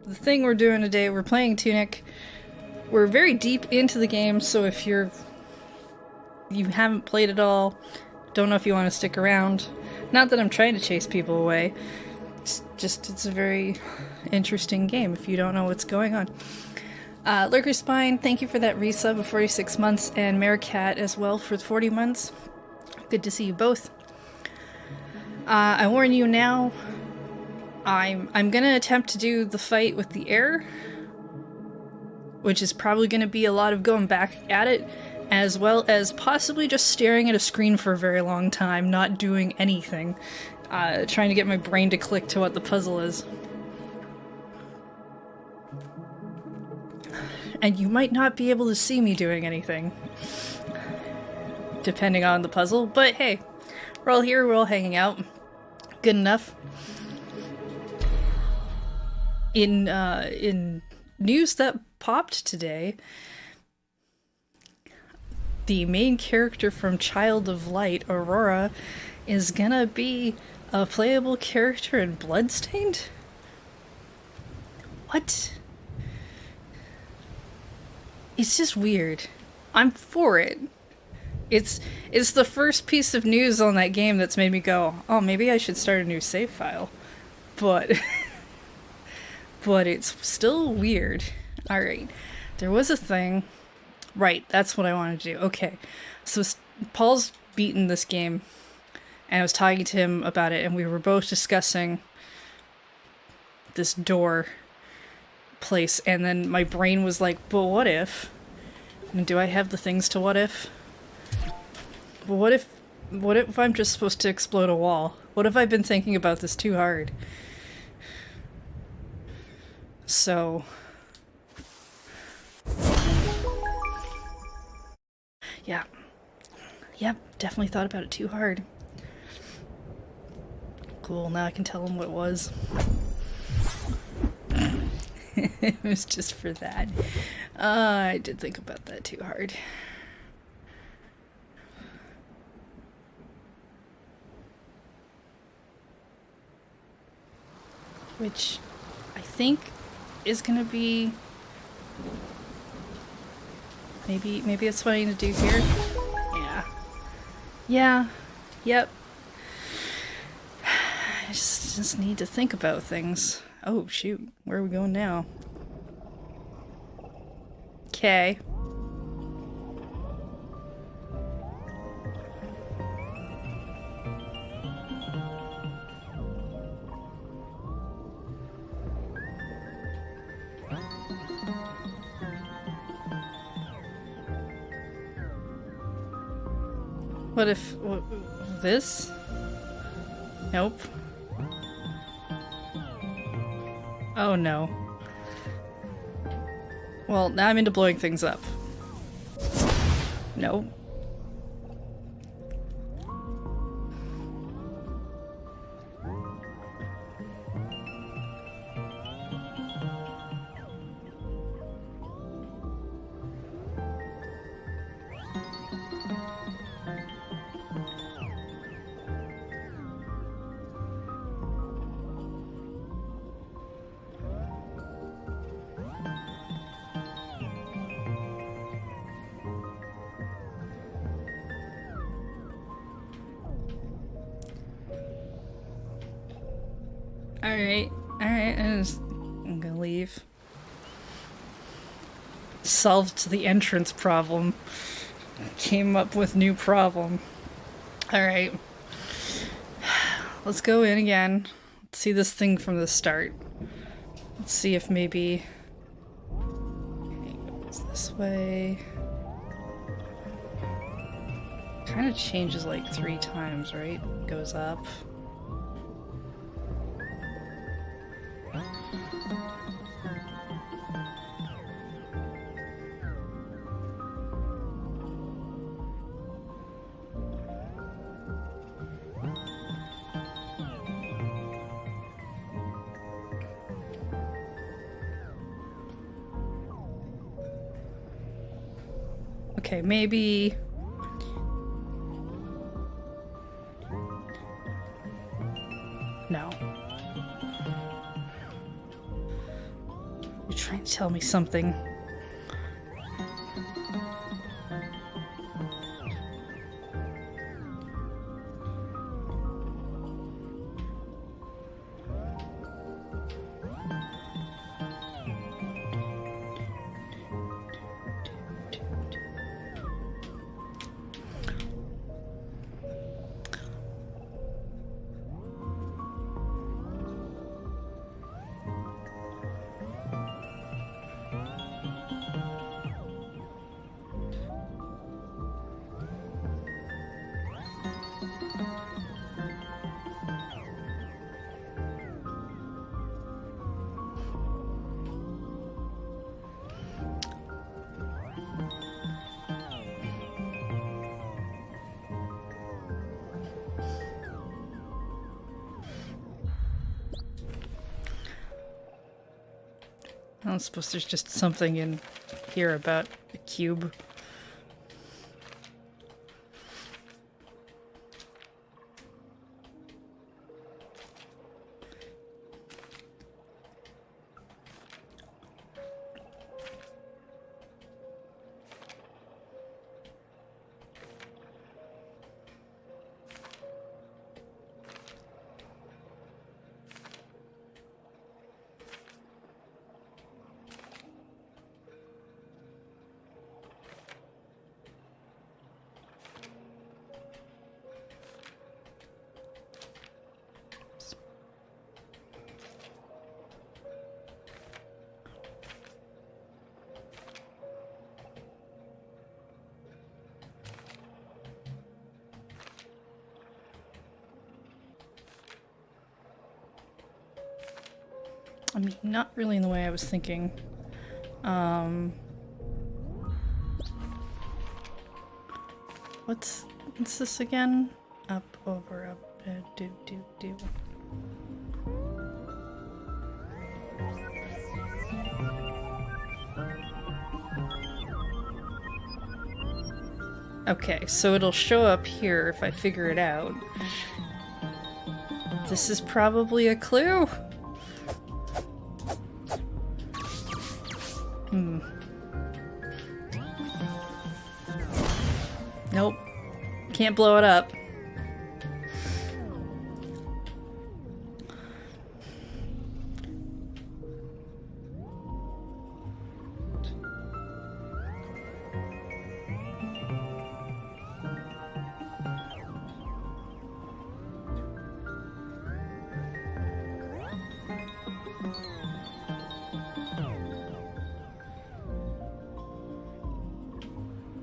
the thing we're doing today, we're playing Tunic. We're very deep into the game, so if you haven't played it all, don't know if you want to stick around. Not that I'm trying to chase people away. It's a very interesting game if you don't know what's going on. Lurker Spine, thank you for that resub of 46 months, and Maricat as well for 40 months. Good to see you both. I warn you now, I'm gonna attempt to do the fight with the air, which is probably gonna be a lot of going back at it, as well as possibly just staring at a screen for a very long time, not doing anything. Trying to get my brain to click to what the puzzle is. And you might not be able to see me doing anything, depending on the puzzle, but hey, we're all here, we're all hanging out. Good enough. In news that popped today, the main character from Child of Light, Aurora, is gonna be a playable character in Bloodstained? What? It's just weird. I'm for it. It's the first piece of news on that game that's made me go, oh, maybe I should start a new save file. But but it's still weird. Alright. There was a thing. Right, that's what I wanted to do. Okay. So Paul's beaten this game, and I was talking to him about it, and we were both discussing this door place, and then my brain was like, but what if? And do I have the things to what if? But what if I'm just supposed to explode a wall? What if I've been thinking about this too hard? So yeah. Yep, definitely thought about it too hard. Cool, now I can tell him what it was. It was just for that. I did think about that too hard. Which I think is gonna be... Maybe that's what I need to do here. Yeah. Yeah. Yep. I just need to think about things. Oh shoot, where are we going now? Okay. What if... this? Nope. Oh no. Well, now I'm into blowing things up. No. Alright, I'm gonna leave. Solved the entrance problem. Came up with new problem. Alright. Let's go in again. Let's see this thing from the start. Let's see if maybe... Okay, it goes this way. Kind of changes like 3 times, right? Goes up. Okay, maybe... No. You're trying to tell me something. I don't suppose there's just something in here about a cube. I mean, not really in the way I was thinking. What's this again? Up, over, up, do, do, do. Okay, so it'll show up here if I figure it out. This is probably a clue. Nope. Can't blow it up.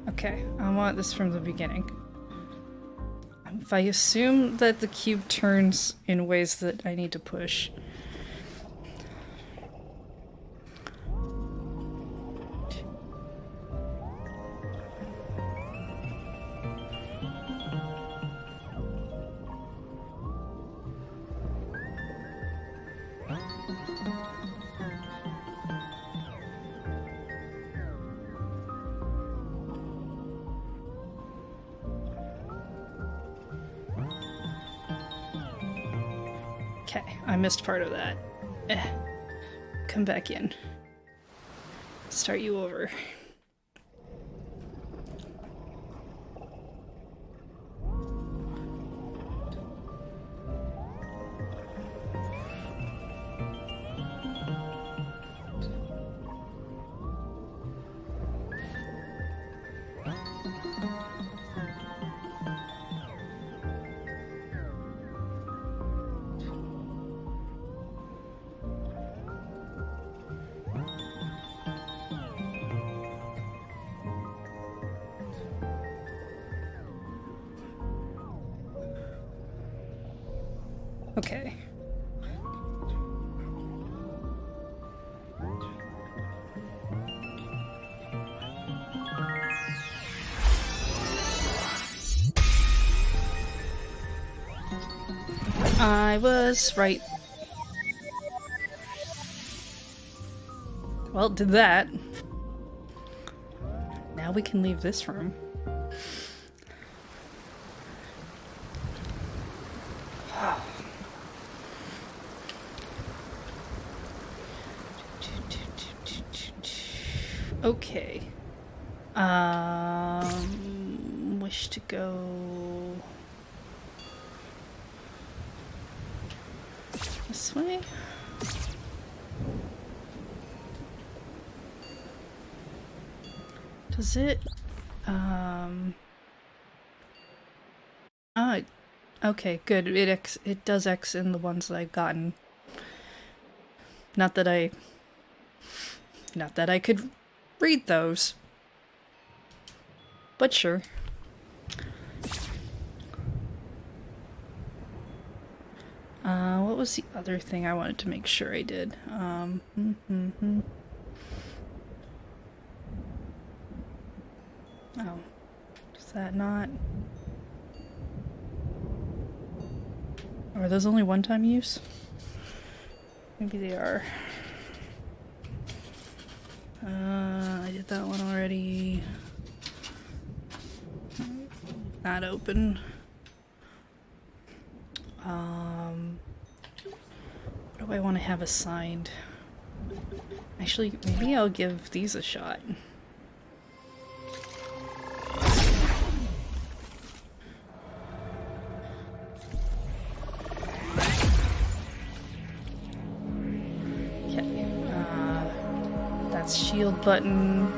Okay, I want this from the beginning. If I assume that the cube turns in ways that I need to push. Okay, I missed part of that. Come back in. Start you over. Okay. I was right. Well, did that. Now we can leave this room. Okay. Wish to go this way. Does it, okay, good. It does X in the ones that I've gotten. Not that I could read those. But sure. What was the other thing I wanted to make sure I did? Oh, is that not? Are those only one-time use? Maybe they are. I did that one already. Not open. What do I want to have assigned? Actually, maybe I'll give these a shot. Okay, that's shield button.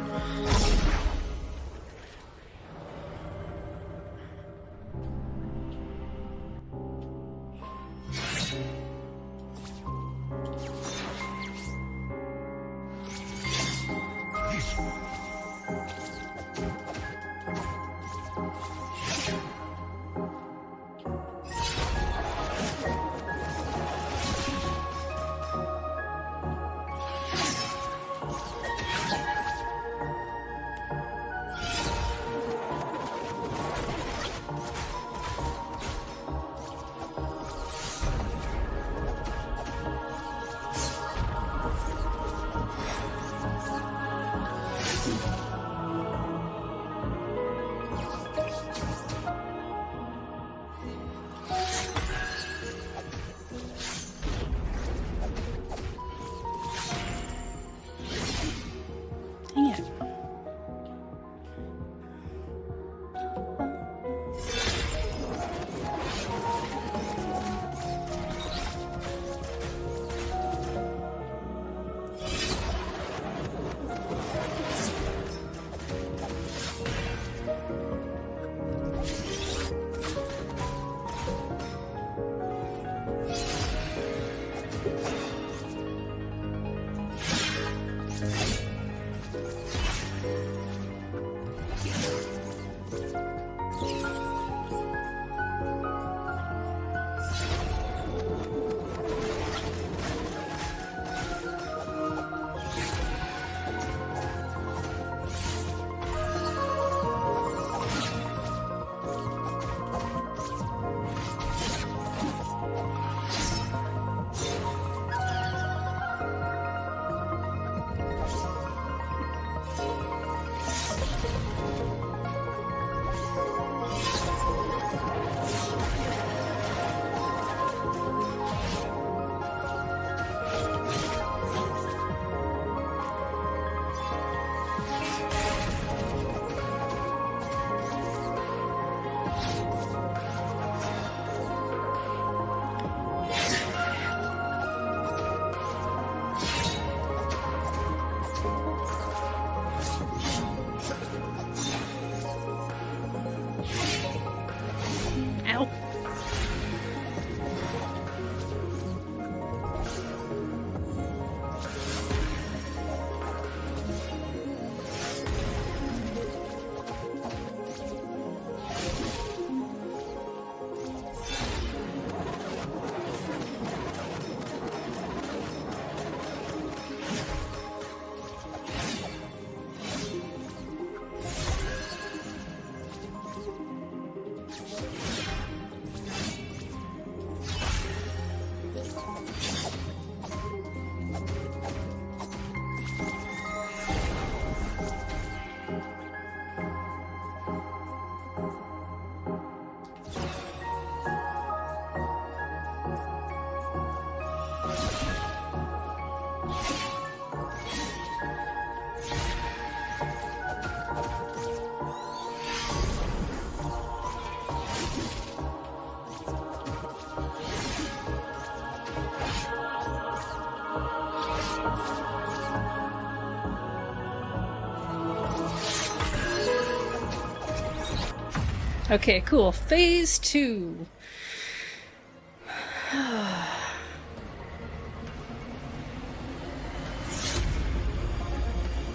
Okay, cool. Phase 2.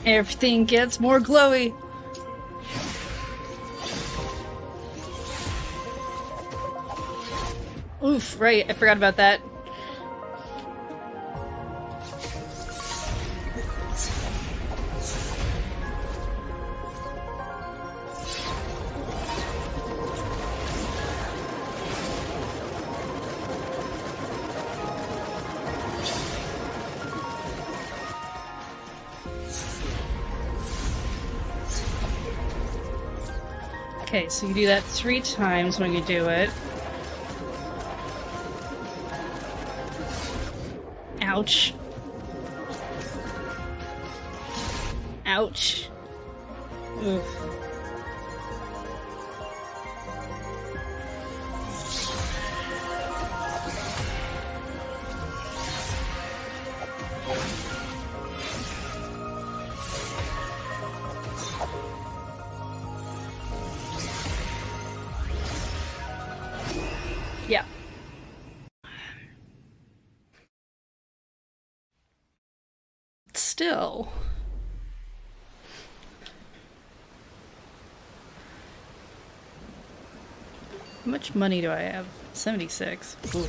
Everything gets more glowy. Oof, right, I forgot about that. Okay, so you do that 3 times when you do it. Ouch. Ouch. Oof. Yeah. Still. How much money do I have? 76. Ooh.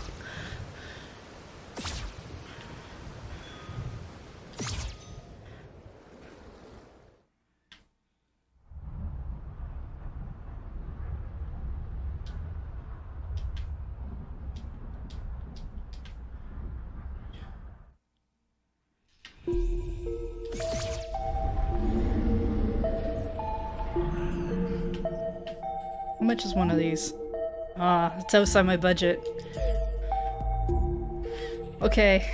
How much is one of these? Ah, it's outside my budget. Okay.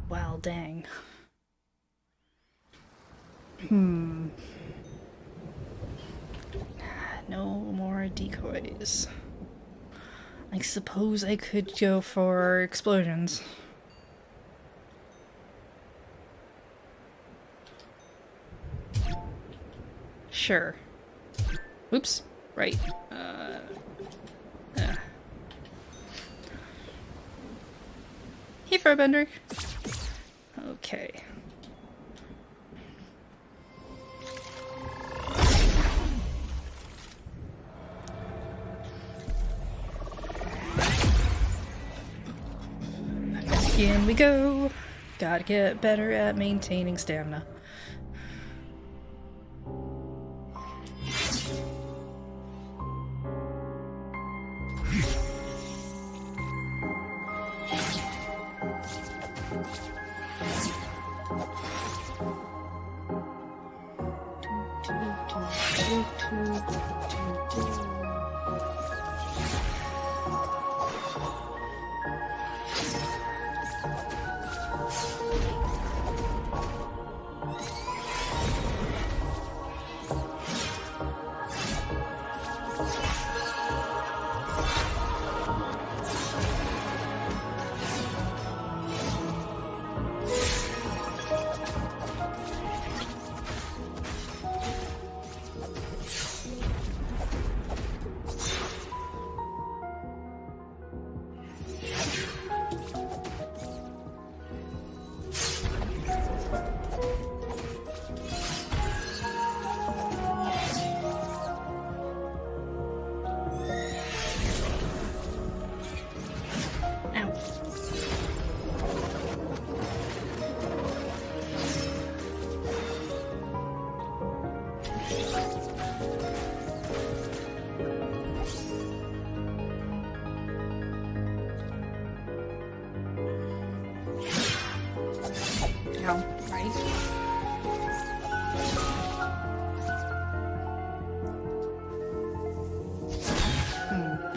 Wow, dang. No more decoys. I suppose I could go for explosions. Sure. Oops. Right. Hey, Firebender. Okay. In we go. Gotta get better at maintaining stamina.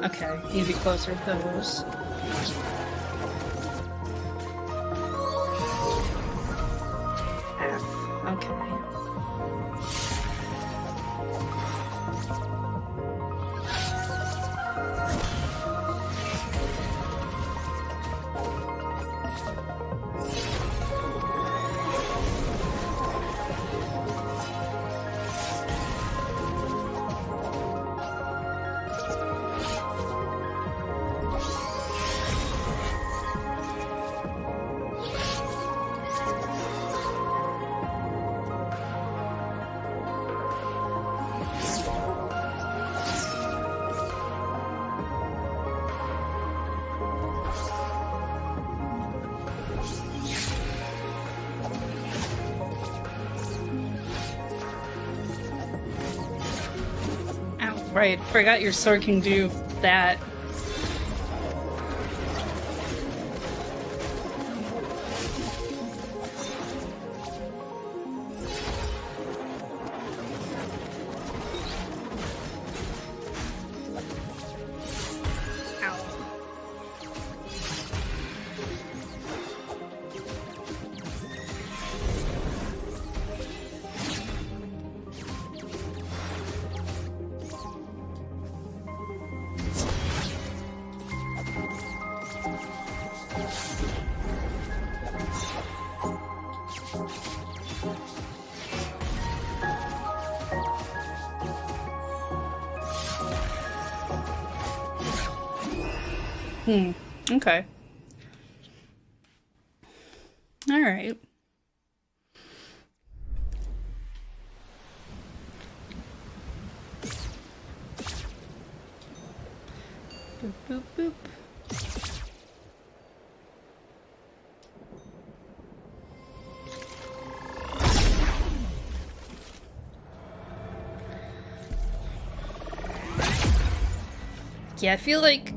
Okay, need to be closer to those. Okay. Right, forgot your sword can do that. Okay. All right. Boop, boop, boop. Yeah, I feel like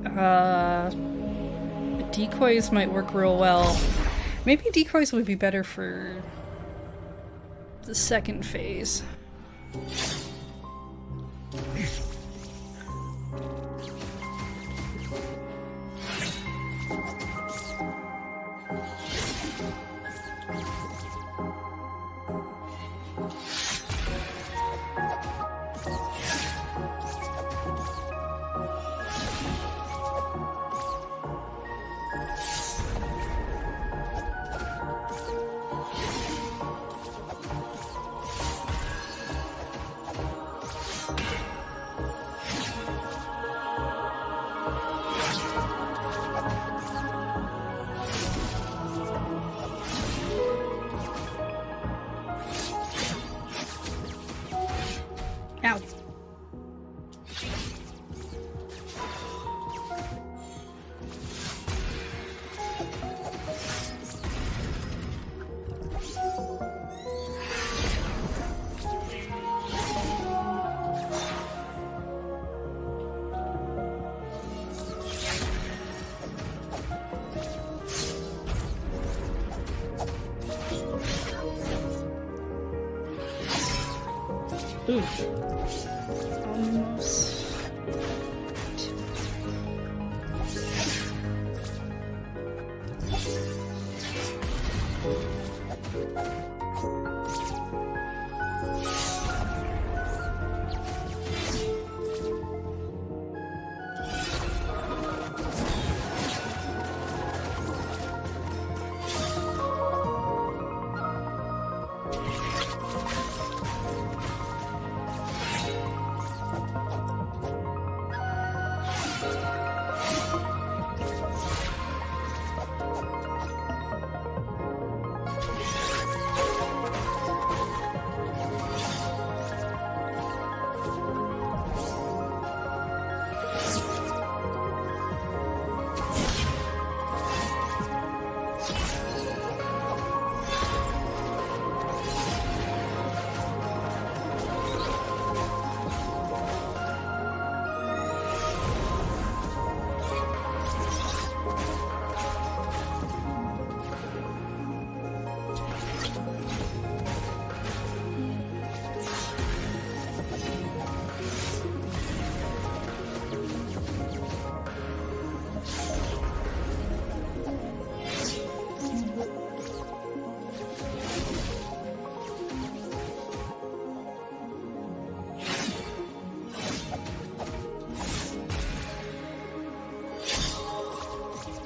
decoys might work real well. Maybe decoys would be better for the second phase. Ow. Ooh. Almost.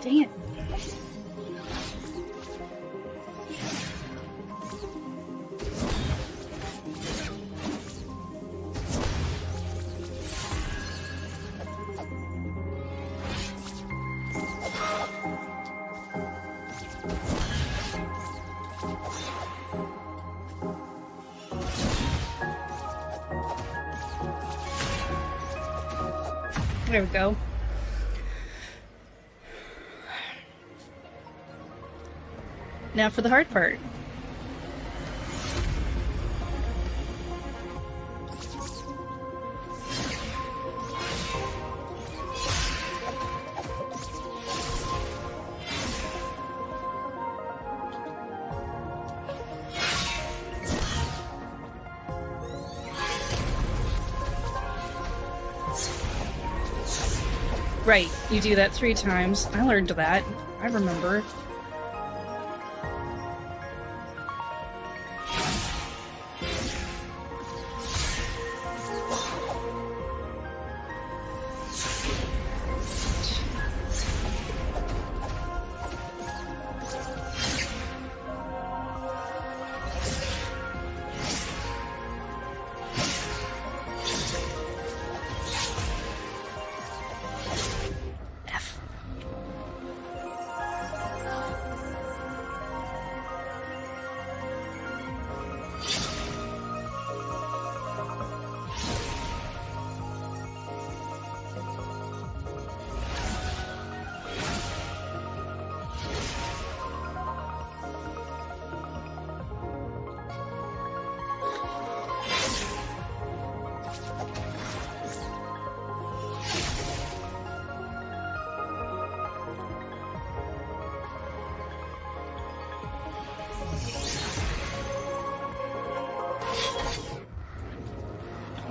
Dang it. There we go. Now for the hard part. Right, you do that 3 times. I learned that. I remember.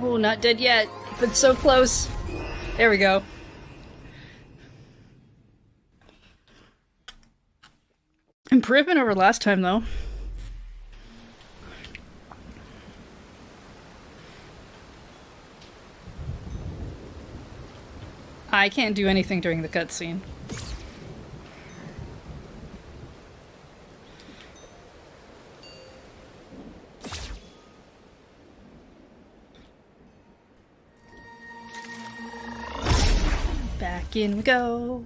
Oh, not dead yet, but so close. There we go. Improvement over last time, though. I can't do anything during the cutscene. Back in we go.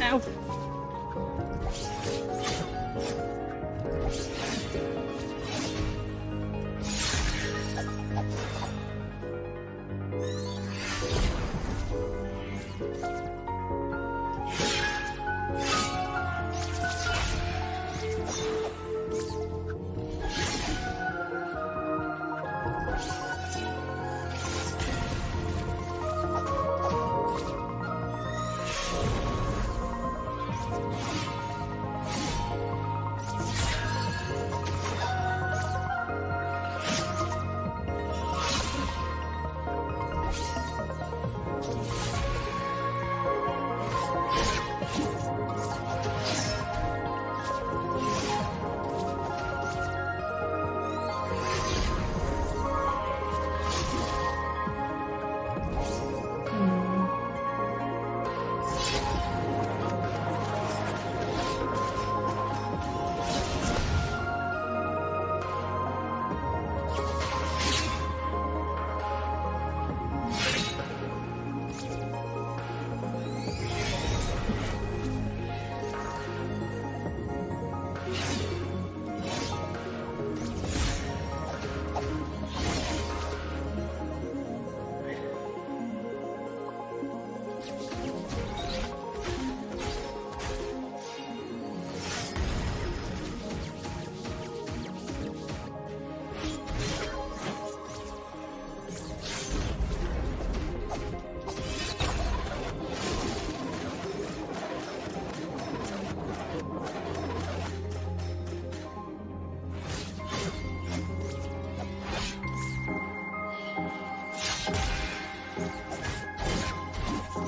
Ow.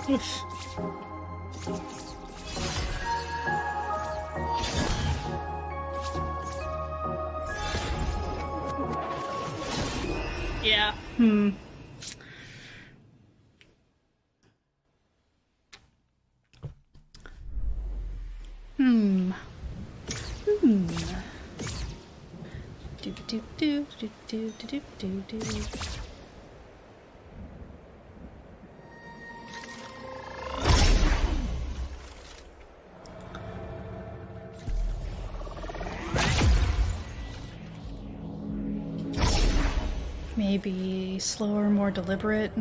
Oof. Yeah. Hmm. Do do do do do do do do do. Maybe slower, more deliberate.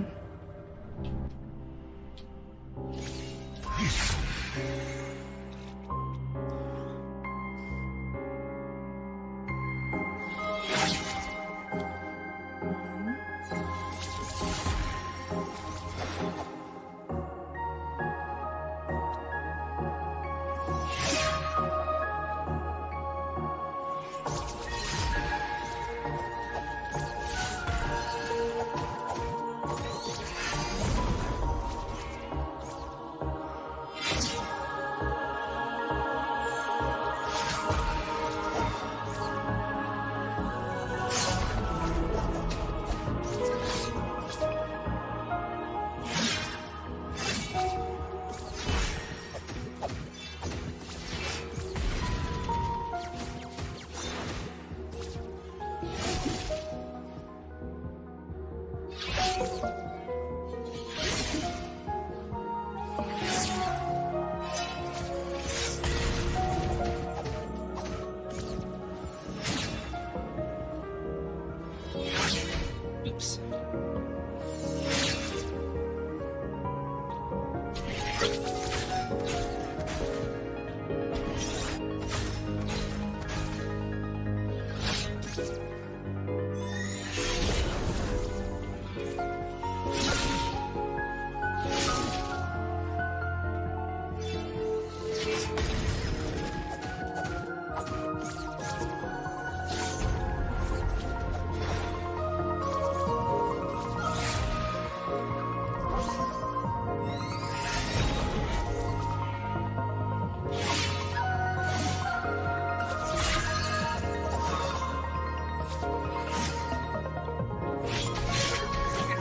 Oops.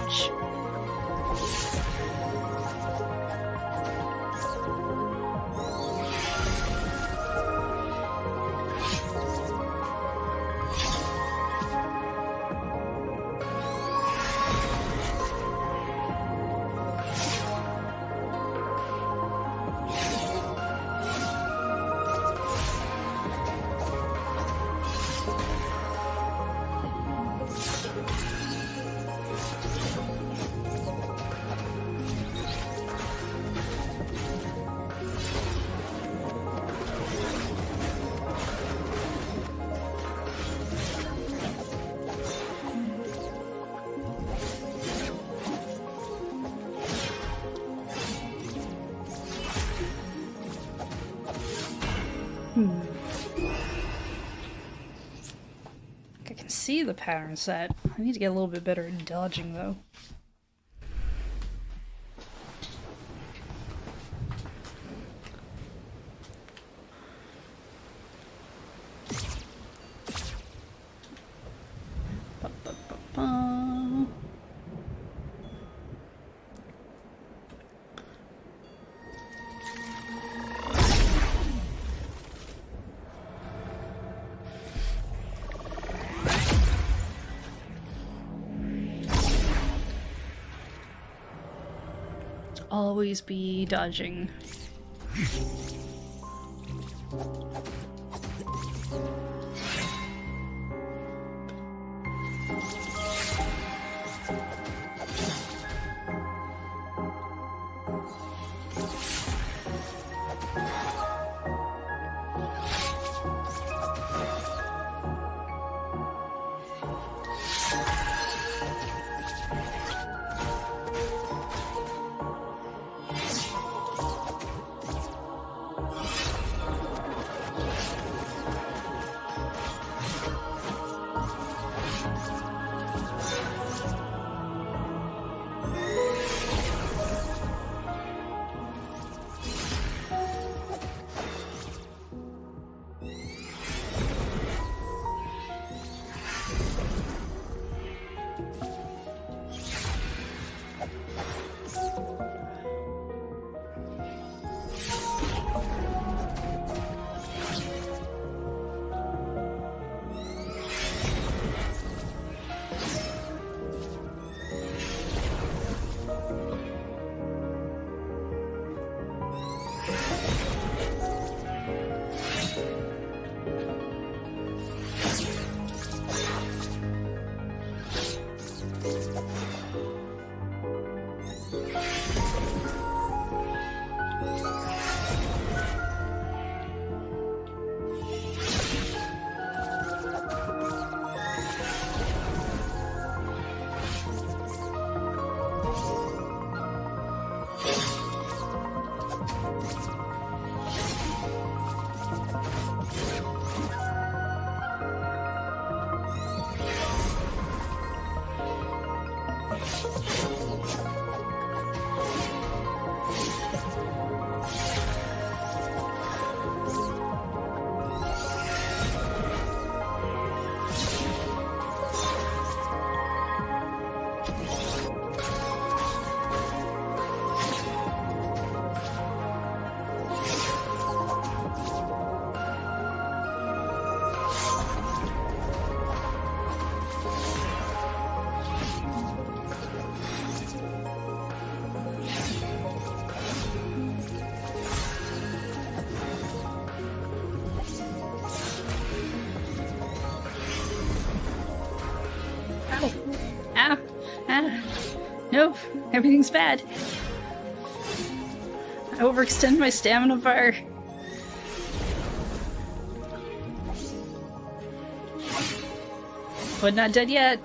Ouch. I can see the pattern set. I need to get a little bit better at dodging though. Ba-ba-ba-ba. Always be dodging. Ow! Ah! No! Everything's bad! I overextend my stamina bar. But not dead yet.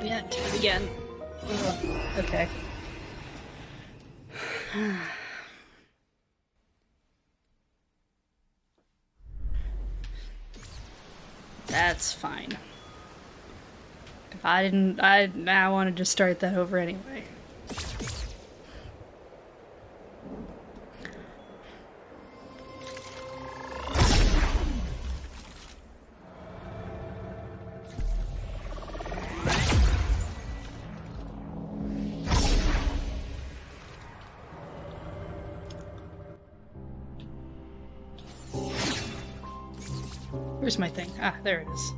Yeah, try it again. Ugh. Okay. That's fine. If I didn't, I wanted to start that over anyway. Where's my thing? Ah, there it is.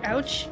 Ouch.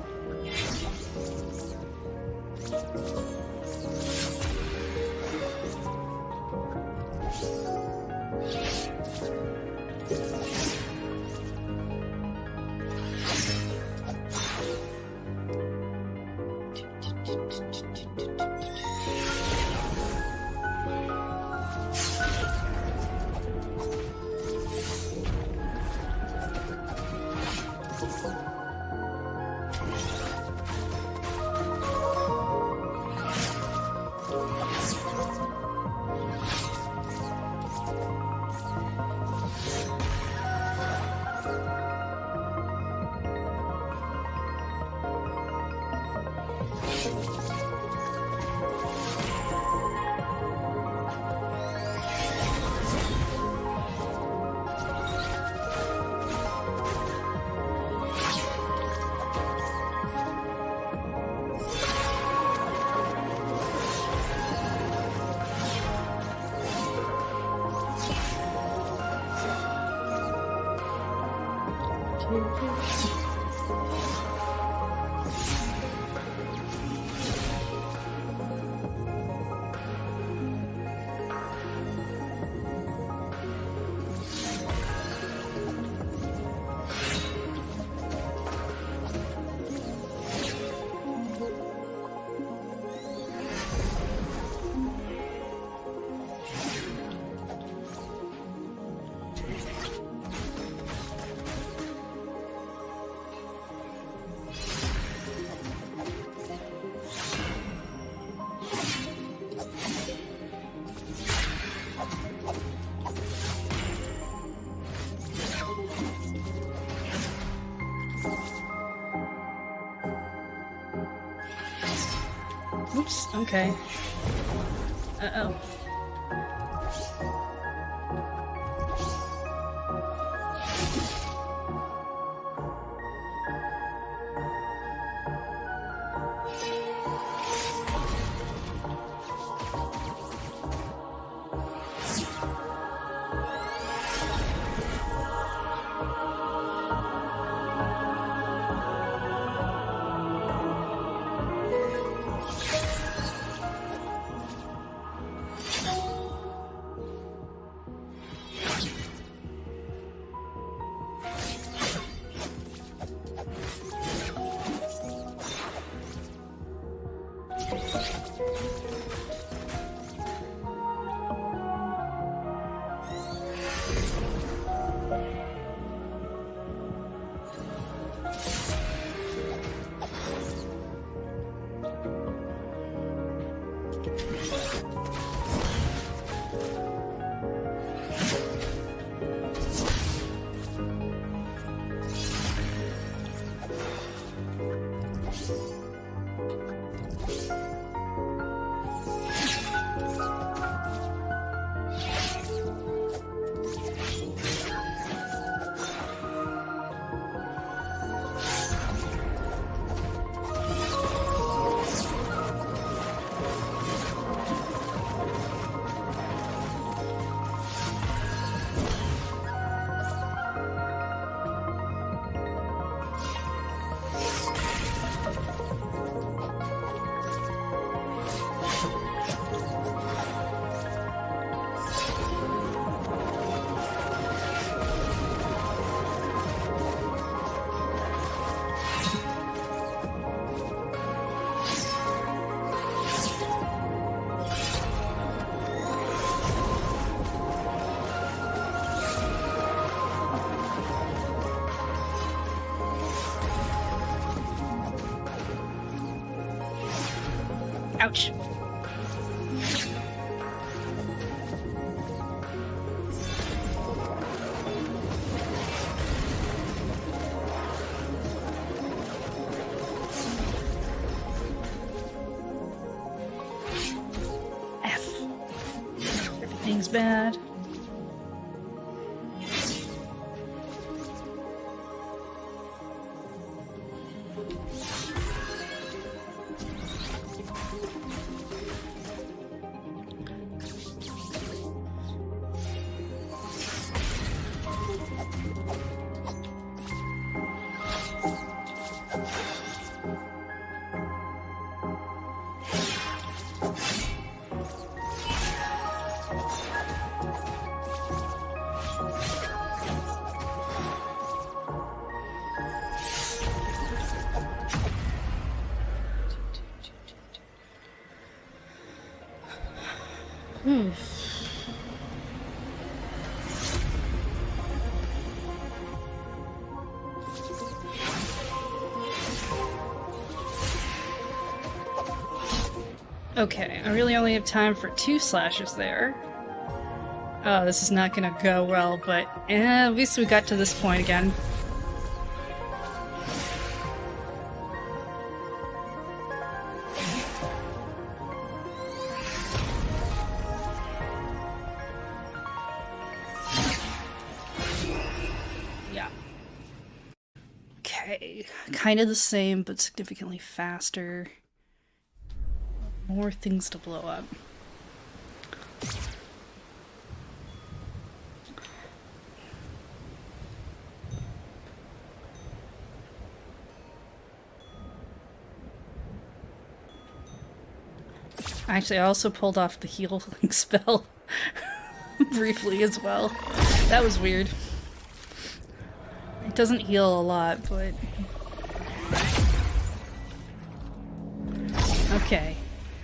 Oops, okay. Uh-oh. Ouch. F. Everything's bad. Okay, I really only have time for 2 slashes there. Oh, this is not gonna go well, but at least we got to this point again. Yeah. Okay, kind of the same, but significantly faster. More things to blow up. Actually, I also pulled off the healing spell briefly as well. That was weird. It doesn't heal a lot, but... Okay.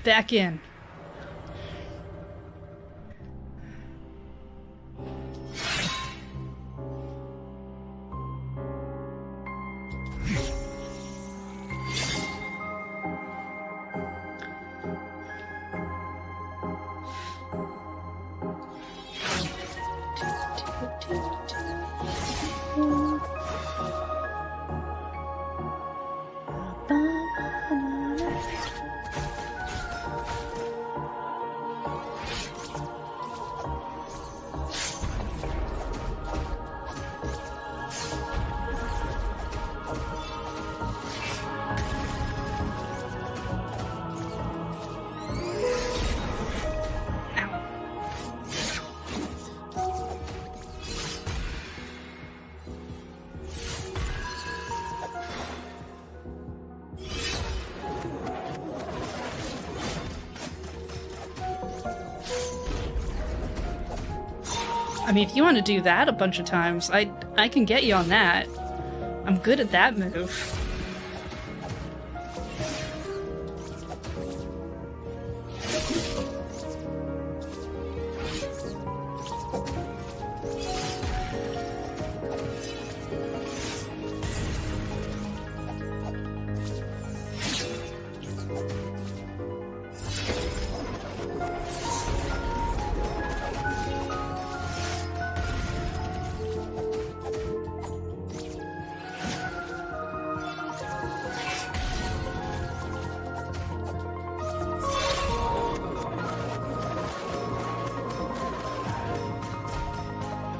Back in. I mean, if you want to do that a bunch of times, I can get you on that. I'm good at that move.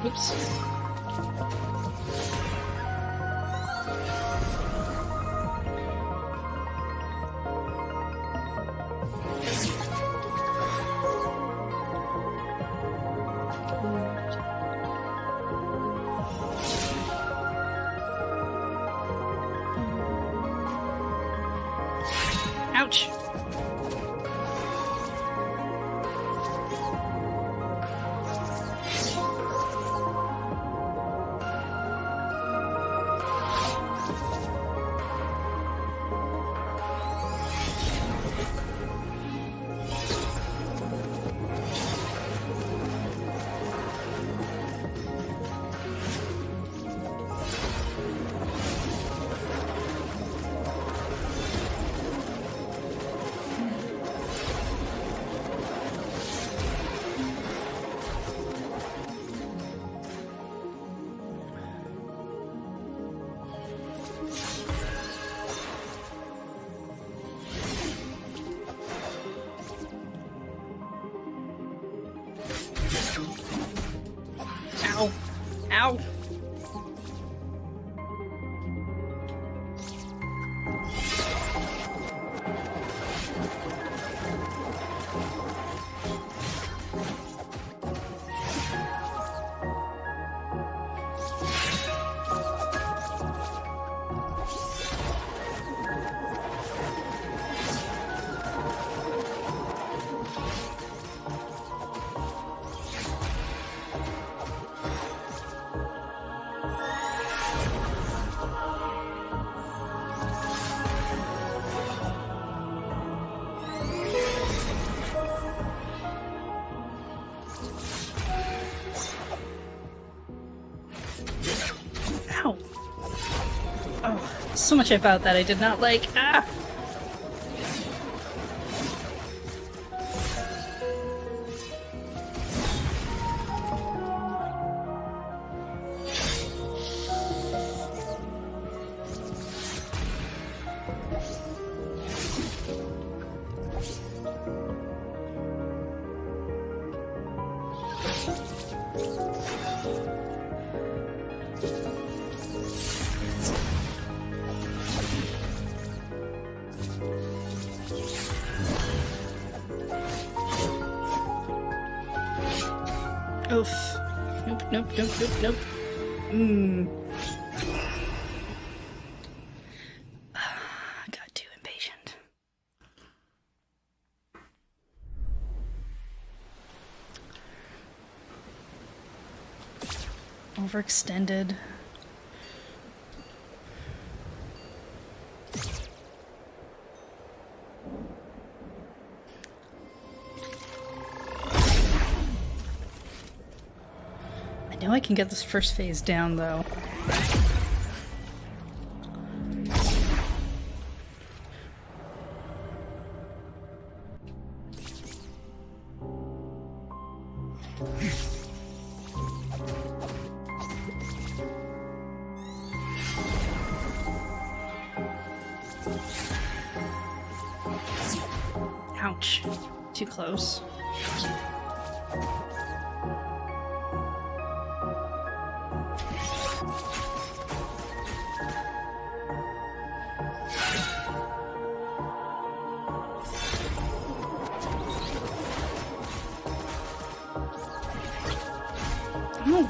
Oops. Ouch. Ow. Ow. Ow. Oh, so much about that I did not like. Ah! Oof. Nope, nope, nope, nope, nope. Got too impatient. Overextended. I know I can get this first phase down, though. Ouch. Too close. Oh.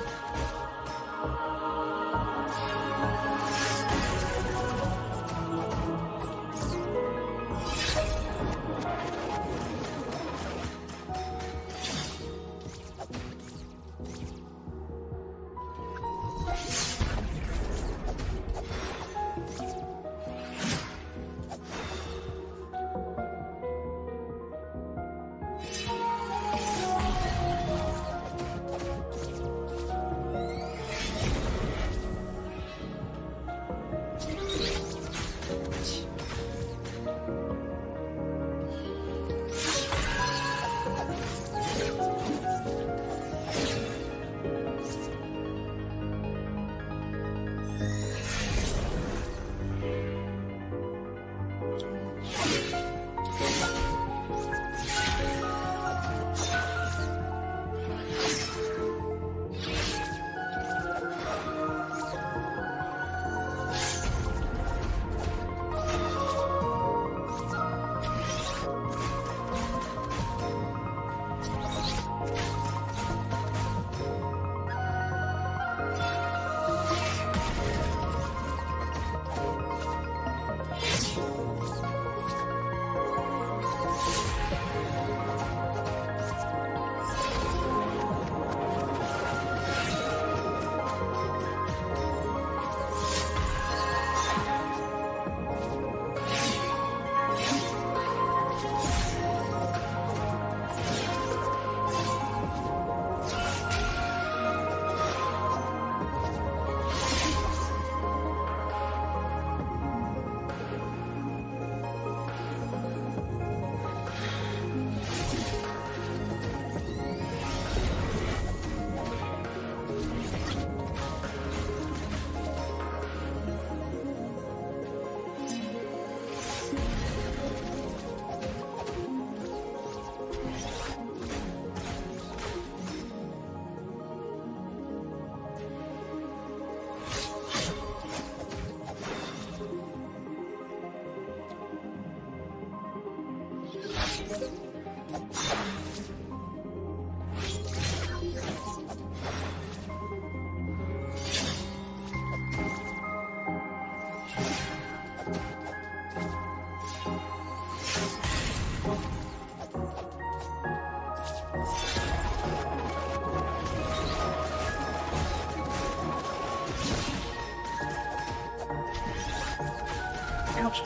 Ouch.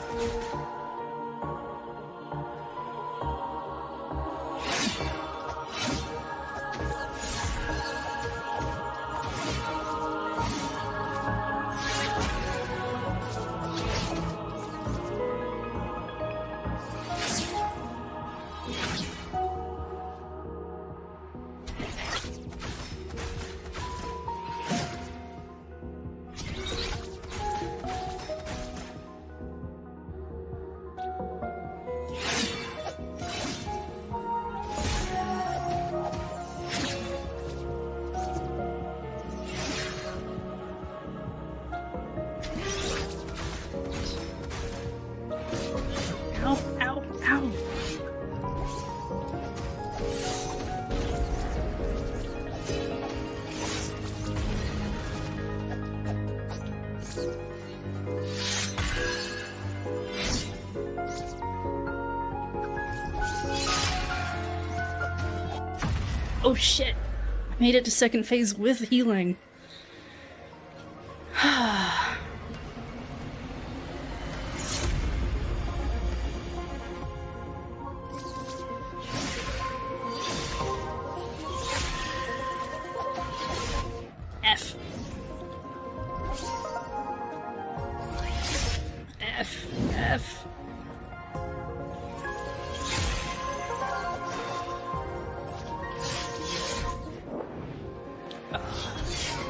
Ow, ow, ow. Oh shit. I made it to second phase with healing. F. F. F.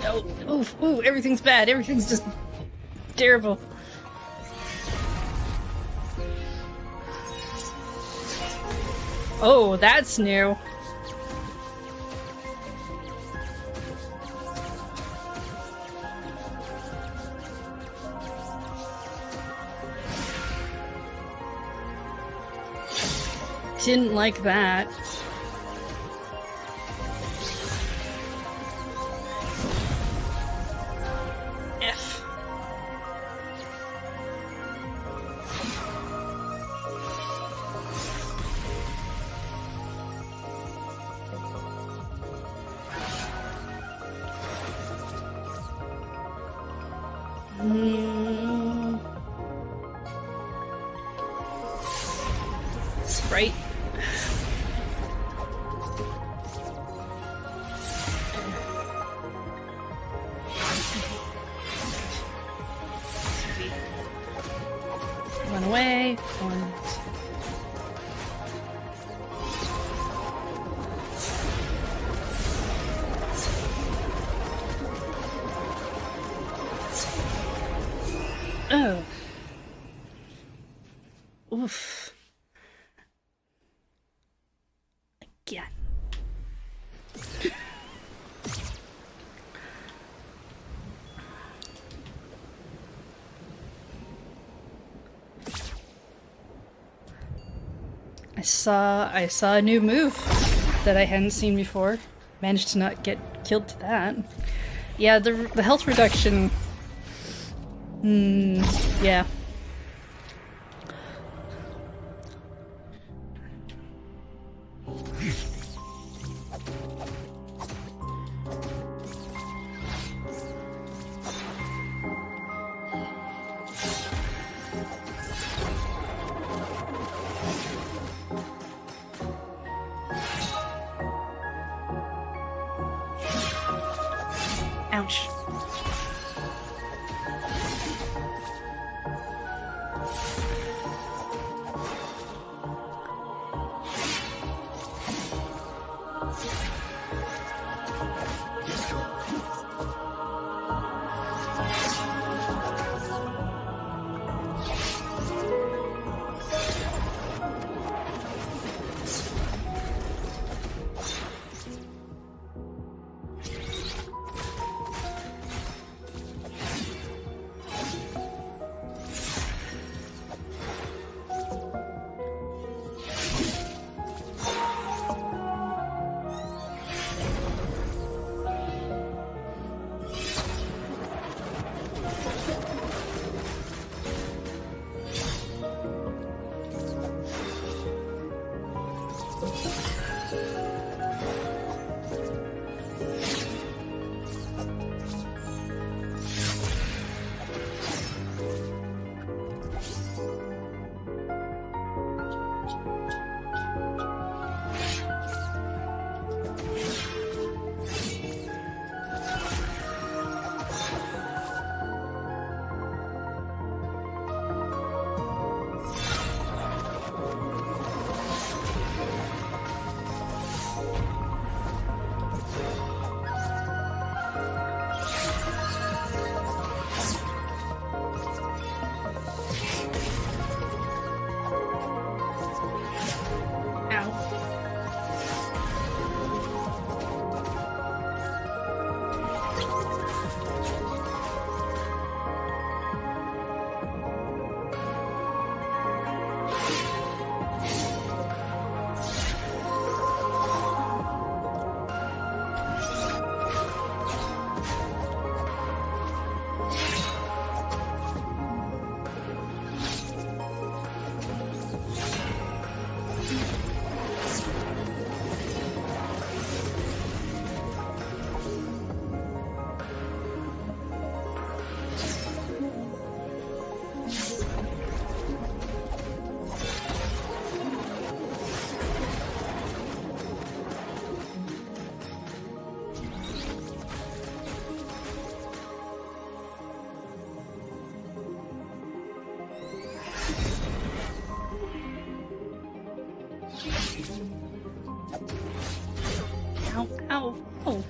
No. Oof. Ooh, everything's bad. Everything's just terrible. Oh, that's new. Didn't like that. F. Sprite. Run away. One. Oh. Oof. Again. I saw a new move that I hadn't seen before. Managed to not get killed to that. Yeah, the health reduction. Yeah. Ouch. Ow. Oh.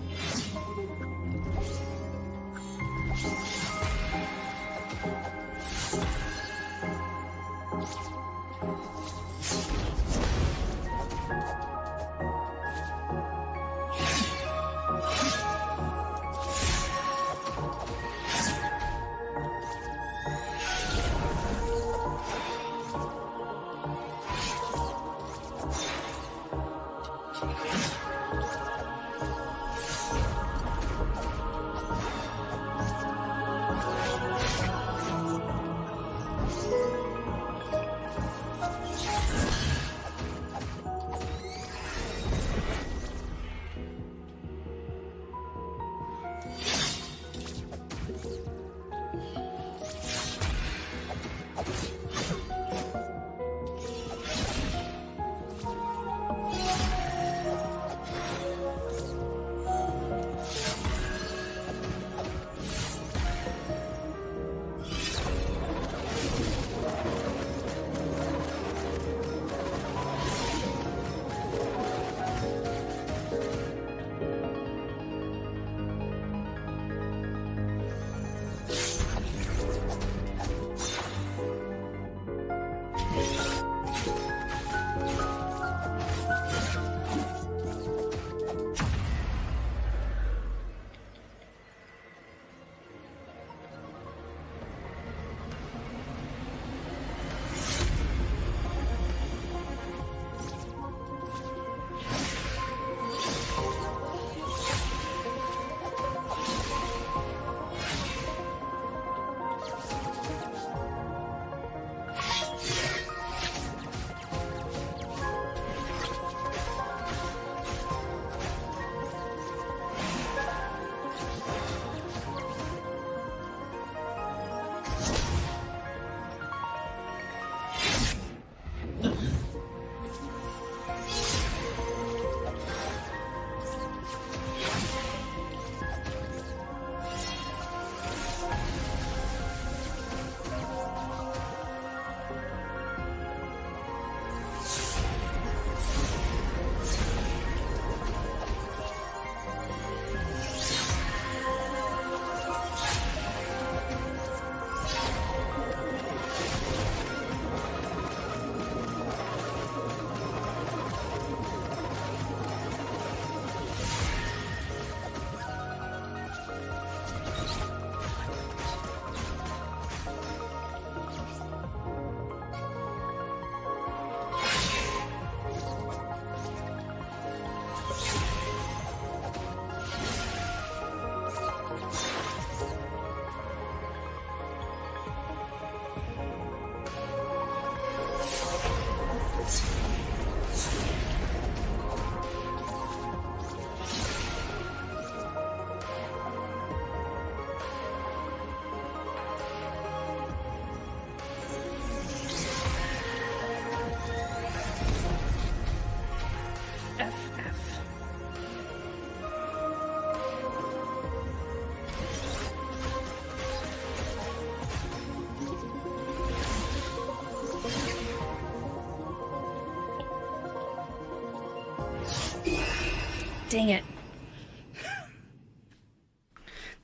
Dang it.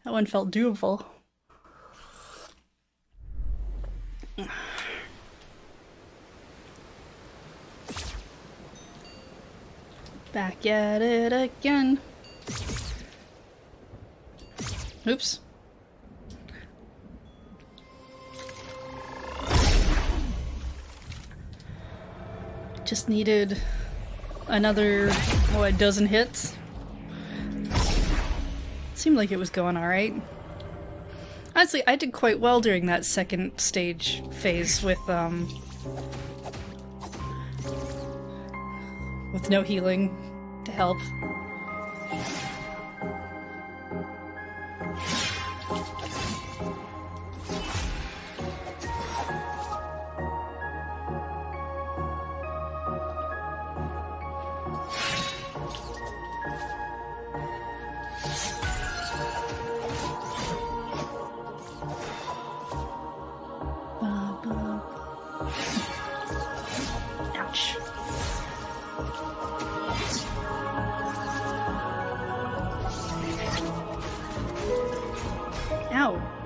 That one felt doable. Back at it again. Oops. Just needed another, a dozen hits. Seemed like it was going alright. Honestly, I did quite well during that second stage phase with no healing to help. Ouch. Ow!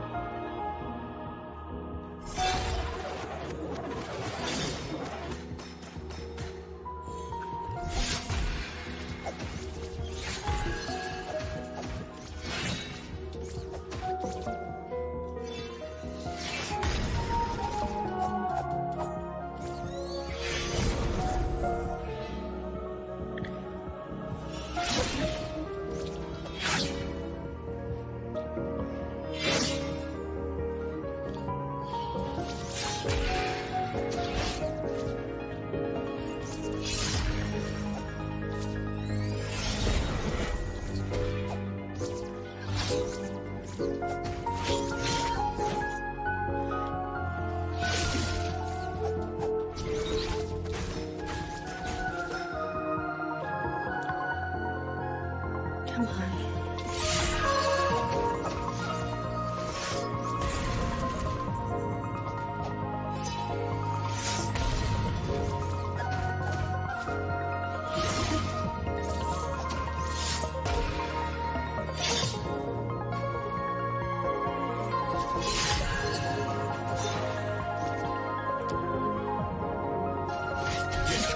Come on.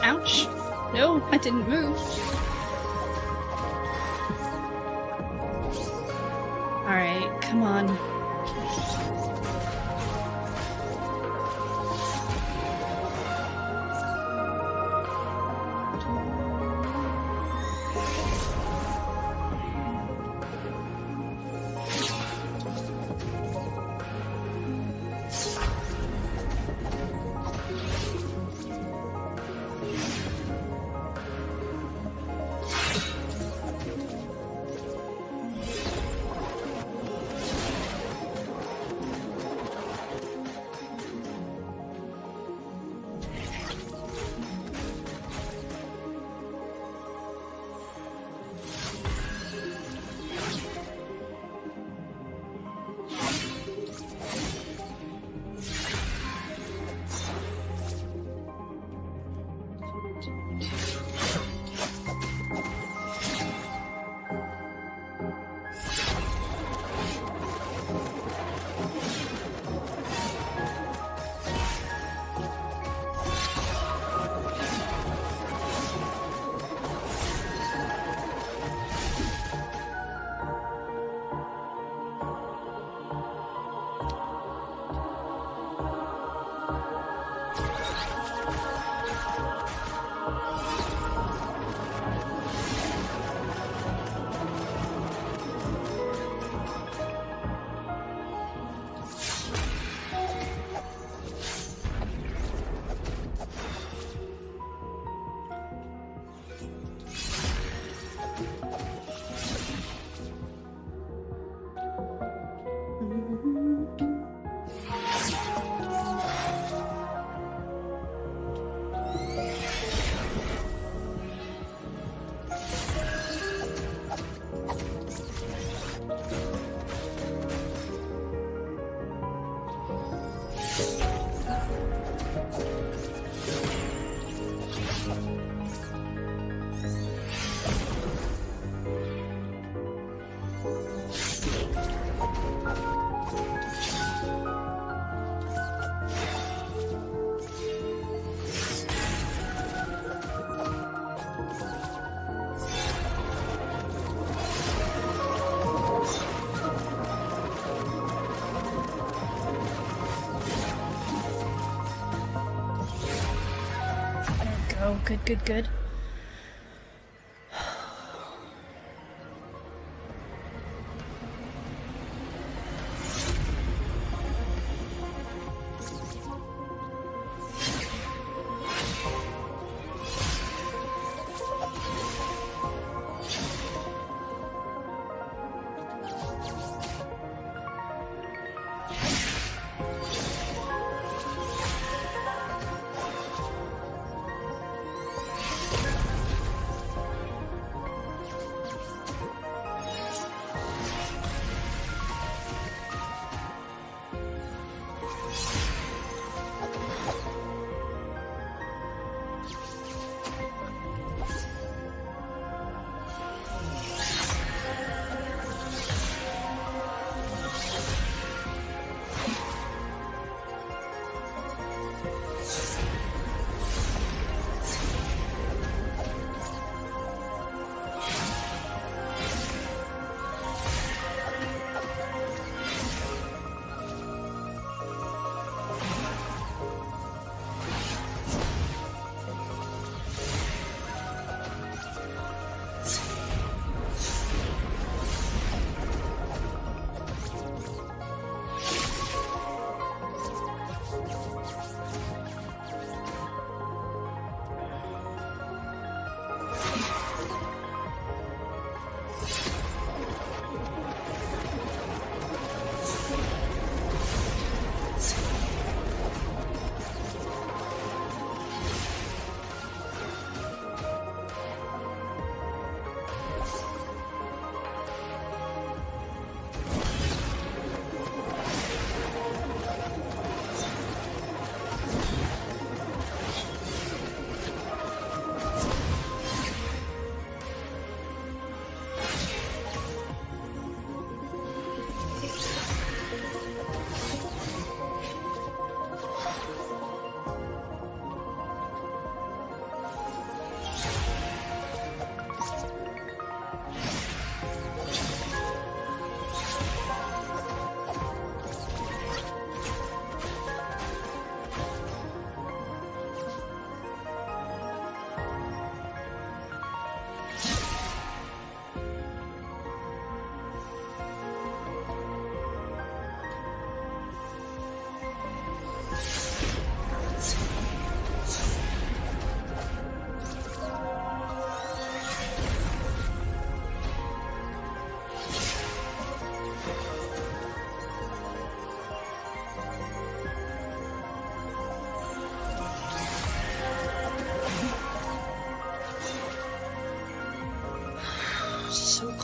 Ouch. No, I didn't move. Alright, come on. Oh, good, good, good.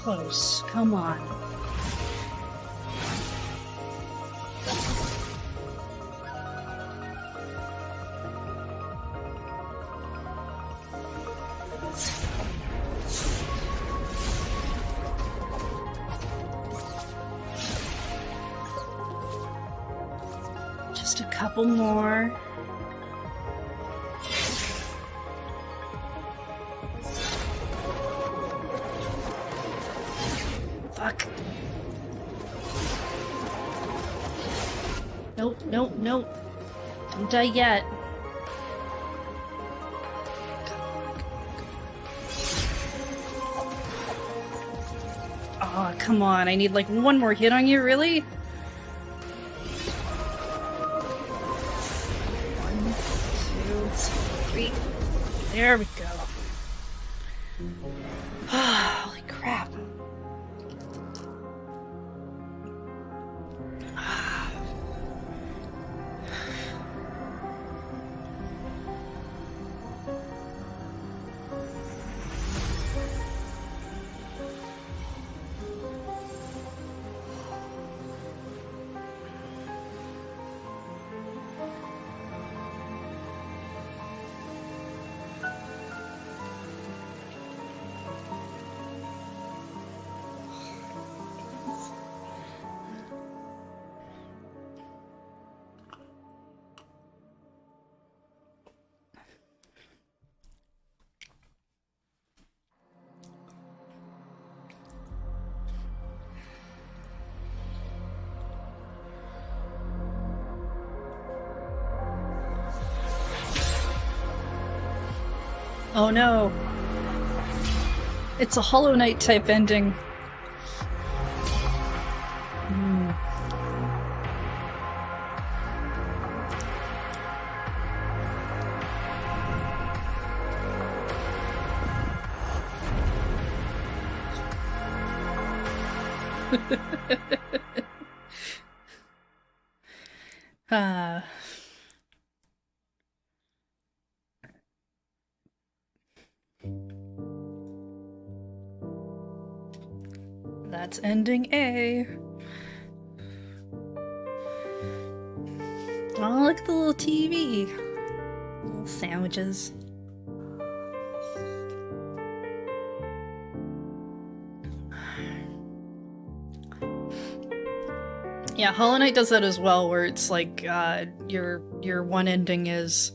close. Come on. Just a couple more. Fuck. Nope, nope, nope. Don't die yet. Oh, come on. I need like one more hit on you, really? 1, 2, 3. There we go. Holy crap. Oh no. It's a Hollow Knight type ending. That's ending A. Oh, look at the little TV. Little sandwiches. Yeah, Hollow Knight does that as well, where it's like your one ending is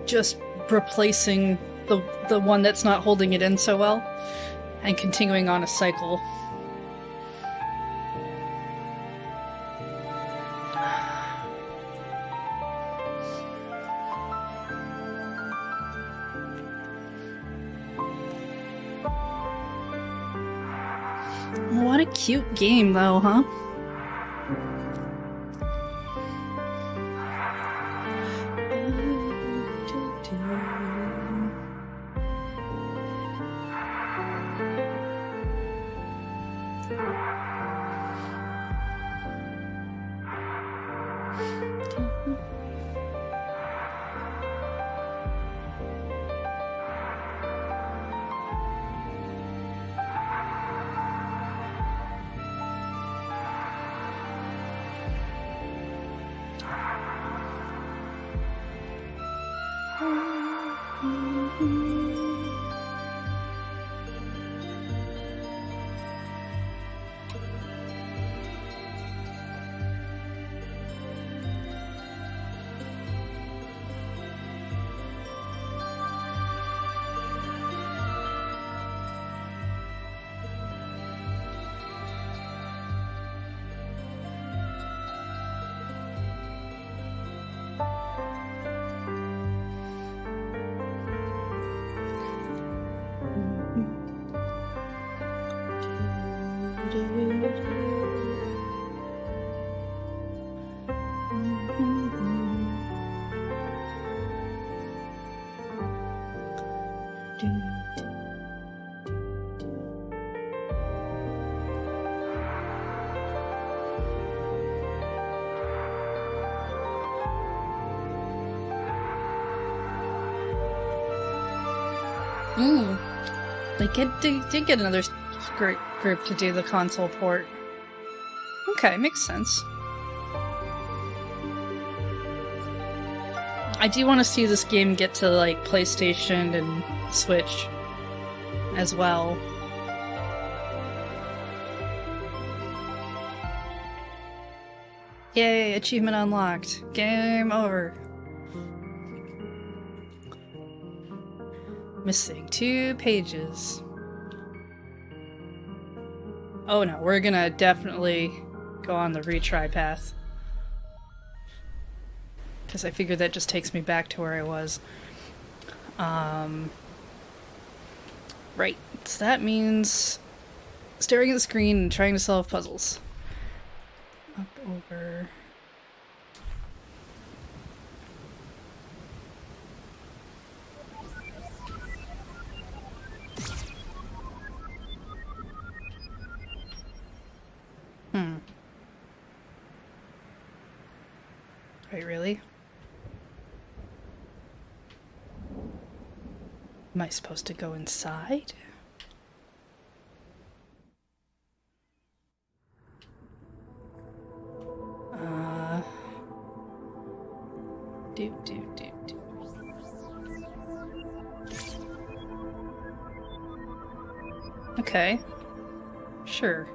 just replacing the one that's not holding it in so well and continuing on a cycle. What a cute game though, huh? did get another group to do the console port. Okay, makes sense. I do want to see this game get to like PlayStation and Switch as well. Yay, achievement unlocked. Game over. Missing 2 pages. Oh no, we're gonna definitely go on the retry path. Because I figured that just takes me back to where I was. Right, so that means staring at the screen and trying to solve puzzles. Up, over... Wait, really? Am I supposed to go inside? Do. Okay. Sure.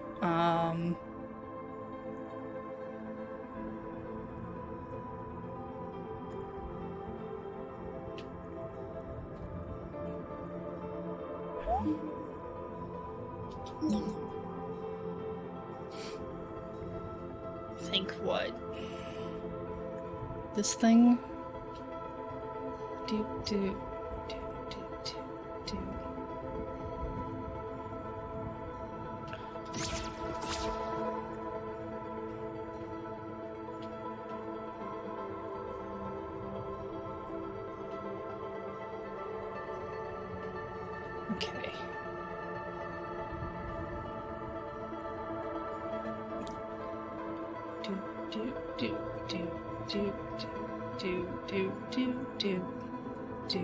Think what? This thing? Do. Okay. Do.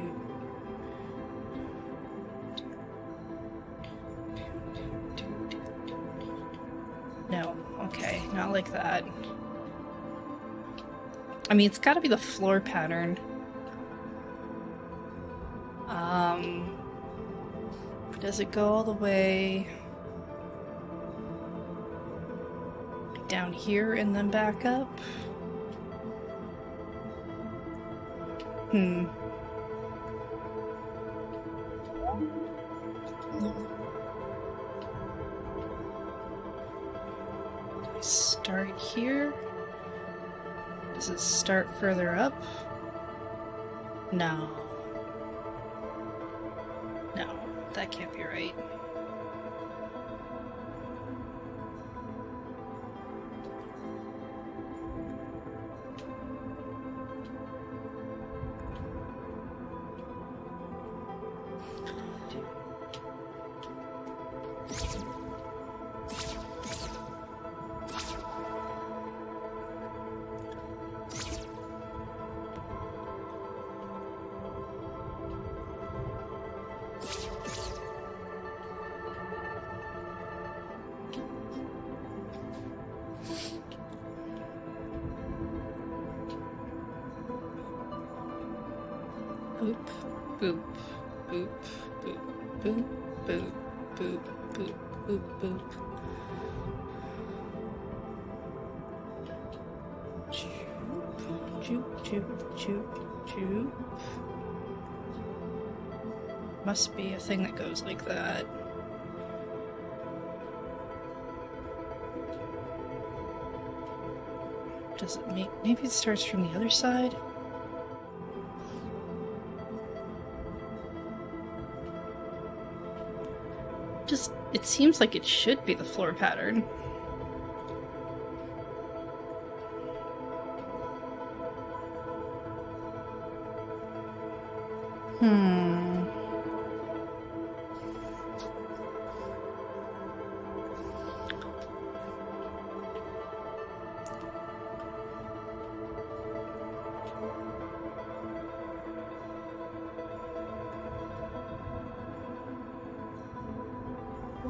No, okay, not like that. I mean, it's gotta be the floor pattern. Does it go all the way down here and then back up? Start here? Does it start further up? No. No, that can't be right. Boop, boop, boop, boop, boop, boop, boop, boop, boop, boop. Choop. Must be a thing that goes like that. Does it make... Maybe it starts from the other side? Just... It seems like it should be the floor pattern.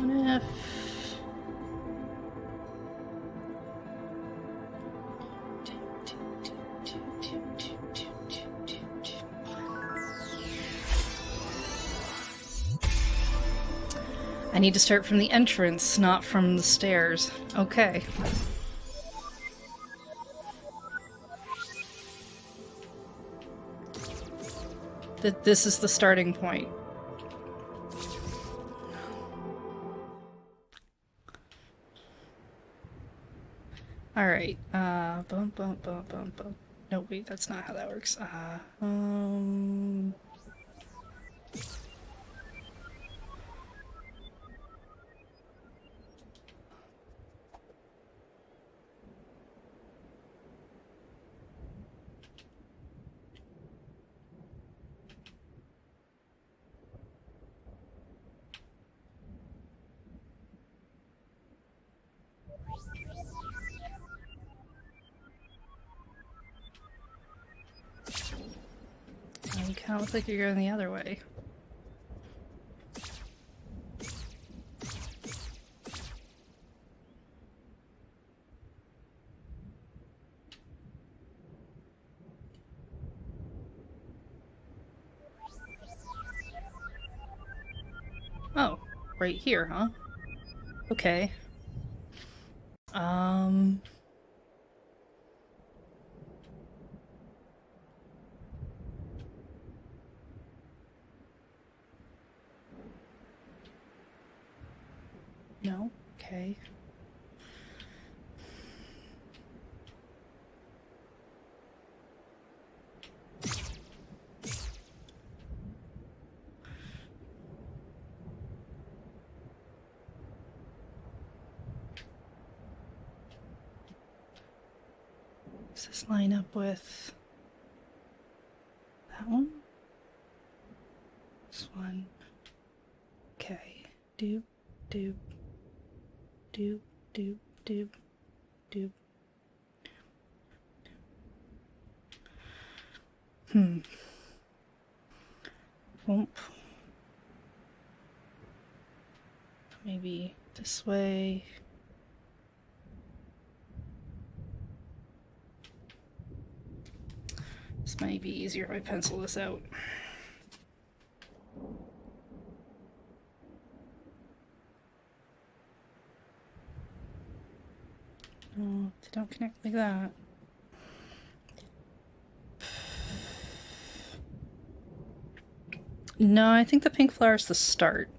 What if... I need to start from the entrance, not from the stairs. Okay. This is the starting point. Alright, bump, bump, bump, bump, bump. No, wait, that's not how that works. You kind of look like you're going the other way. Oh, right here, huh? Okay. No? Okay. Does this line up with that one? This one. Okay. Doop, doop, doop, doop, doop, doop. Whoomp. Maybe this way. This might be easier if I pencil this out. No, they don't connect like that. No, I think the pink flower is the start.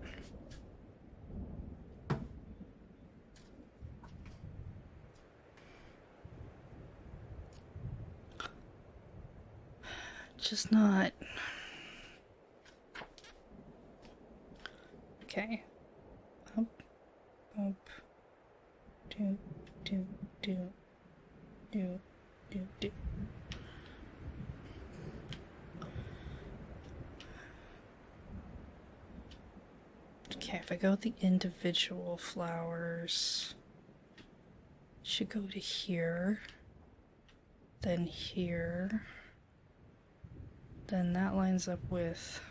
Just not. Okay. Up, up, do, do, do, do, do, do. Okay, if I go with the individual flowers, it should go to here, then here, then that lines up with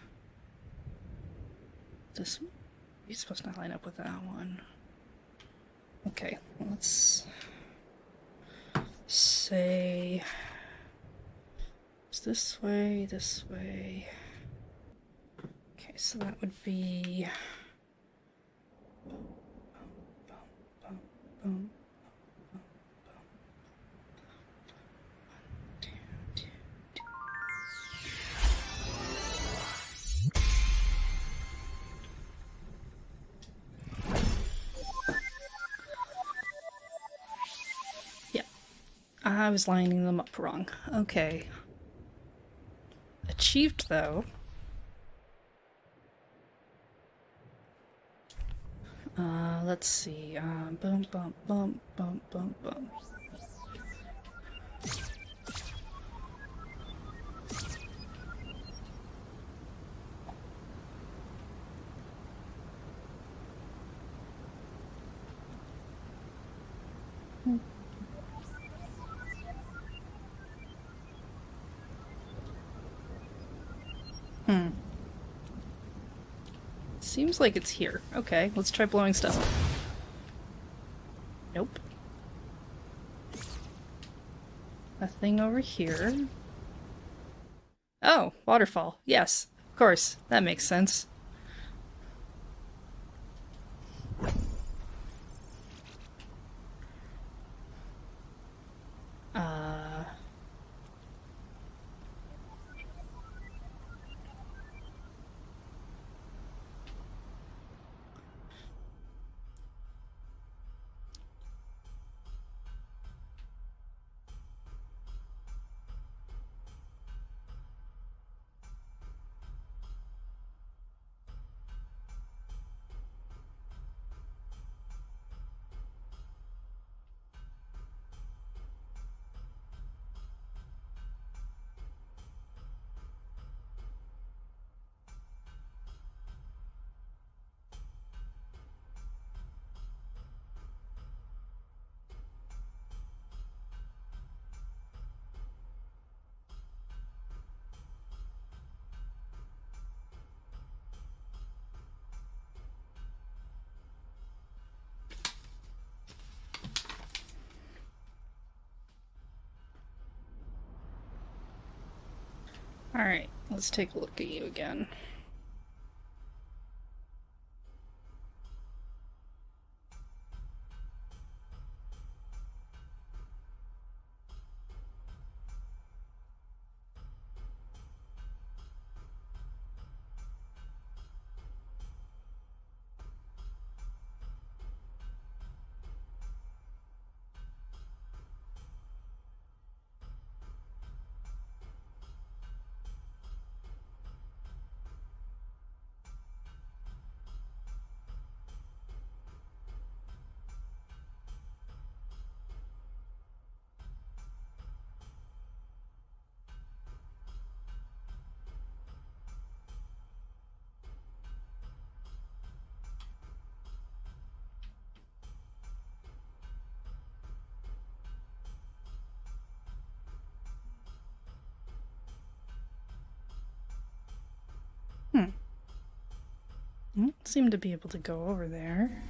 this one. You're supposed to not line up with that one. Okay, let's say it's this way, this way. Okay, so that would be boom. I was lining them up wrong. Okay. Achieved, though. Let's see. Bump, bump, bump, bump, bump, bump. Seems like it's here. Okay, let's try blowing stuff up. Nope. Nothing over here. Oh, waterfall. Yes, of course. That makes sense. Alright, let's take a look at you again. Don't seem to be able to go over there.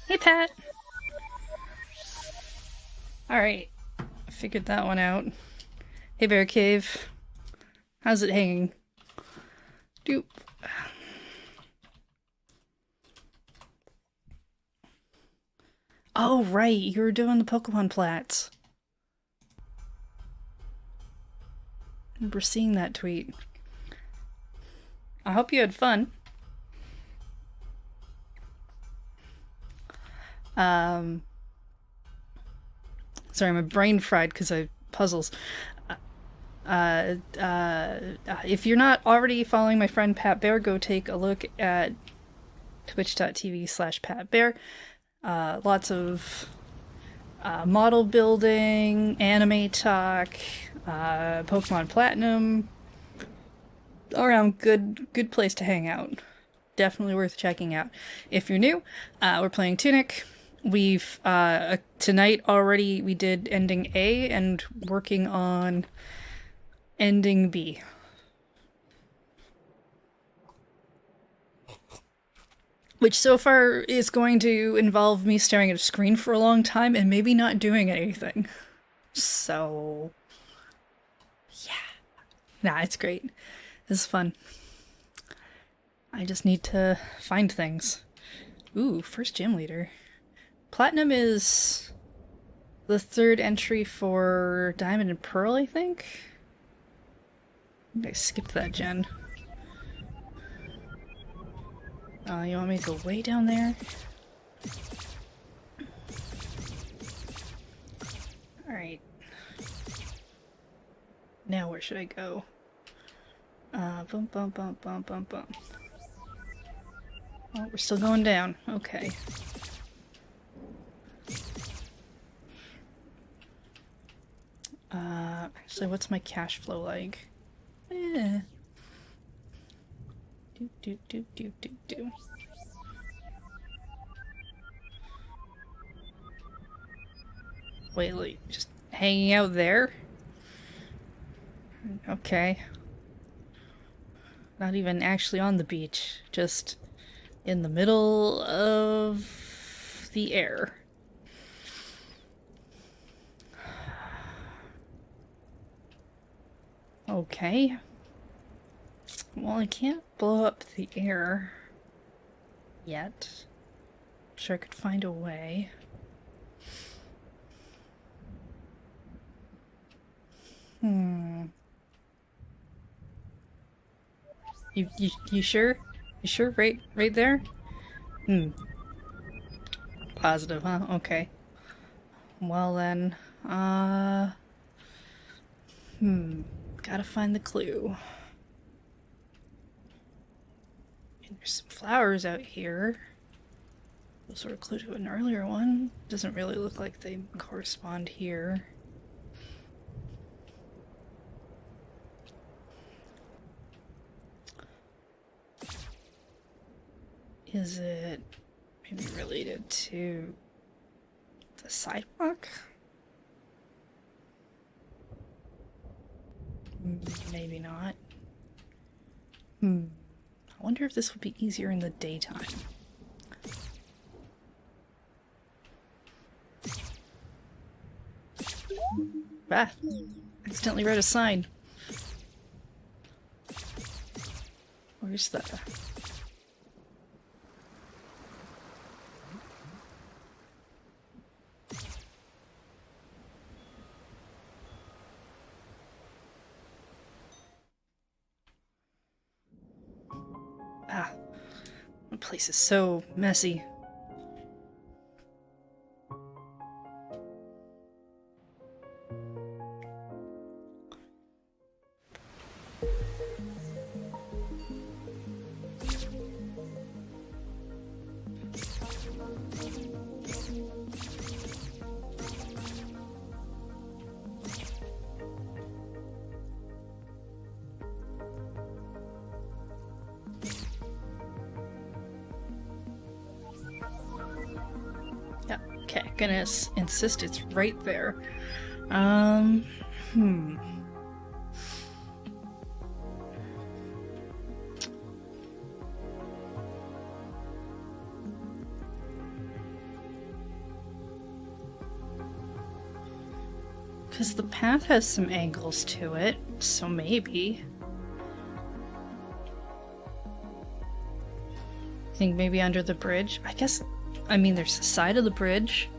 Hey, Pat! Alright, I figured that one out. Hey, Bear Cave. How's it hanging? Doop. Oh, right, you were doing the Pokemon plats. I remember seeing that tweet. I hope you had fun. Sorry, my brain fried because I puzzles. If you're not already following my friend Pat Bear, go take a look at twitch.tv/PatBear. Lots of model building, anime talk, Pokemon Platinum. All around good place to hang out. Definitely worth checking out. If you're new, we're playing Tunic. We've tonight already we did ending A and working on ending B. Which so far is going to involve me staring at a screen for a long time and maybe not doing anything. So, yeah. Nah, it's great. This is fun. I just need to find things. Ooh, first gym leader. Platinum is the third entry for Diamond and Pearl, I think? I skipped that gen. You want me to go way down there? Alright. Now where should I go? Bump, bump, bump, bump, bump, bump. Oh, we're still going down. Okay. Actually, what's my cash flow like? Eh. Do. Wait, like, just hanging out there? Okay. Not even actually on the beach, just in the middle of the air. Okay. Well, I can't blow up the air yet. I'm sure I could find a way. You sure? You sure? Right there? Positive, huh? Okay. Well then, gotta find the clue. And there's some flowers out here. Those sort of clue to an earlier one. Doesn't really look like they correspond here. Is it maybe related to the sidewalk? Maybe not. I wonder if this would be easier in the daytime. Ah! Accidentally read a sign. Where's the... Ah, the place is so messy. Okay, gonna insist it's right there. Because the path has some angles to it, so maybe. I think maybe under the bridge. I mean, there's the side of the bridge.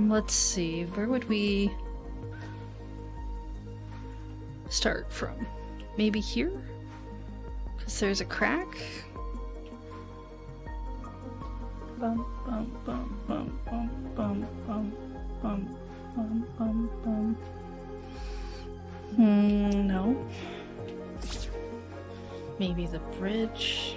Let's see, where would we start from? Maybe here? Because there's a crack? Bum, bum, bum, bum, bum, bum, bum, bum, bum, bum, bum. No. Maybe the bridge.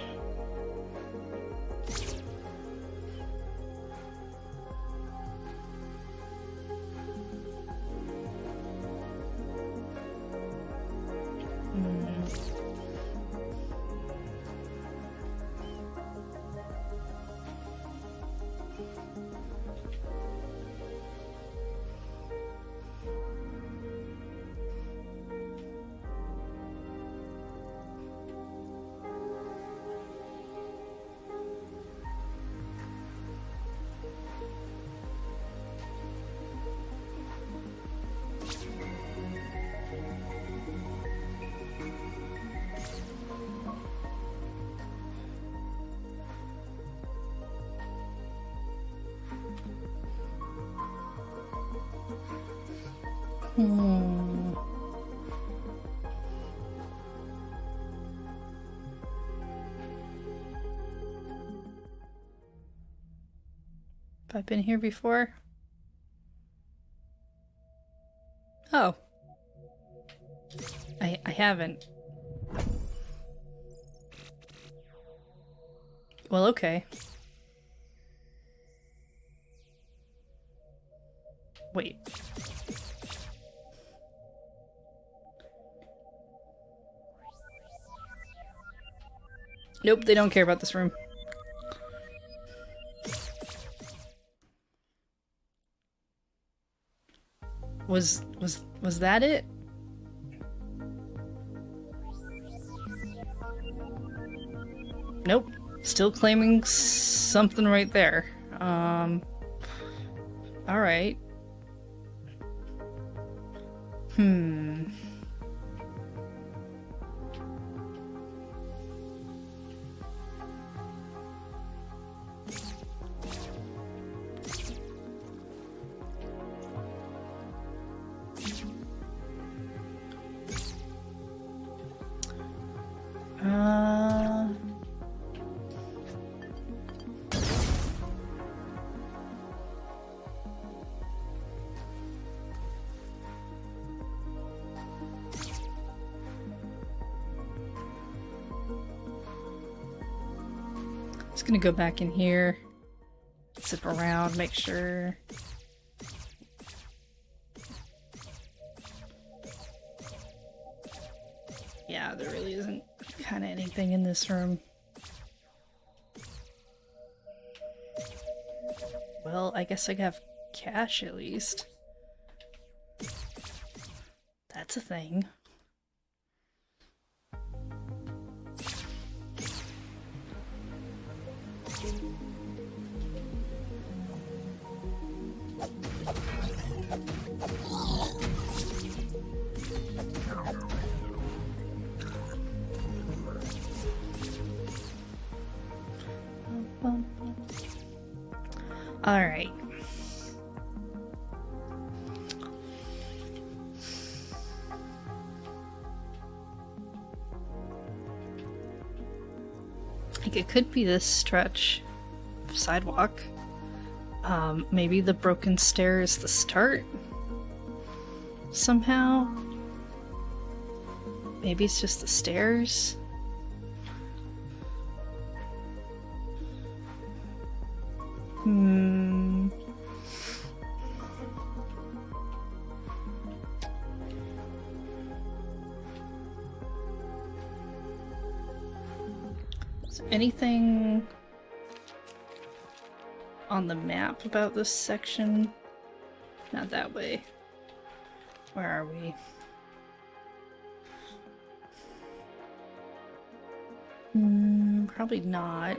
Hmm. Have I been here before? Oh. I haven't. Well, okay. Wait. Nope, they don't care about this room. Was that it? Nope. Still claiming something right there. Alright. Hmm. Just gonna go back in here, zip around, make sure. Yeah, there really isn't kind of anything in this room. Well, I guess I have cash at least. That's a thing. All right. Like it could be this stretch of sidewalk. Maybe the broken stair is the start somehow. Maybe it's just the stairs. Is there anything on the map about this section? Not that way. Where are we? Probably not.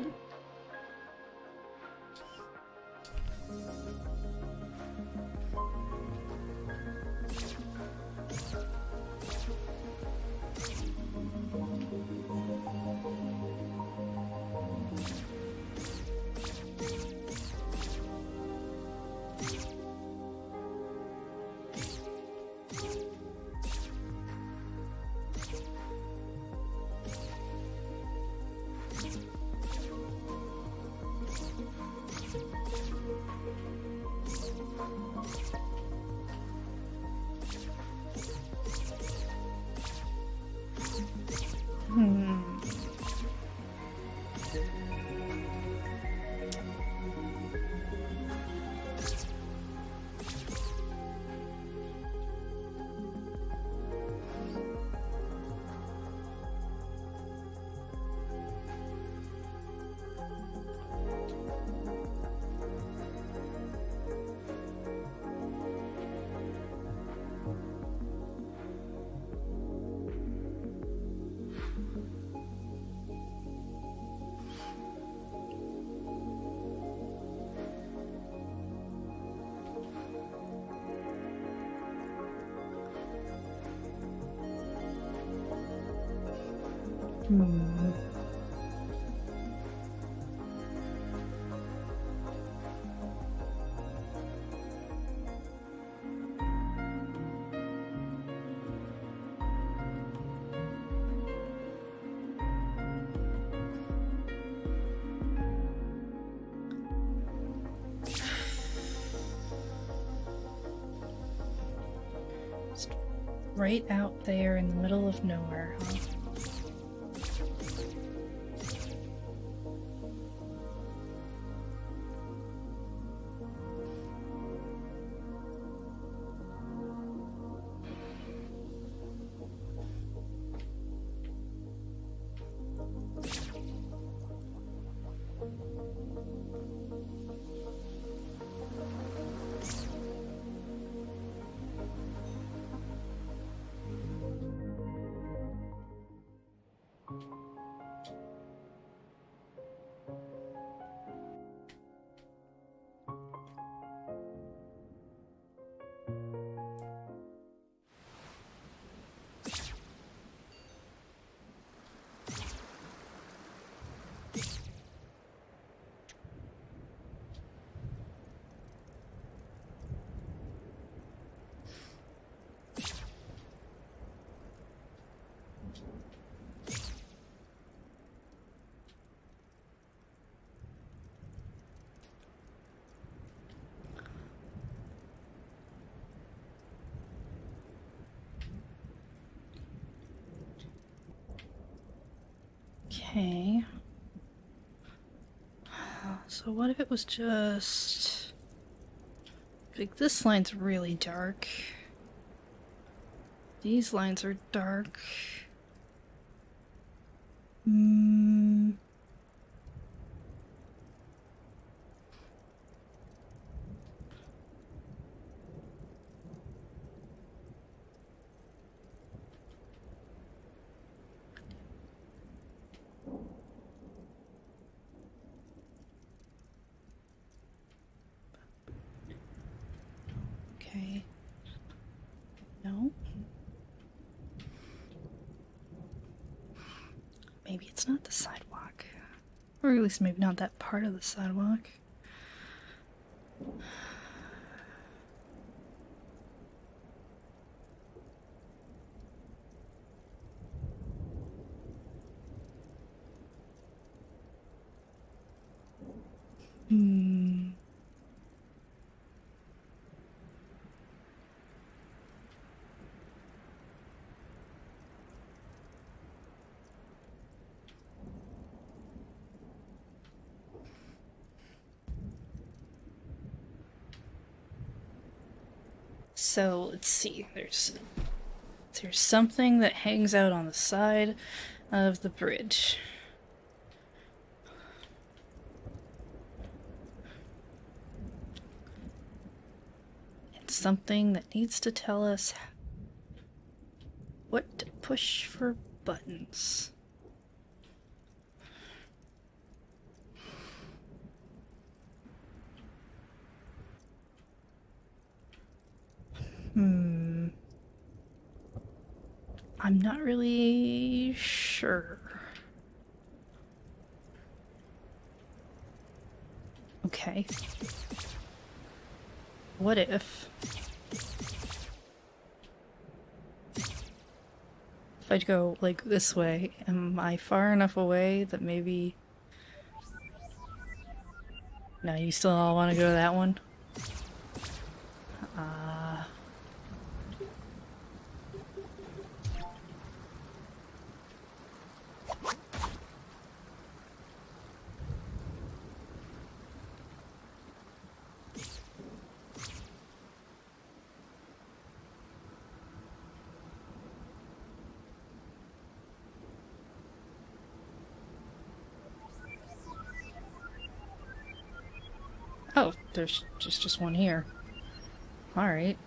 right out there in the middle of nowhere, huh? Okay. So what if it was just... like, this line's really dark. These lines are dark. Okay. No. Maybe it's not the sidewalk. Or at least maybe not that part of the sidewalk. So let's see. There's something that hangs out on the side of the bridge. It's something that needs to tell us what to push for buttons. I'm not really sure. Okay. What if I go, like, this way? Am I far enough away that maybe... No, you still all want to go to that one? Oh, there's just one here. Alright.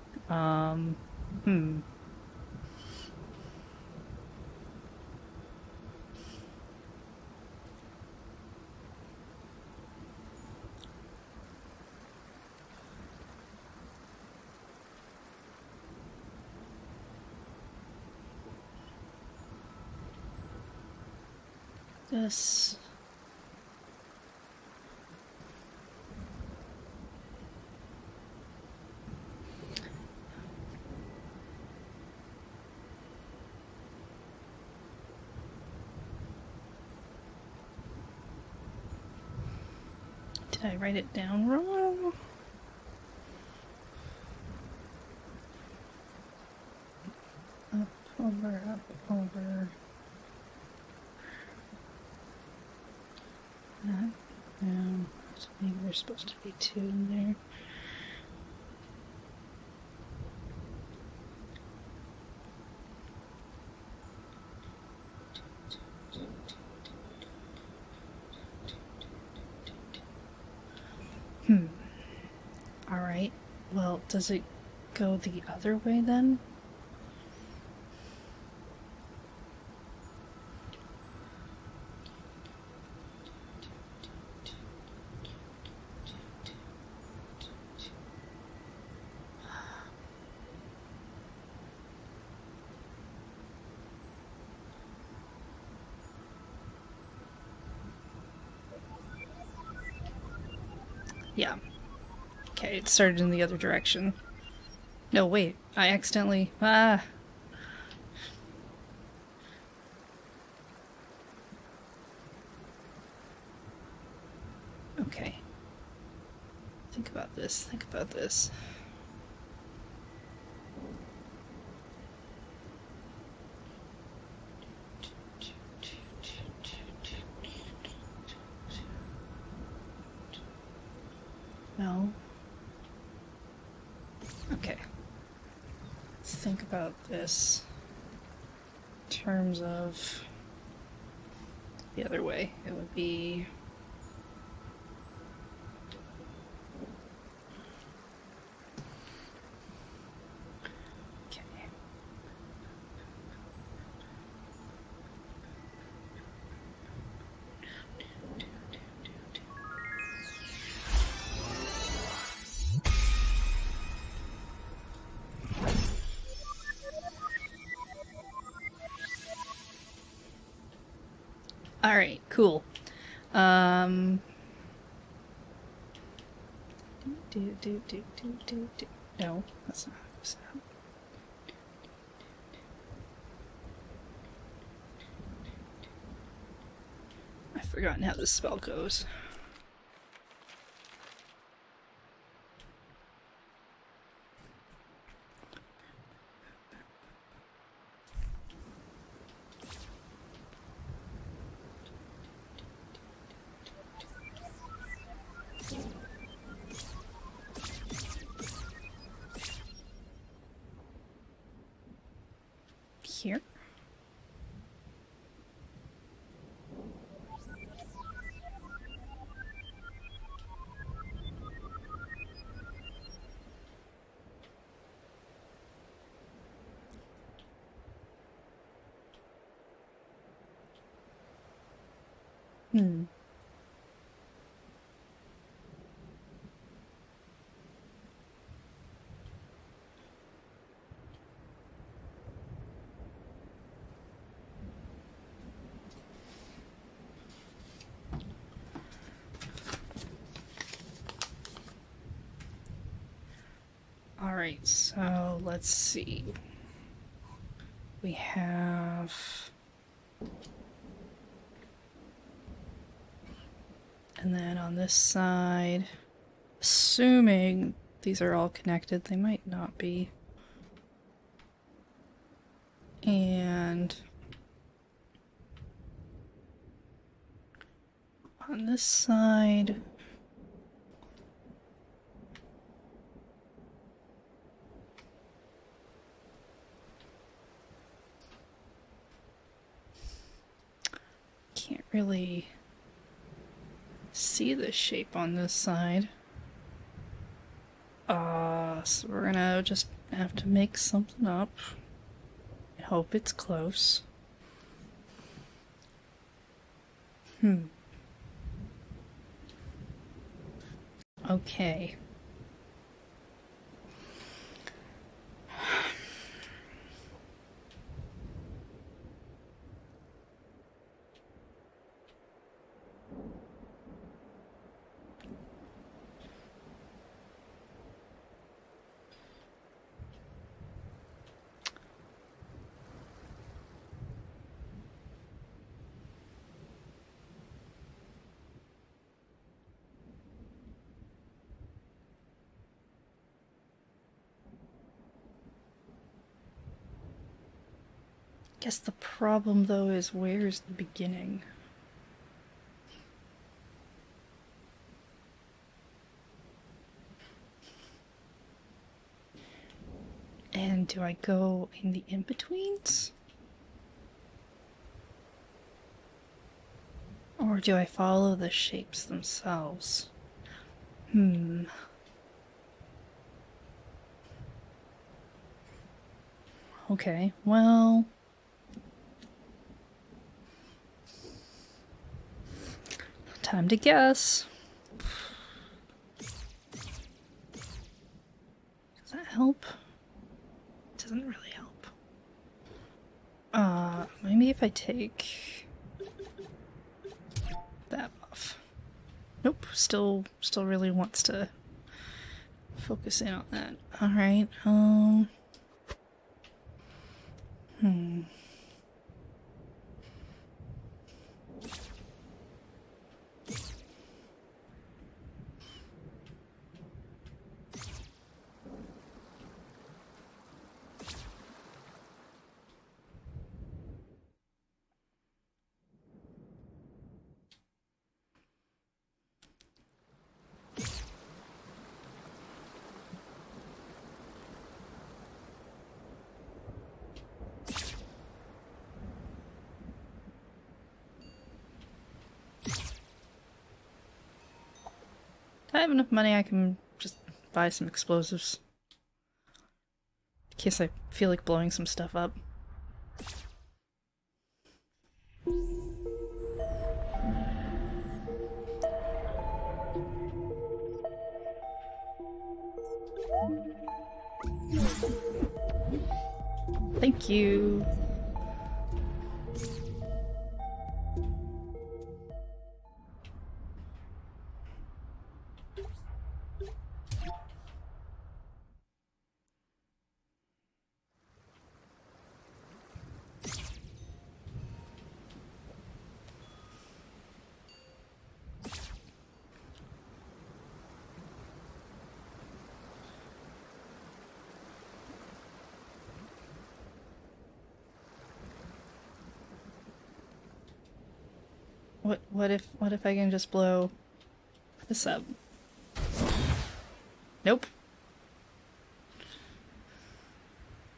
This... Did I write it down wrong? there's supposed to be 2 in there. Alright, well, does it go the other way then? Yeah. Okay, it started in the other direction. No, wait. I accidentally... Ah! Okay. Think about this. Think about this. No. Okay. Let's think about this in terms of the other way. It would be... Okay. Alright, cool. No, that's not how it's sound. I've forgotten how this spell goes. Here? Hmm. Alright, so let's see. We have... And then on this side, assuming these are all connected, they might not be. And on this side, can't really see the shape on this side. So we're gonna just have to make something up. I hope it's close. Okay. Guess the problem though is where's the beginning? And do I go in the in-betweens? Or do I follow the shapes themselves? Okay, well... time to guess. Does that help? It doesn't really help. Maybe if I take that off. Nope, still really wants to focus in on that. Alright, I have enough money I can just buy some explosives. In case I feel like blowing some stuff up. Thank you. What if I can just blow this up? Nope.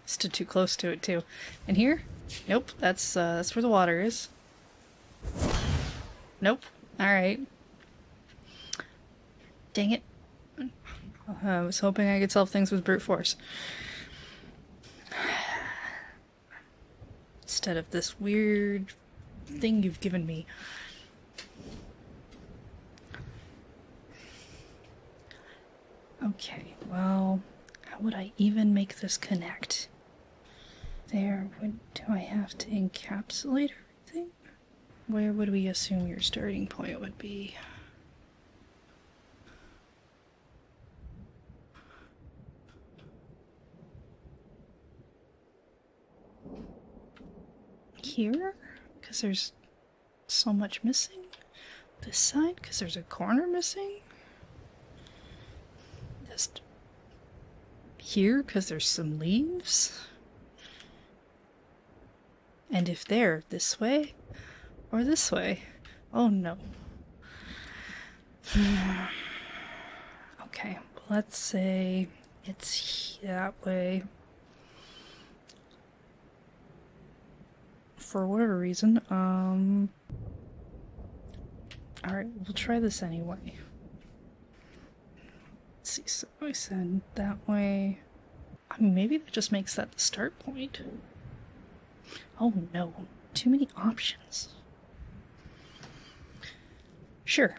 Stood too close to it too. And here? Nope. That's where the water is. Nope. Alright. Dang it. I was hoping I could solve things with brute force. Instead of this weird thing you've given me. Okay, well, how would I even make this connect? There, do I have to encapsulate everything? Where would we assume your starting point would be? Here? Because there's so much missing? This side? Because there's a corner missing? Just here? Because there's some leaves? And if they're this way or this way? Oh no. Okay, let's say it's that way. For whatever reason, alright, we'll try this anyway. Let's see, so I said that way. I mean, maybe that just makes that the start point. Oh no, too many options. Sure.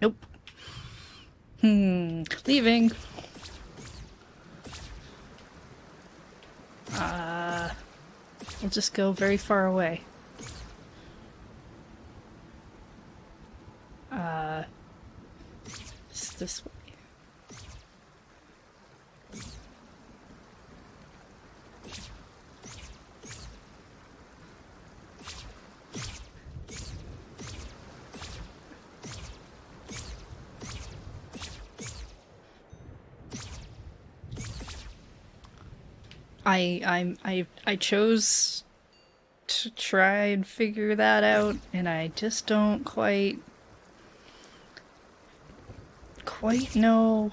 Nope. Leaving. We'll just go very far away. It's this way. I chose to try and figure that out, and I just don't quite know.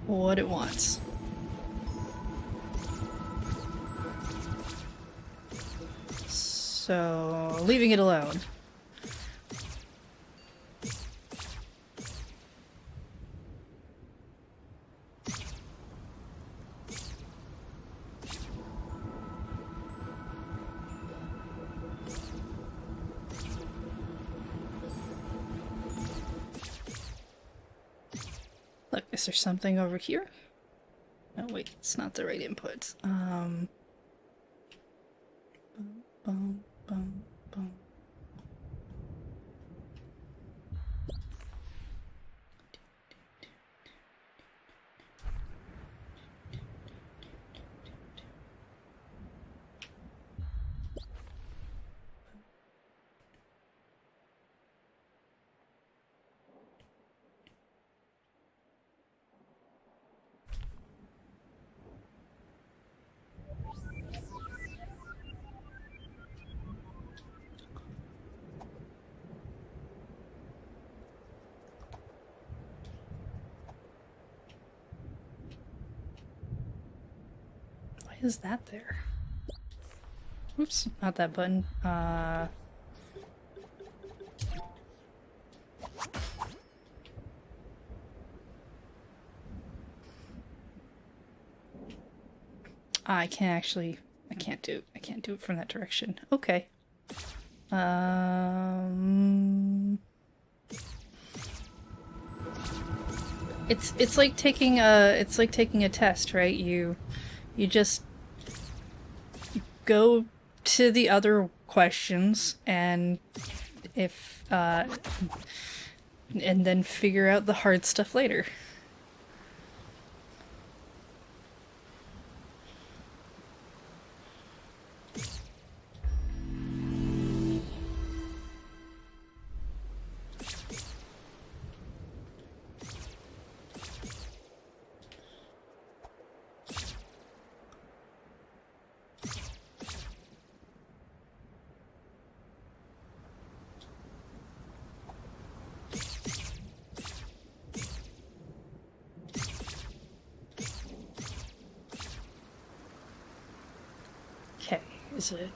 What it wants. So, leaving it alone. Look, is there something over here? No, wait, it's not the right input. Boom, boom, boom, boom. Why is that there? Oops, not that button. I can't do it from that direction. Okay. It's like taking a test, right? You just go to the other questions and if and then figure out the hard stuff later. Okay, is it?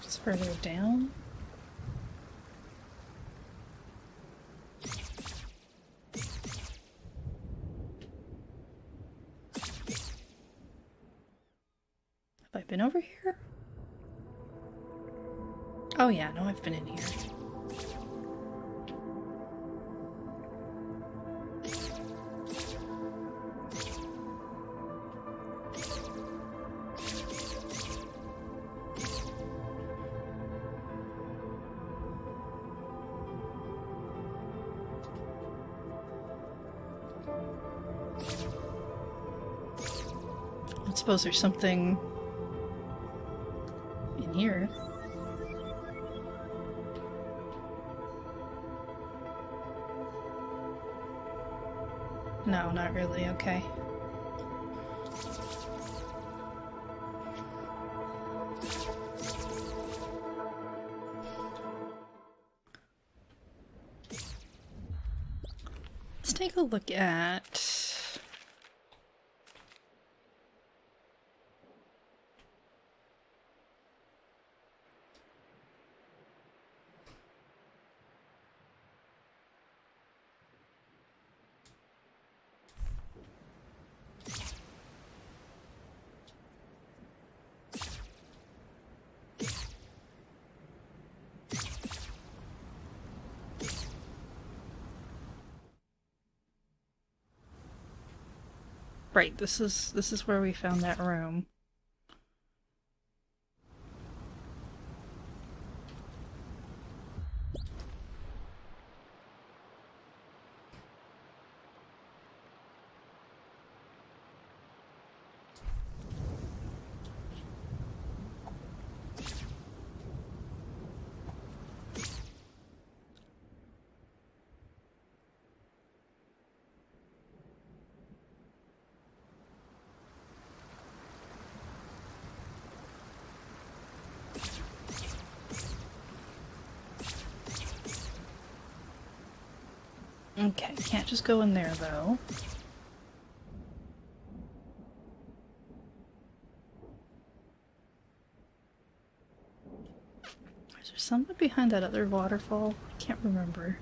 It's further down? Have I been over here? Oh yeah, no, I've been in here. I suppose there's something in here. No, not really. Okay. Let's take a look at... Right, this is where we found that room. Okay, can't just go in there though. Is there something behind that other waterfall? I can't remember.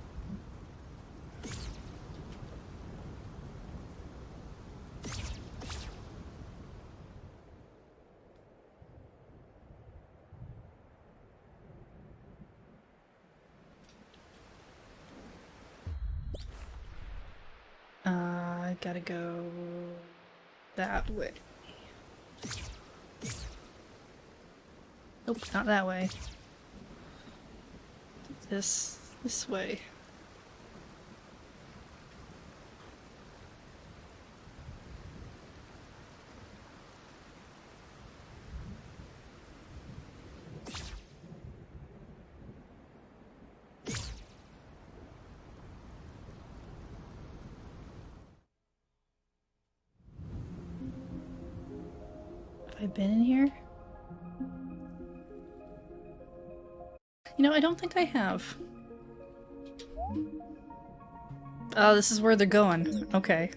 I gotta go that way. Nope, not that way. This way. Have I been in here? You know, I don't think I have. Oh, this is where they're going. Okay.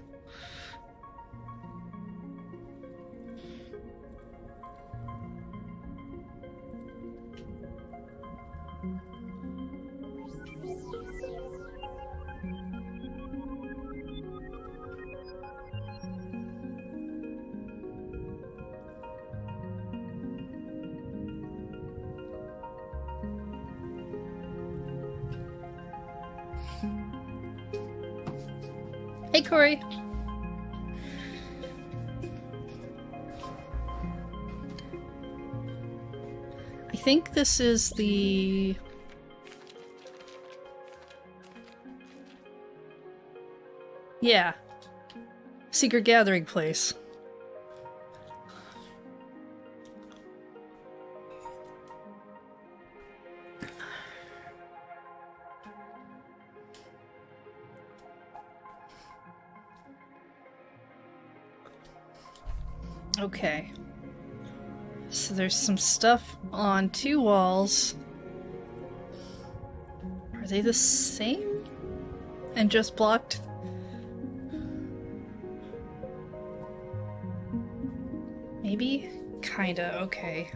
Hey, Corey. I think this is the... Yeah. Secret gathering place. Okay. So there's some stuff on two walls. Are they the same? And just blocked? Maybe? Kinda, okay.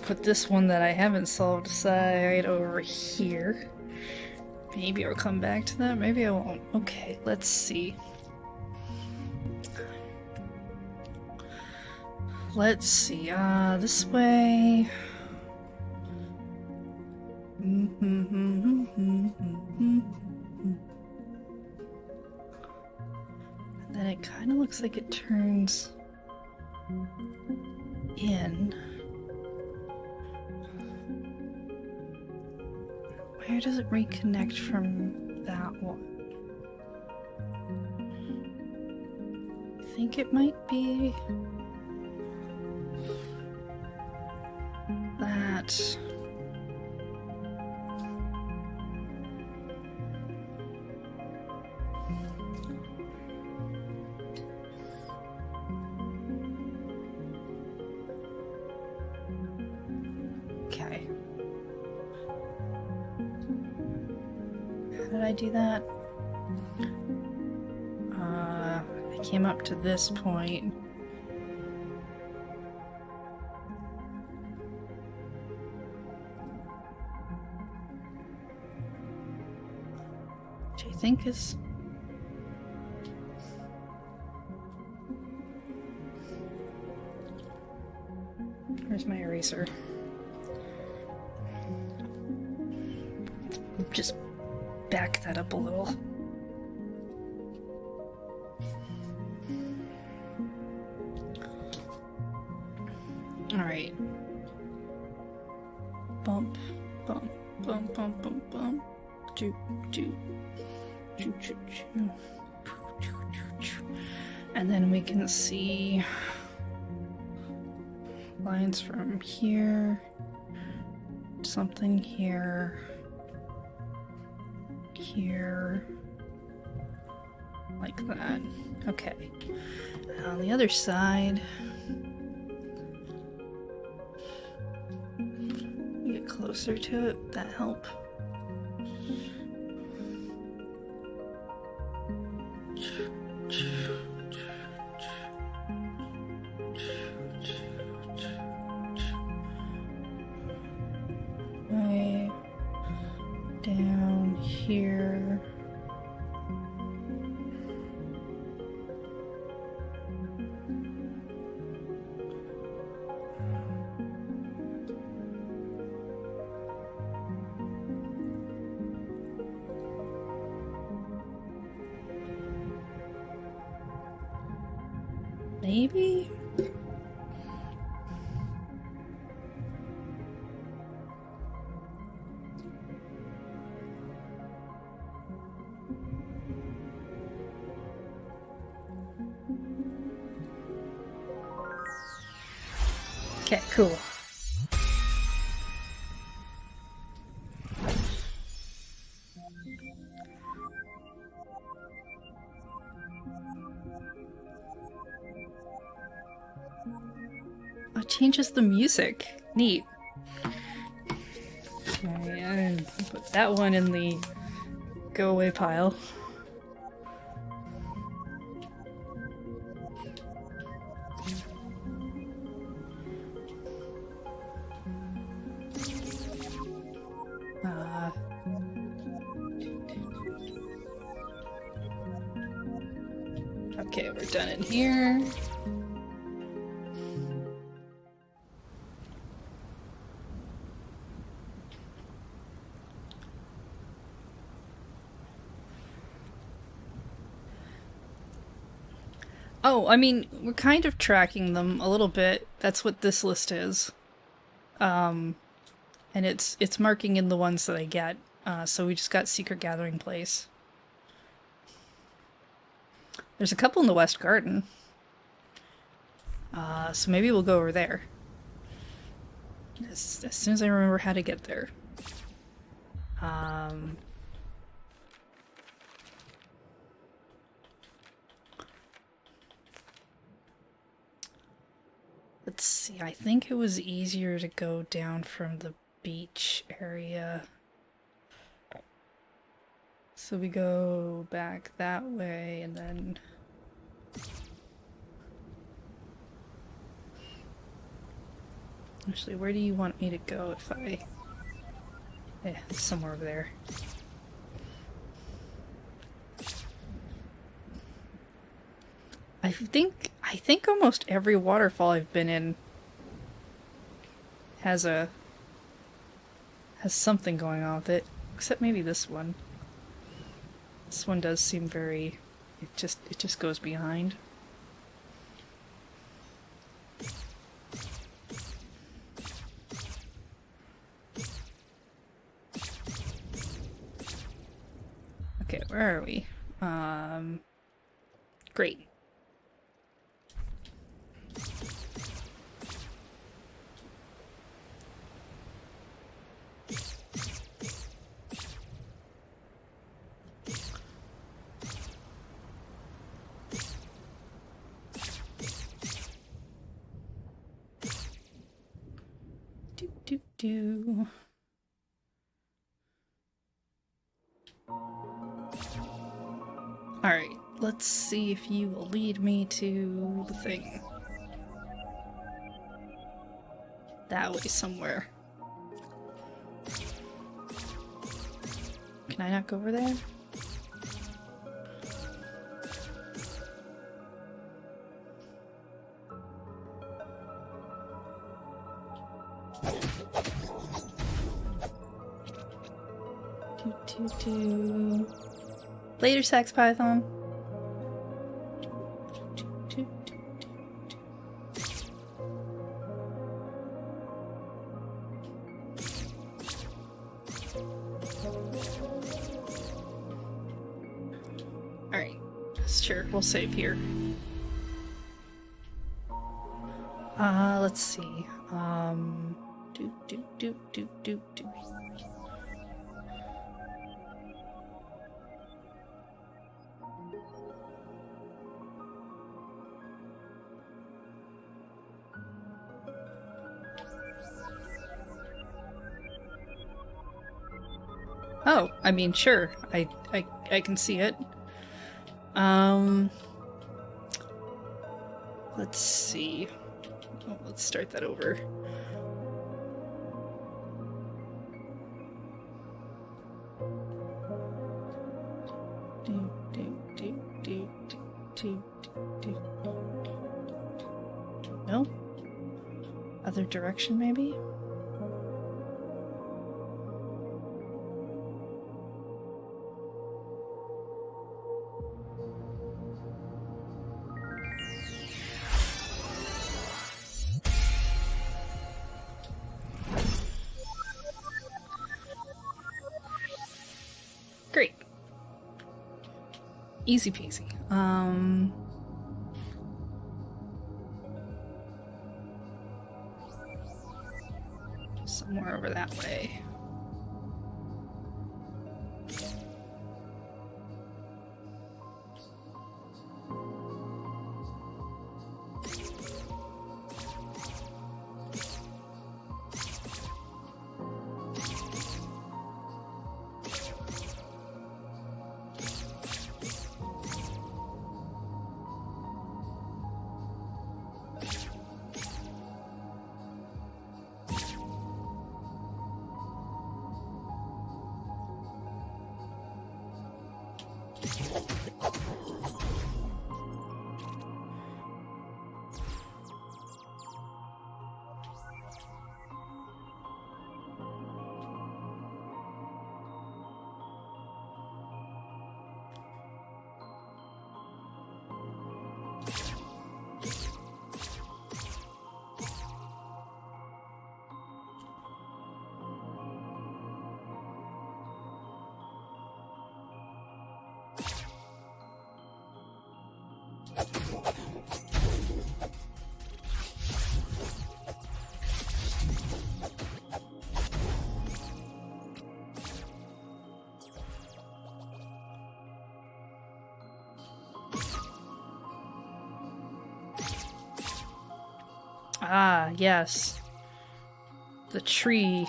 Put this one that I haven't solved aside over here. Maybe I'll come back to that, maybe I won't. Okay, let's see. Let's see, this way. Then it kind of looks like it turns in. Where does it reconnect from that one? I think it might be that. Okay. How did I do that? I came up to this point. Which I think is... Where's my eraser? Just back that up a little. Alright. Bump, bump, bump, bump, bump, bump. Choo, choo. Choo, choo, choo. Choo, choo, choo. And then we can see lines from here, something here, here, like that. Okay. And on the other side, get closer to it. That help? Maybe? Okay, cool. Oh, it changes the music. Neat. Okay, and put that one in the go away pile. Okay, we're done in here. Oh, I mean, we're kind of tracking them a little bit. That's what this list is. And it's marking in the ones that I get. So we just got Secret Gathering Place. There's a couple in the West Garden. So maybe we'll go over there. As soon as I remember how to get there. Let's see, I think it was easier to go down from the beach area. So we go back that way and then... Actually, where do you want me to go if I... Yeah, somewhere over there. I think almost every waterfall I've been in has something going on with it, except maybe this one. This one does seem very... It just goes behind. Okay, where are we? Great. Do. Alright, let's see if you will lead me to the thing. That way somewhere. Can I not go over there? Later, Sax Python. Alright, sure, we'll save here. Let's see. Do. Oh, I mean, sure. I can see it. Let's see. Oh, let's start that over. No? Other direction, maybe? Easy peasy. Somewhere over that way. Ah, yes. The tree.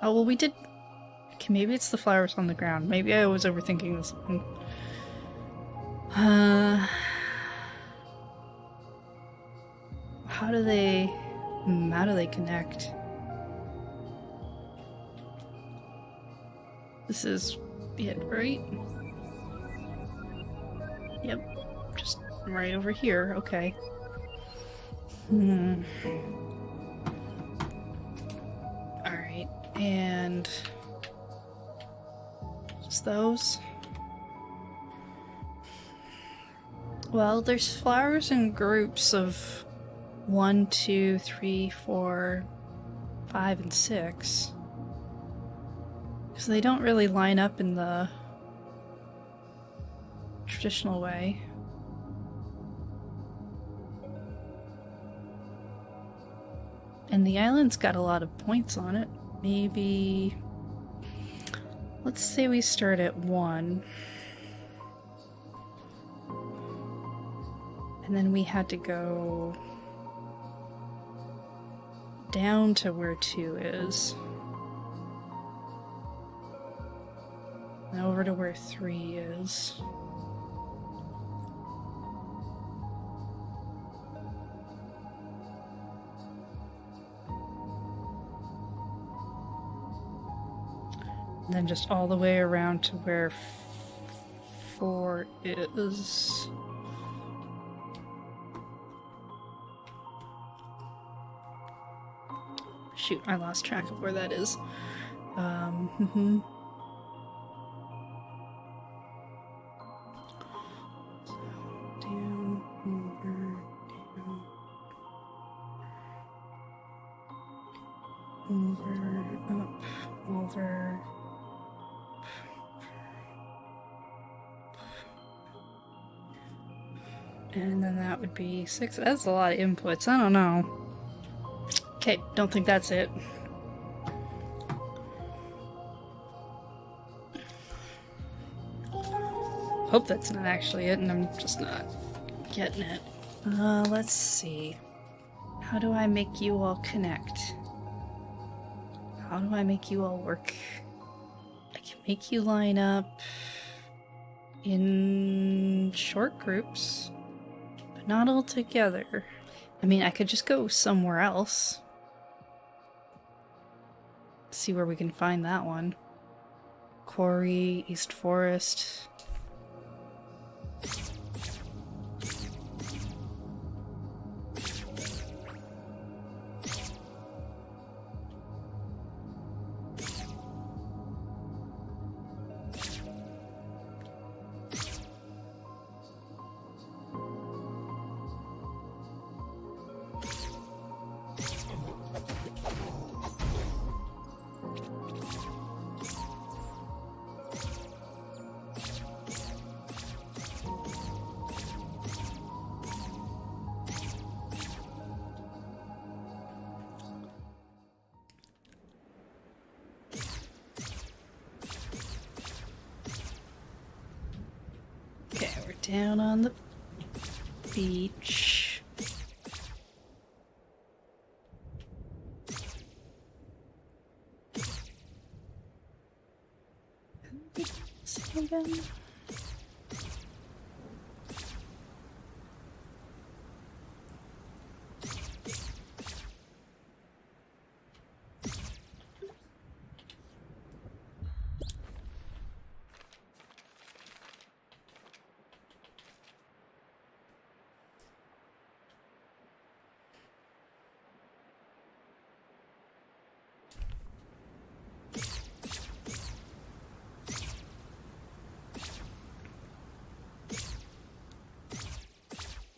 Oh, well, we did... Okay, maybe it's the flowers on the ground. Maybe I was overthinking this one. How do they connect? This is it, right? Yep, just right over here, okay. Alright, and just those. Well, there's flowers in groups of 1, 2, 3, 4, 5, and 6. So they don't really line up in the traditional way. And the island's got a lot of points on it. Maybe... let's say we start at 1. And then we had to go down to where 2 is. And over to where 3 is. And then just all the way around to where 4 is. Shoot, I lost track of where that is. Over. And then that would be 6. That's a lot of inputs. I don't know. Okay, don't think that's it. Hope that's not actually it, and I'm just not getting it. Let's see. How do I make you all connect? How do I make you all work? I can make you line up in short groups, but not all together. I mean, I could just go somewhere else. See where we can find that one. Quarry, East Forest. down on the beach. Again.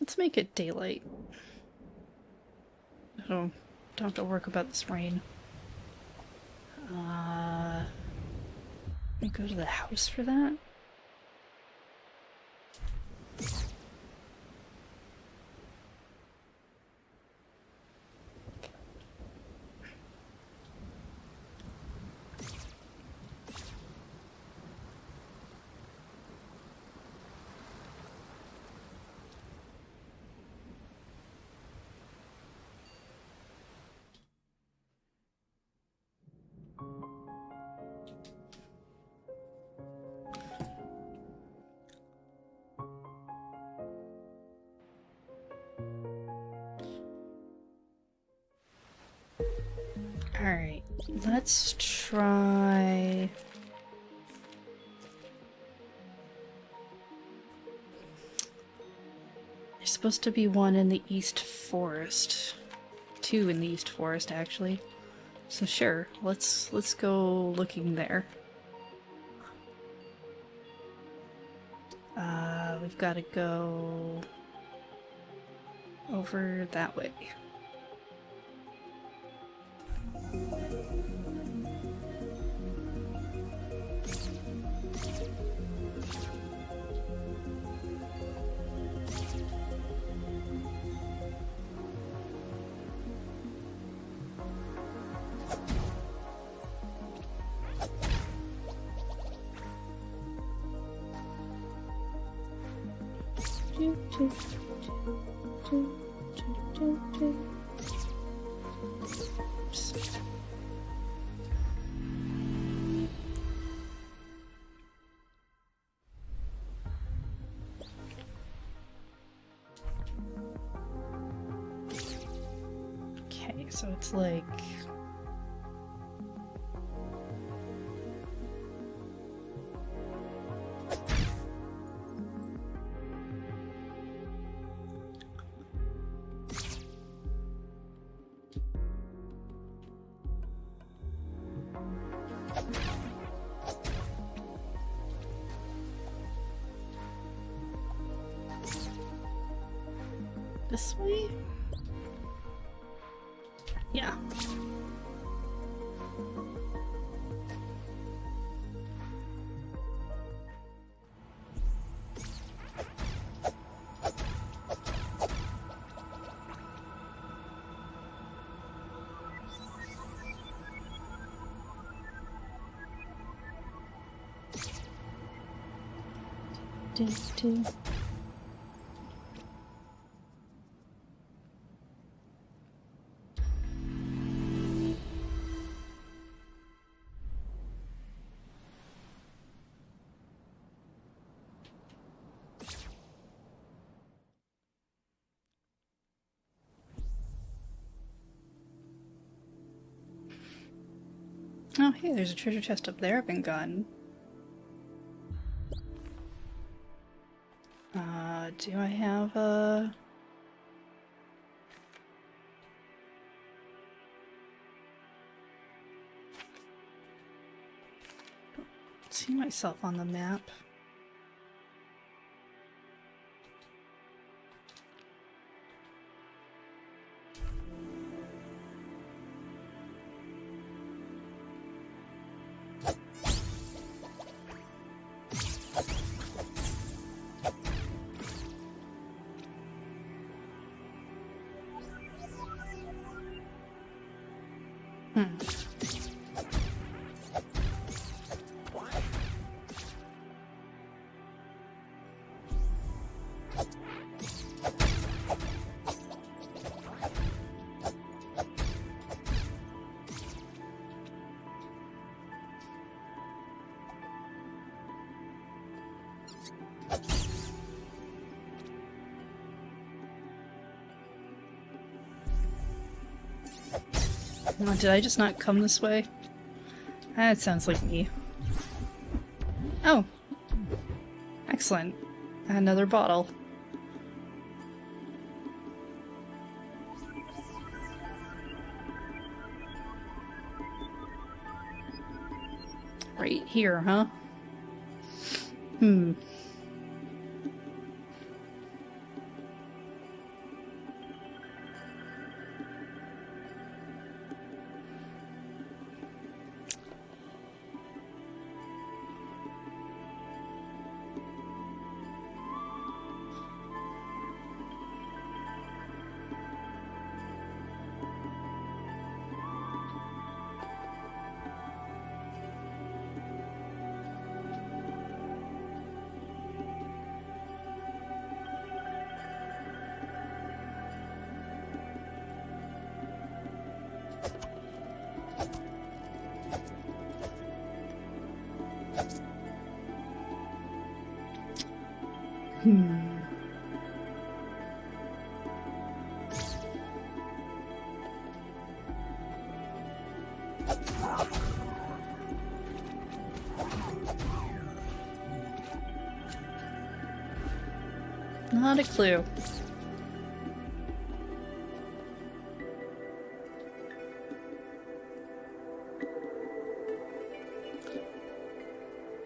Let's make it daylight. Oh, don't have to work about this rain. Let me go to the house for that. Alright, let's try... There's supposed to be one in the East Forest. 2 in the East Forest, actually. So sure, let's go looking there. We've got to go over that way. Okay, so it's like... this way? Yeah. Do. Oh, hey, there's a treasure chest up there I've been gotten. Do I have a... Don't see myself on the map. Oh, did I just not come this way? That sounds like me. Oh. Excellent. Another bottle. Right here, huh? Hmm. Not a clue.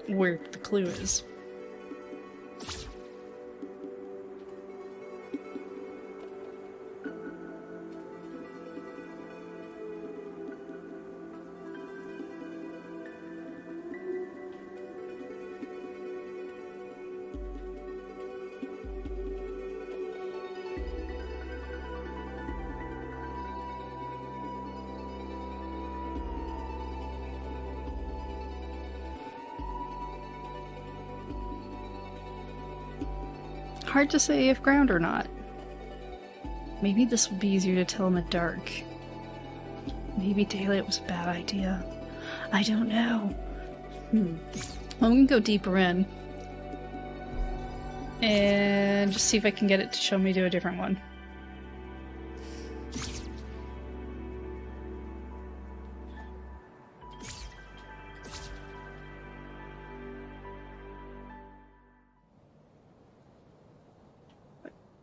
Where the clue is. Hard to say if ground or not. Maybe this would be easier to tell in the dark. Maybe daylight was a bad idea. I don't know. Well, we can go deeper in. And just see if I can get it to show me to a different one.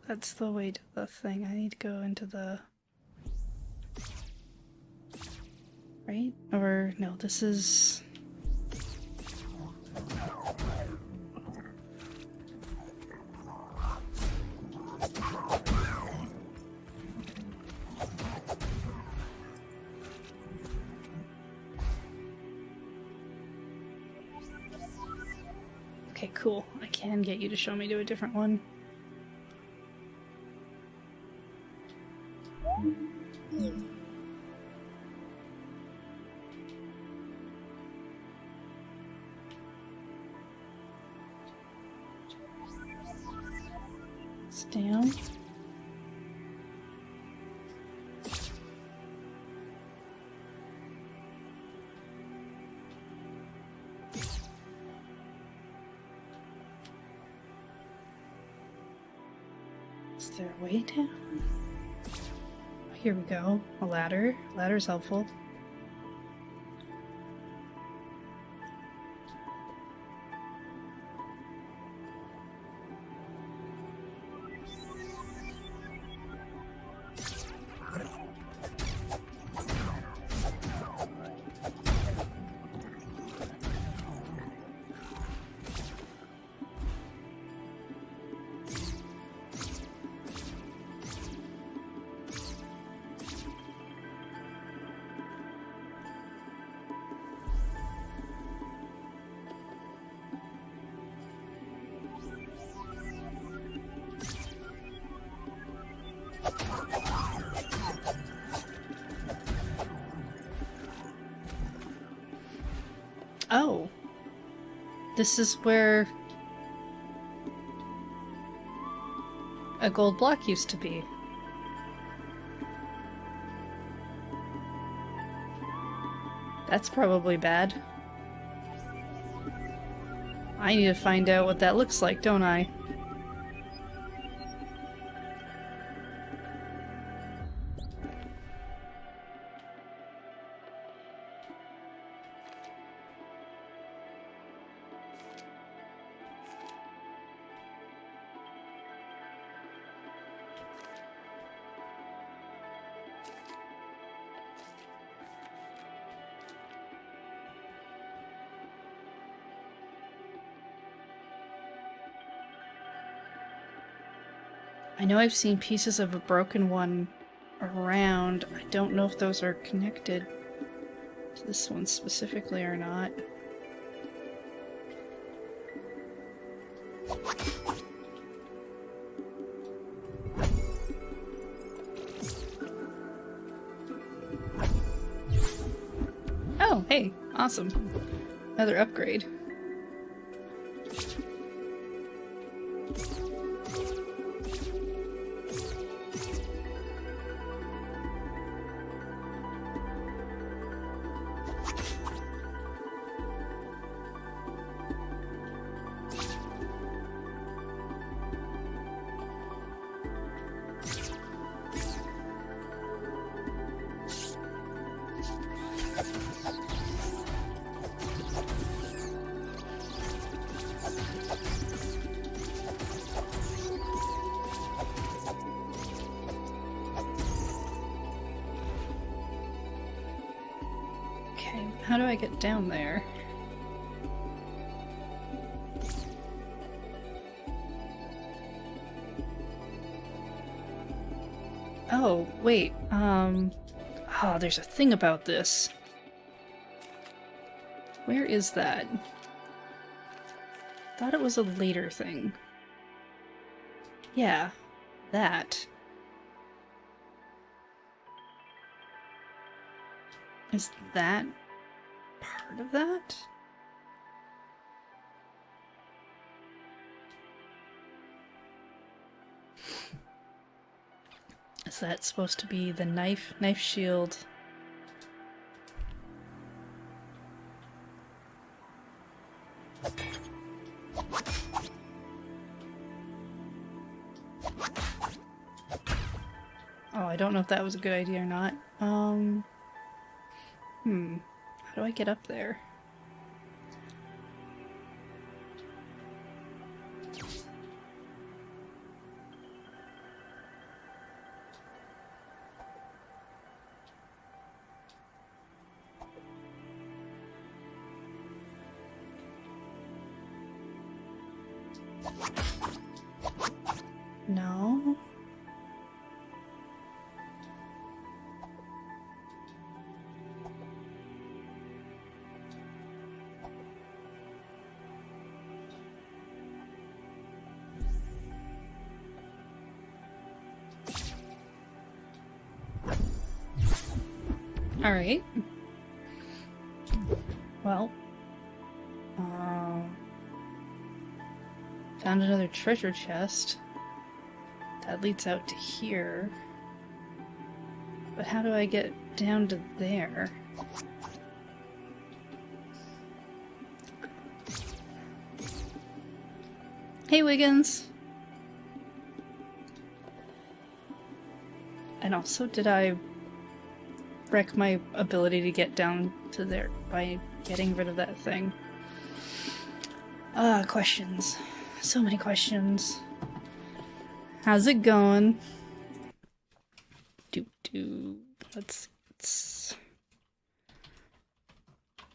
That's the way to the thing. I need to go into the... Right? Or, no, this is... Okay, cool. I can get you to show me to a different one. It's down. Is there a way down? Here we go. A ladder. Ladder's helpful. Oh. This is where a gold block used to be. That's probably bad. I need to find out what that looks like, don't I? I know I've seen pieces of a broken one around. I don't know if those are connected to this one specifically or not. Oh, hey, awesome. Another upgrade. How do I get down there? Oh, wait, oh, there's a thing about this. Where is that? Thought it was a later thing. Yeah, that. Is that part of that? Is that supposed to be the knife shield? Oh, I don't know if that was a good idea or not. How do I get up there? No. All right. Well, found another treasure chest. That leads out to here. But how do I get down to there? Hey, Wiggins! And also, did I wreck my ability to get down to there by getting rid of that thing? Questions. So many questions. How's it going? Let's...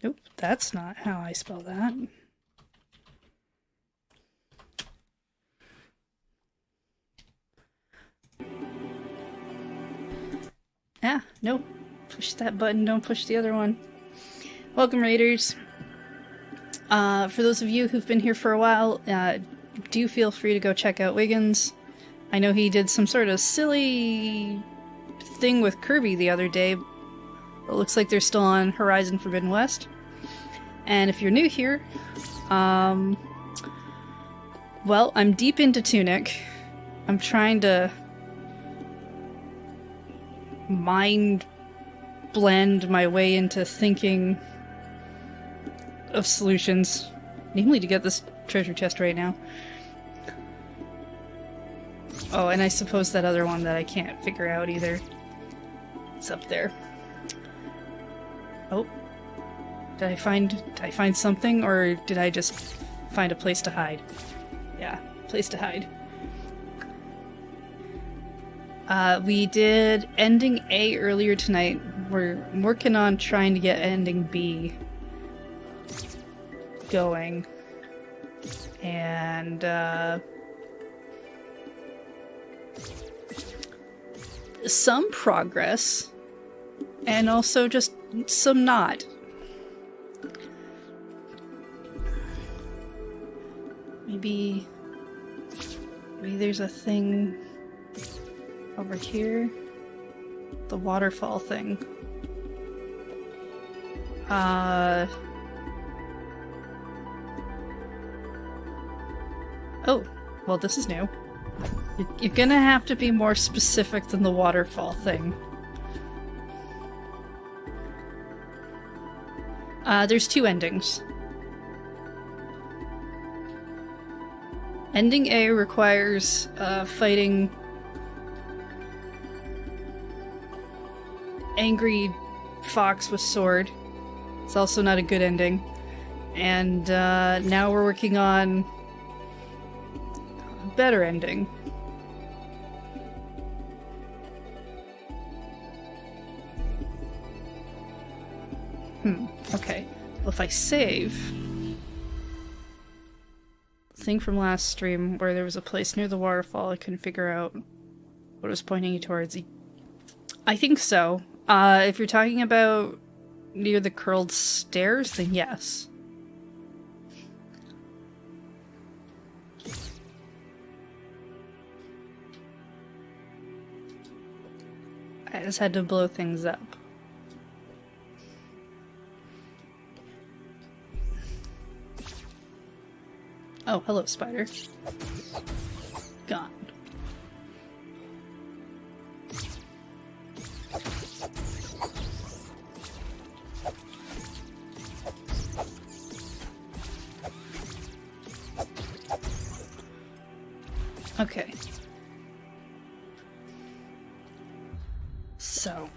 Nope, that's not how I spell that. Ah, nope. Push that button, don't push the other one. Welcome, Raiders. For those of you who've been here for a while, do feel free to go check out Wiggins. I know he did some sort of silly thing with Kirby the other day. It looks like they're still on Horizon Forbidden West. And if you're new here, well, I'm deep into Tunic. I'm trying to mind blend my way into thinking of solutions, namely to get this treasure chest right now. Oh, and I suppose that other one that I can't figure out either. It's up there. Oh. Did I find something, or did I just find a place to hide? Yeah, place to hide. We did ending A earlier tonight. We're working on trying to get ending B going. And, some progress, and also just some not. Maybe there's a thing over here. The waterfall thing. Oh, well, this is new. You're gonna have to be more specific than the waterfall thing. There's two endings. Ending A requires fighting angry fox with sword. It's also not a good ending. And now we're working on a better ending. Okay. Well, if I save... thing from last stream where there was a place near the waterfall I couldn't figure out what it was pointing you towards. I think so. If you're talking about near the curled stairs, then yes. I just had to blow things up. Oh, hello, spider. Gone. Okay. So.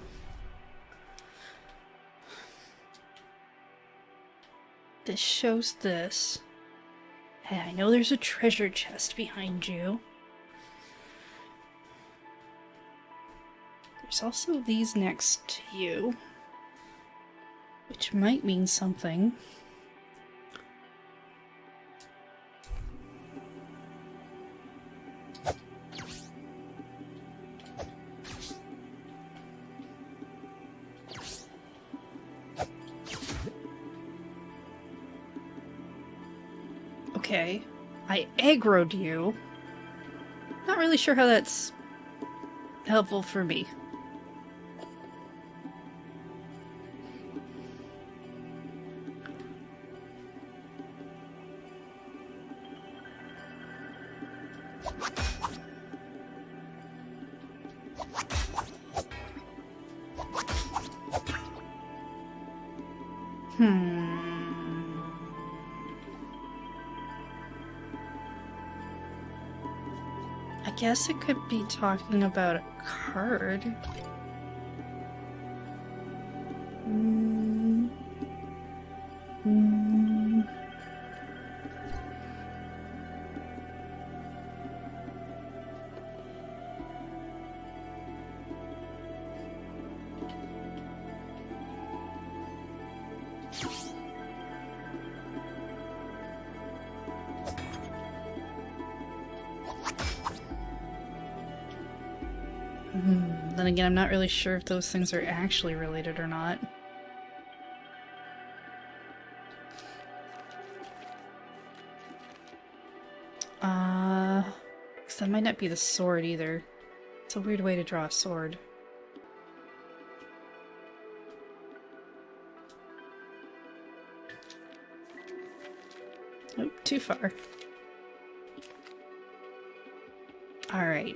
This shows this. Hey, I know there's a treasure chest behind you. There's also these next to you, which might mean something. Okay, I aggroed you. Not really sure how that's helpful for me. I guess it could be talking about a card. Then again, I'm not really sure if those things are actually related or not. Because that might not be the sword either. It's a weird way to draw a sword. Oh, too far. Alright.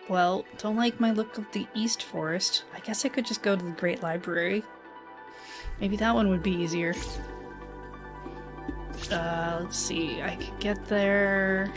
Well, don't like my look of the East Forest. I guess I could just go to the Great Library. Maybe that one would be easier. Let's see. I could get there...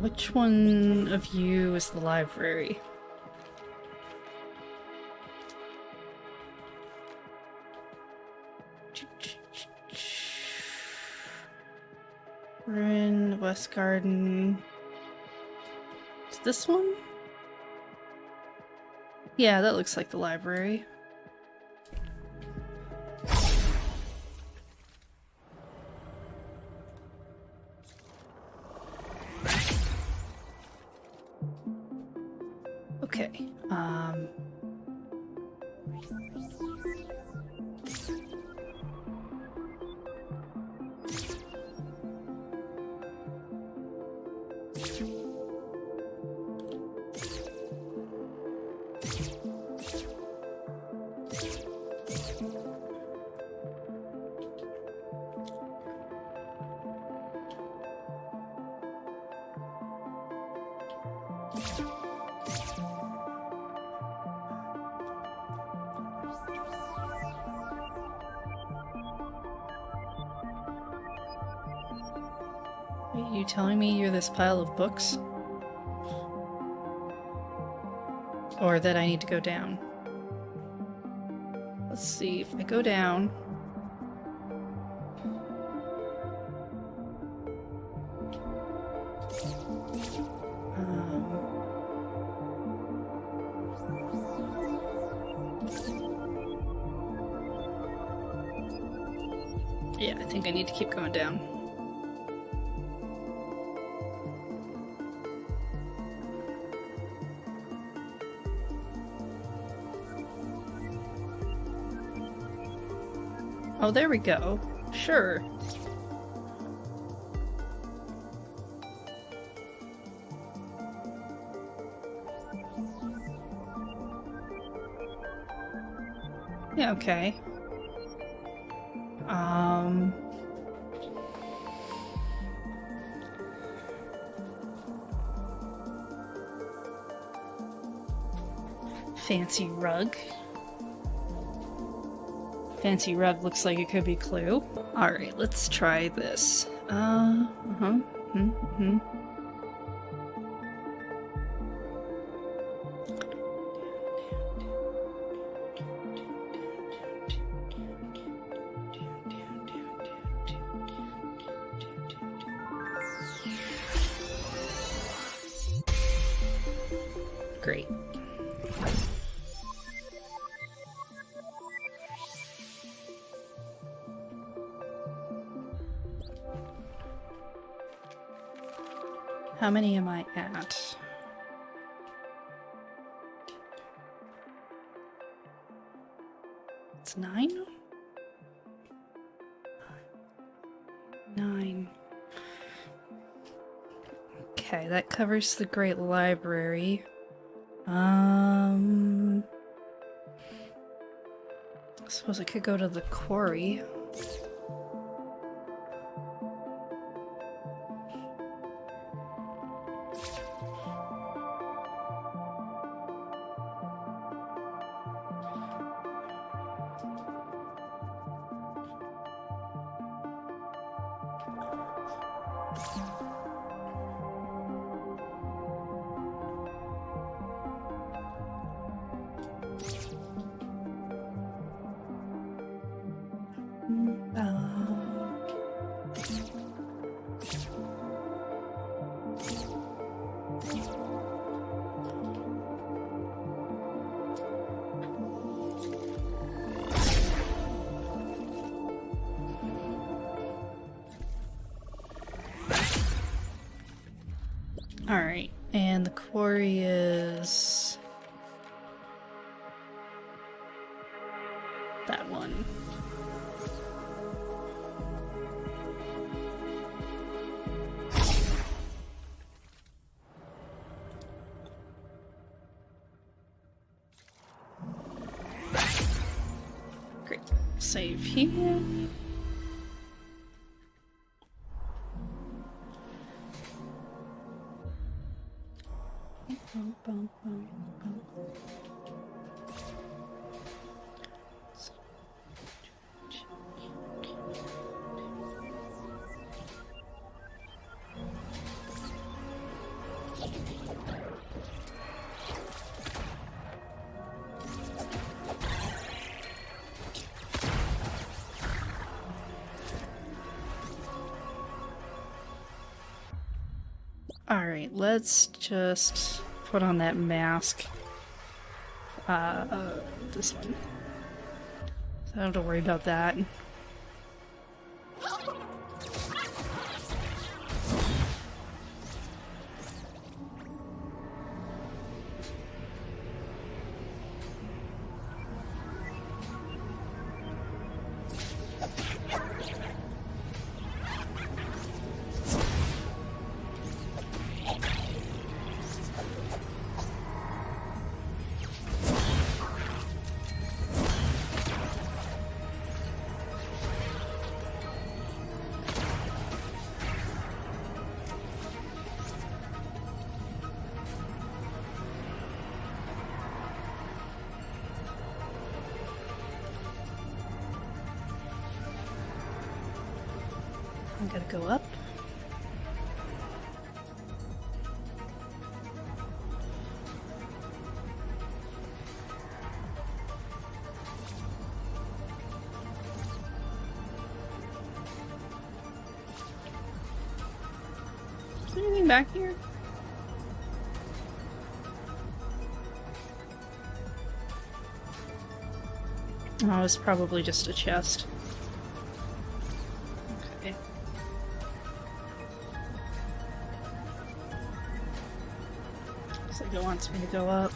Which one of you is the library? We're in West Garden. Is this one? Yeah, that looks like the library. Okay, are you telling me you're this pile of books? Or that I need to go down? Let's see, if I go down... yeah, I think I need to keep going down. Oh, there we go. Sure. Yeah, okay. Fancy rug. Fancy rug looks like it could be clue. Alright, let's try this. Great. How many am I at? It's 9? 9. Okay, that covers the Great Library. I suppose I could go to the quarry. Alright, and the quarry is... that one. Great. Save here. Alright, let's just put on that mask. This one. So I don't have to worry about that. I'm gonna go up. Is there anything back here? Oh, it's probably just a chest. Okay. Looks like it wants me to go up.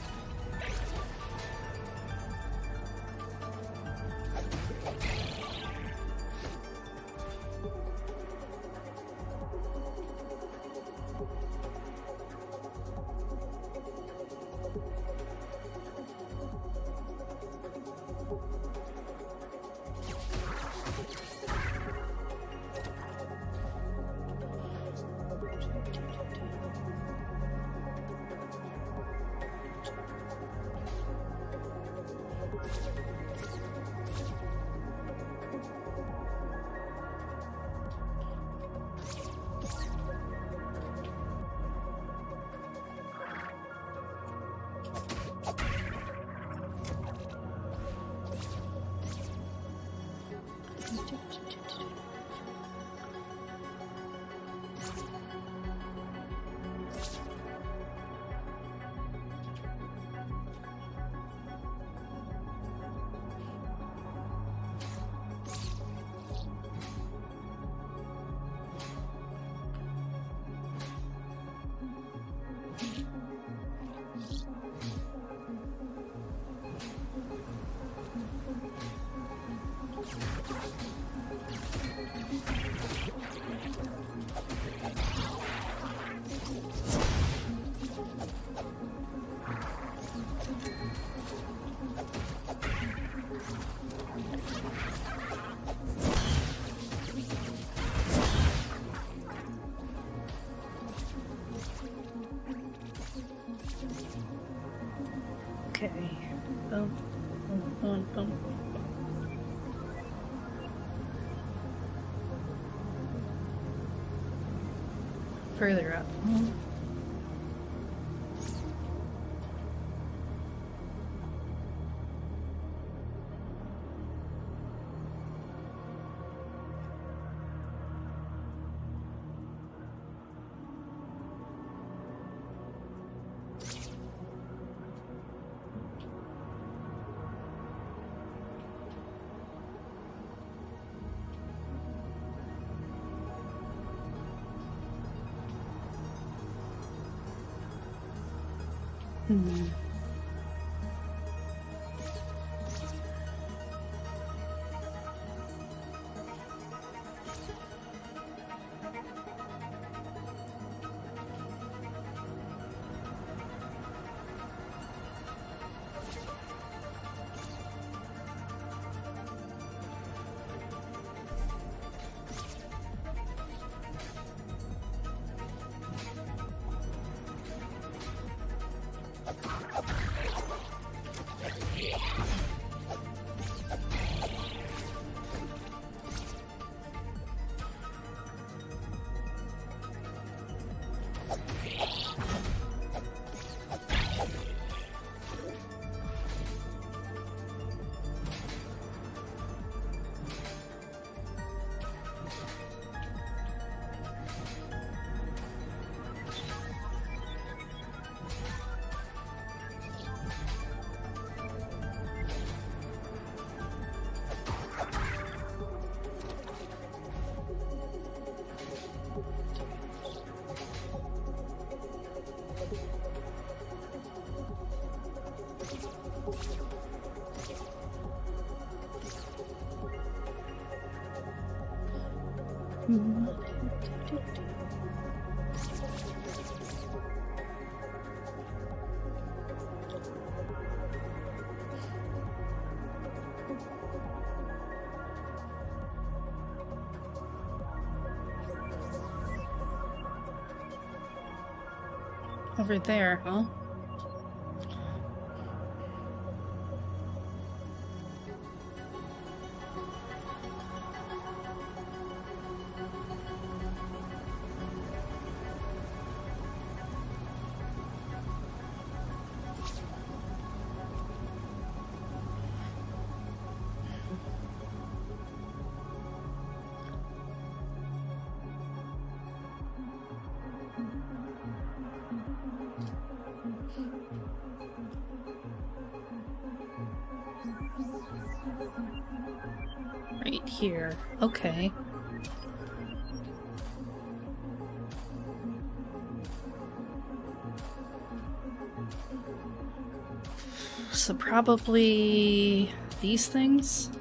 Okay. Boom. Boom, boom, boom. Further up. Hmm. Over there, huh? Right here. Okay. So probably these things?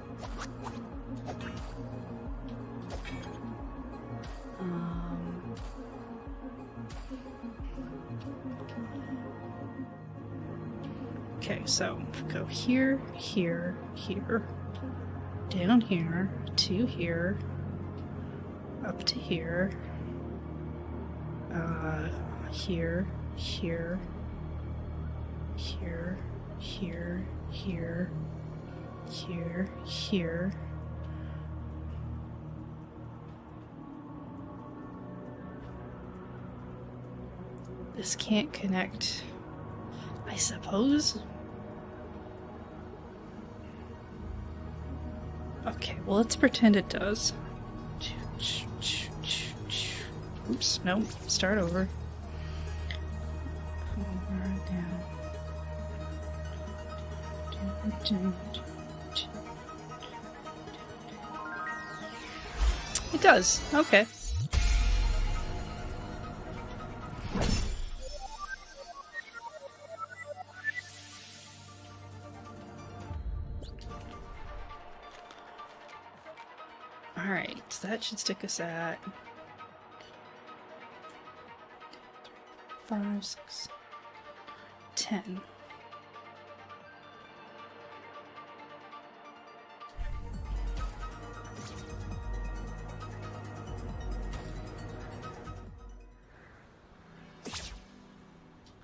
Okay, so go here, here, here, down here, to here, up to here, here, here, here, here, here, here, here. This can't connect, I suppose? Okay, well, let's pretend it does. Oops, nope, start over. It does, okay. Alright, so that should stick us at 5, 6, 10.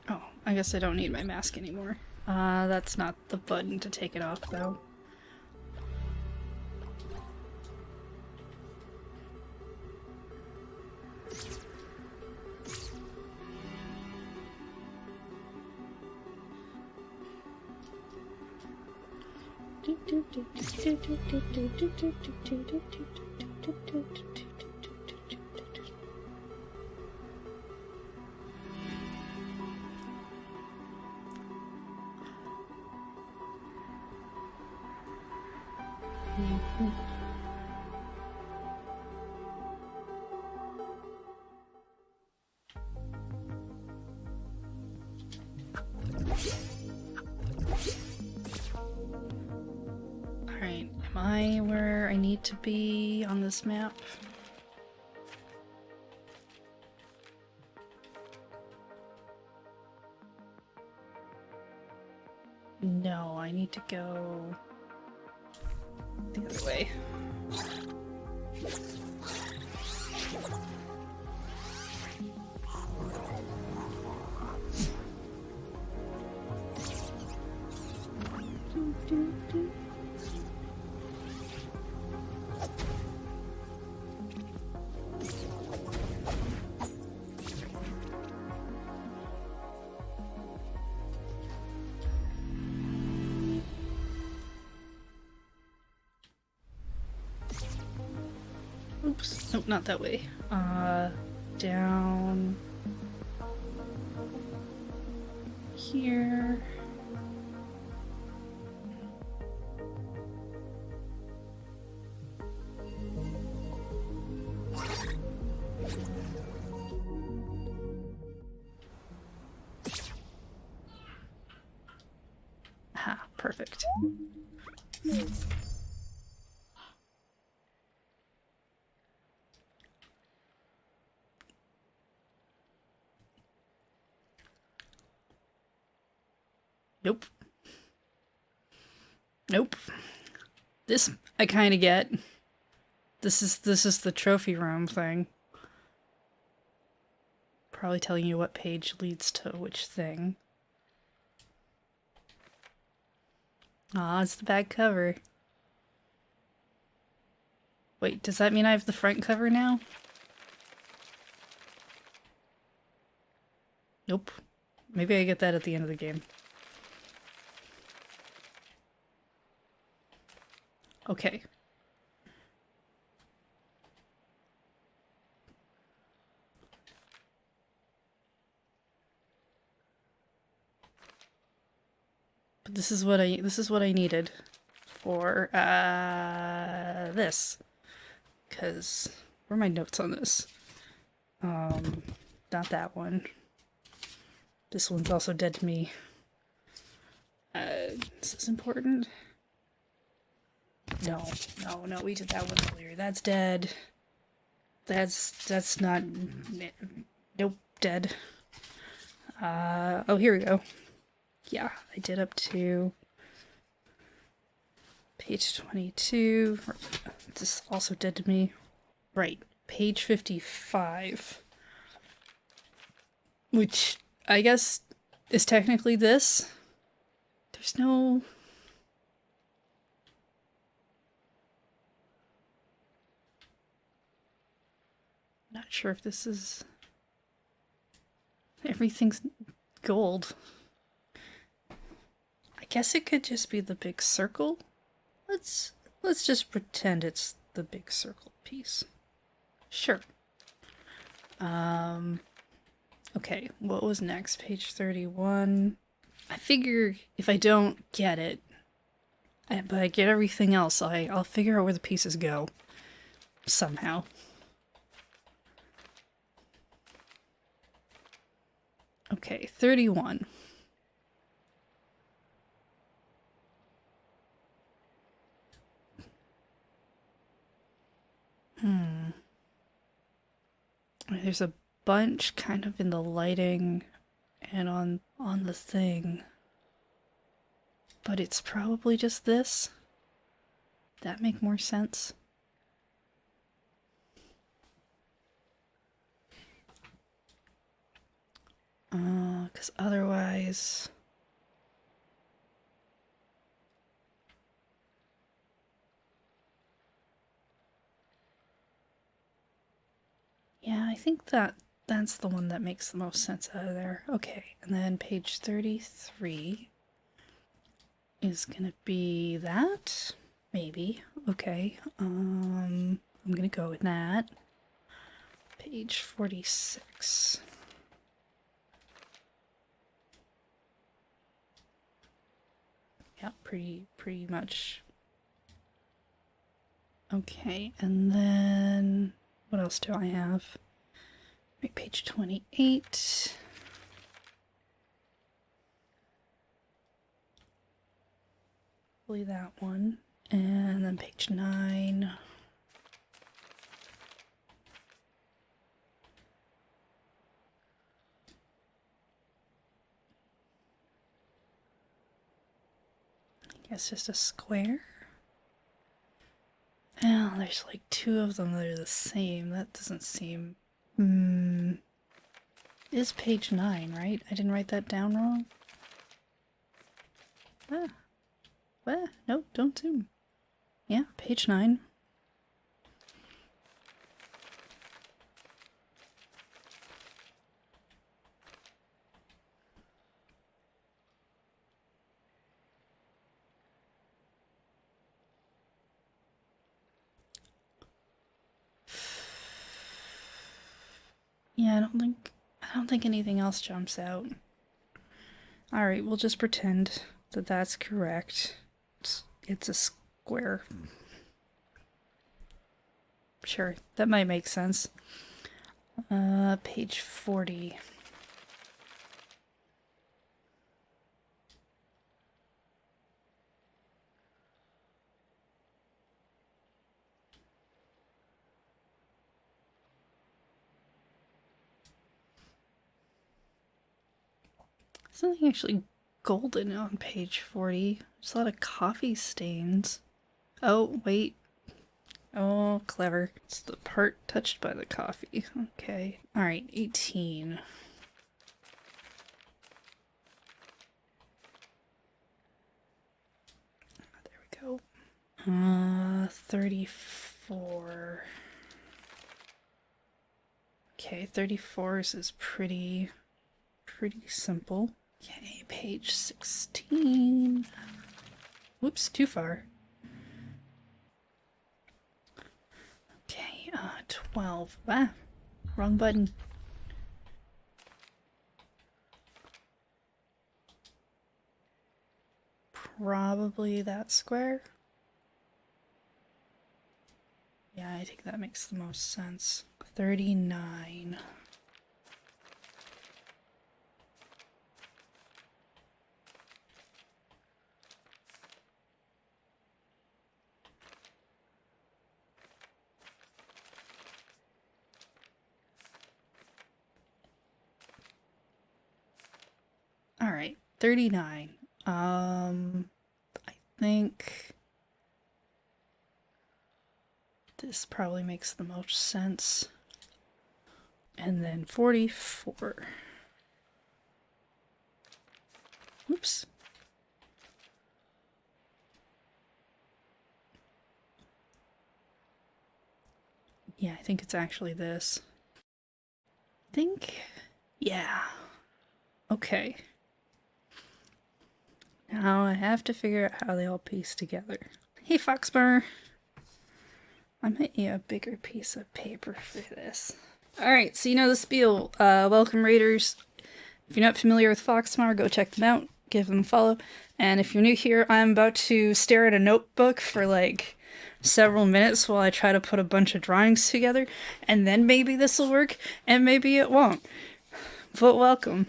Oh, I guess I don't need my mask anymore. That's not the button to take it off, though. Alright, am I where I need to be on this map? No, I need to go the other way. Oops, nope, not that way. Down here. Ah, perfect. Nope. Nope. This I kind of get. This is the trophy room thing. Probably telling you what page leads to which thing. Aw, it's the back cover. Wait, does that mean I have the front cover now? Nope. Maybe I get that at the end of the game. Okay. But this is what I needed for this. Cause where are my notes on this? Not that one. This one's also dead to me. Is this important? No, we did that one earlier. That's dead. That's not... Nope, dead. Oh, here we go. Yeah, I did up to page 22. This is also dead to me. Right, page 55. Which, I guess, is technically this. There's no... Not sure if this is... Everything's gold. I guess it could just be the big circle. Let's just pretend it's the big circle piece. Sure. Okay, what was next? Page 31. I figure if I don't get it, but I get everything else, I'll figure out where the pieces go. Somehow. Okay, 31. There's a bunch kind of in the lighting and on the thing. But it's probably just this. That make more sense? Because otherwise... Yeah, I think that's the one that makes the most sense out of there. Okay, and then page 33 is gonna be that? Maybe. Okay, I'm gonna go with that. Page 46. Yeah, pretty much. Okay, and then what else do I have? Right, page 28. Probably that one. And then page 9. I guess just a square. Oh, there's like 2 of them that are the same. That doesn't seem... Is page 9, right? I didn't write that down wrong. What? Nope, don't zoom. Yeah, page 9. Yeah, I don't think anything else jumps out. Alright, we'll just pretend that that's correct. It's a square. Sure, that might make sense. Page 40. Something actually golden on page 40. There's a lot of coffee stains. Oh, wait. Oh, clever. It's the part touched by the coffee. Okay. Alright, 18. There we go. 34. Okay, 34s is pretty simple. Okay, page 16. Whoops, too far. Okay, 12. Ah, wrong button. Probably that square. Yeah, I think that makes the most sense. 39. All right, 39. I think this probably makes the most sense. And then 44. Oops. Yeah, I think it's actually this. I think, yeah. Okay. Now I have to figure out how they all piece together. Hey, Foxbar. I might need a bigger piece of paper for this. Alright, so you know the spiel. Welcome raiders. If you're not familiar with Foxmar, go check them out. Give them a follow. And if you're new here, I'm about to stare at a notebook for like several minutes while I try to put a bunch of drawings together. And then maybe this will work, and maybe it won't. But welcome.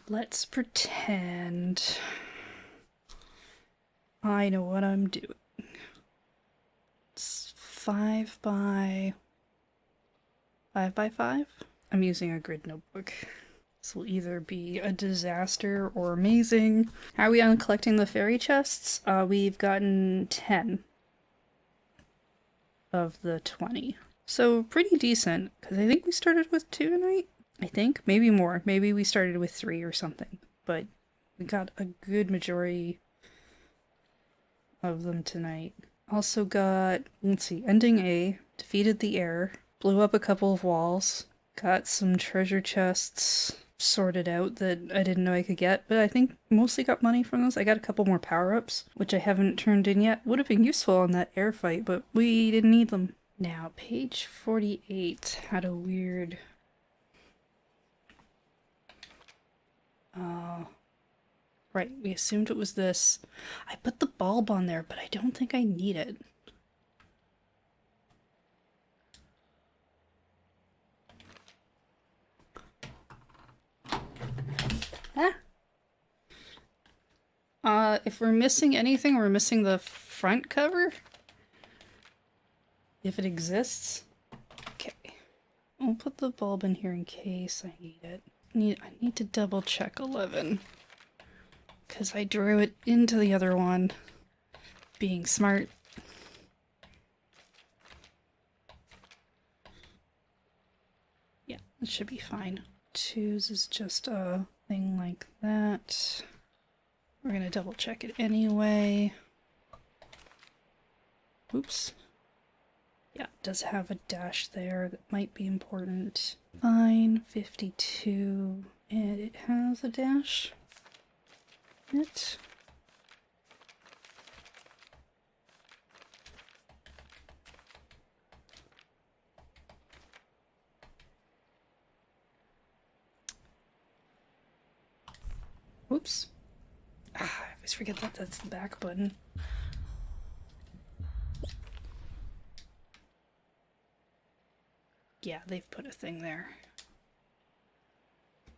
Let's pretend I know what I'm doing. It's 5 by 5 by 5. I'm using a grid notebook. This will either be a disaster or amazing. How are we on collecting the fairy chests? We've gotten 10 of the 20. So pretty decent, because I think we started with 2 tonight. I think, maybe more. Maybe we started with 3 or something. But we got a good majority of them tonight. Also got, let's see, ending A, defeated the air, blew up a couple of walls, got some treasure chests sorted out that I didn't know I could get, but I think mostly got money from those. I got a couple more power-ups, which I haven't turned in yet. Would have been useful on that air fight, but we didn't need them. Now, page 48 had a weird... Right, we assumed it was this. I put the bulb on there, but I don't think I need it. If we're missing anything, we're missing the front cover. If it exists. Okay. I'll put the bulb in here in case I need it. I need to double check 11. Because I drew it into the other one. Being smart. Yeah, it should be fine. 2s is just a thing like that. We're gonna double check it anyway. Oops. Yeah, it does have a dash there that might be important. Fine, 52, and it has a dash. It. Whoops. I always forget that that's the back button. Yeah, they've put a thing there.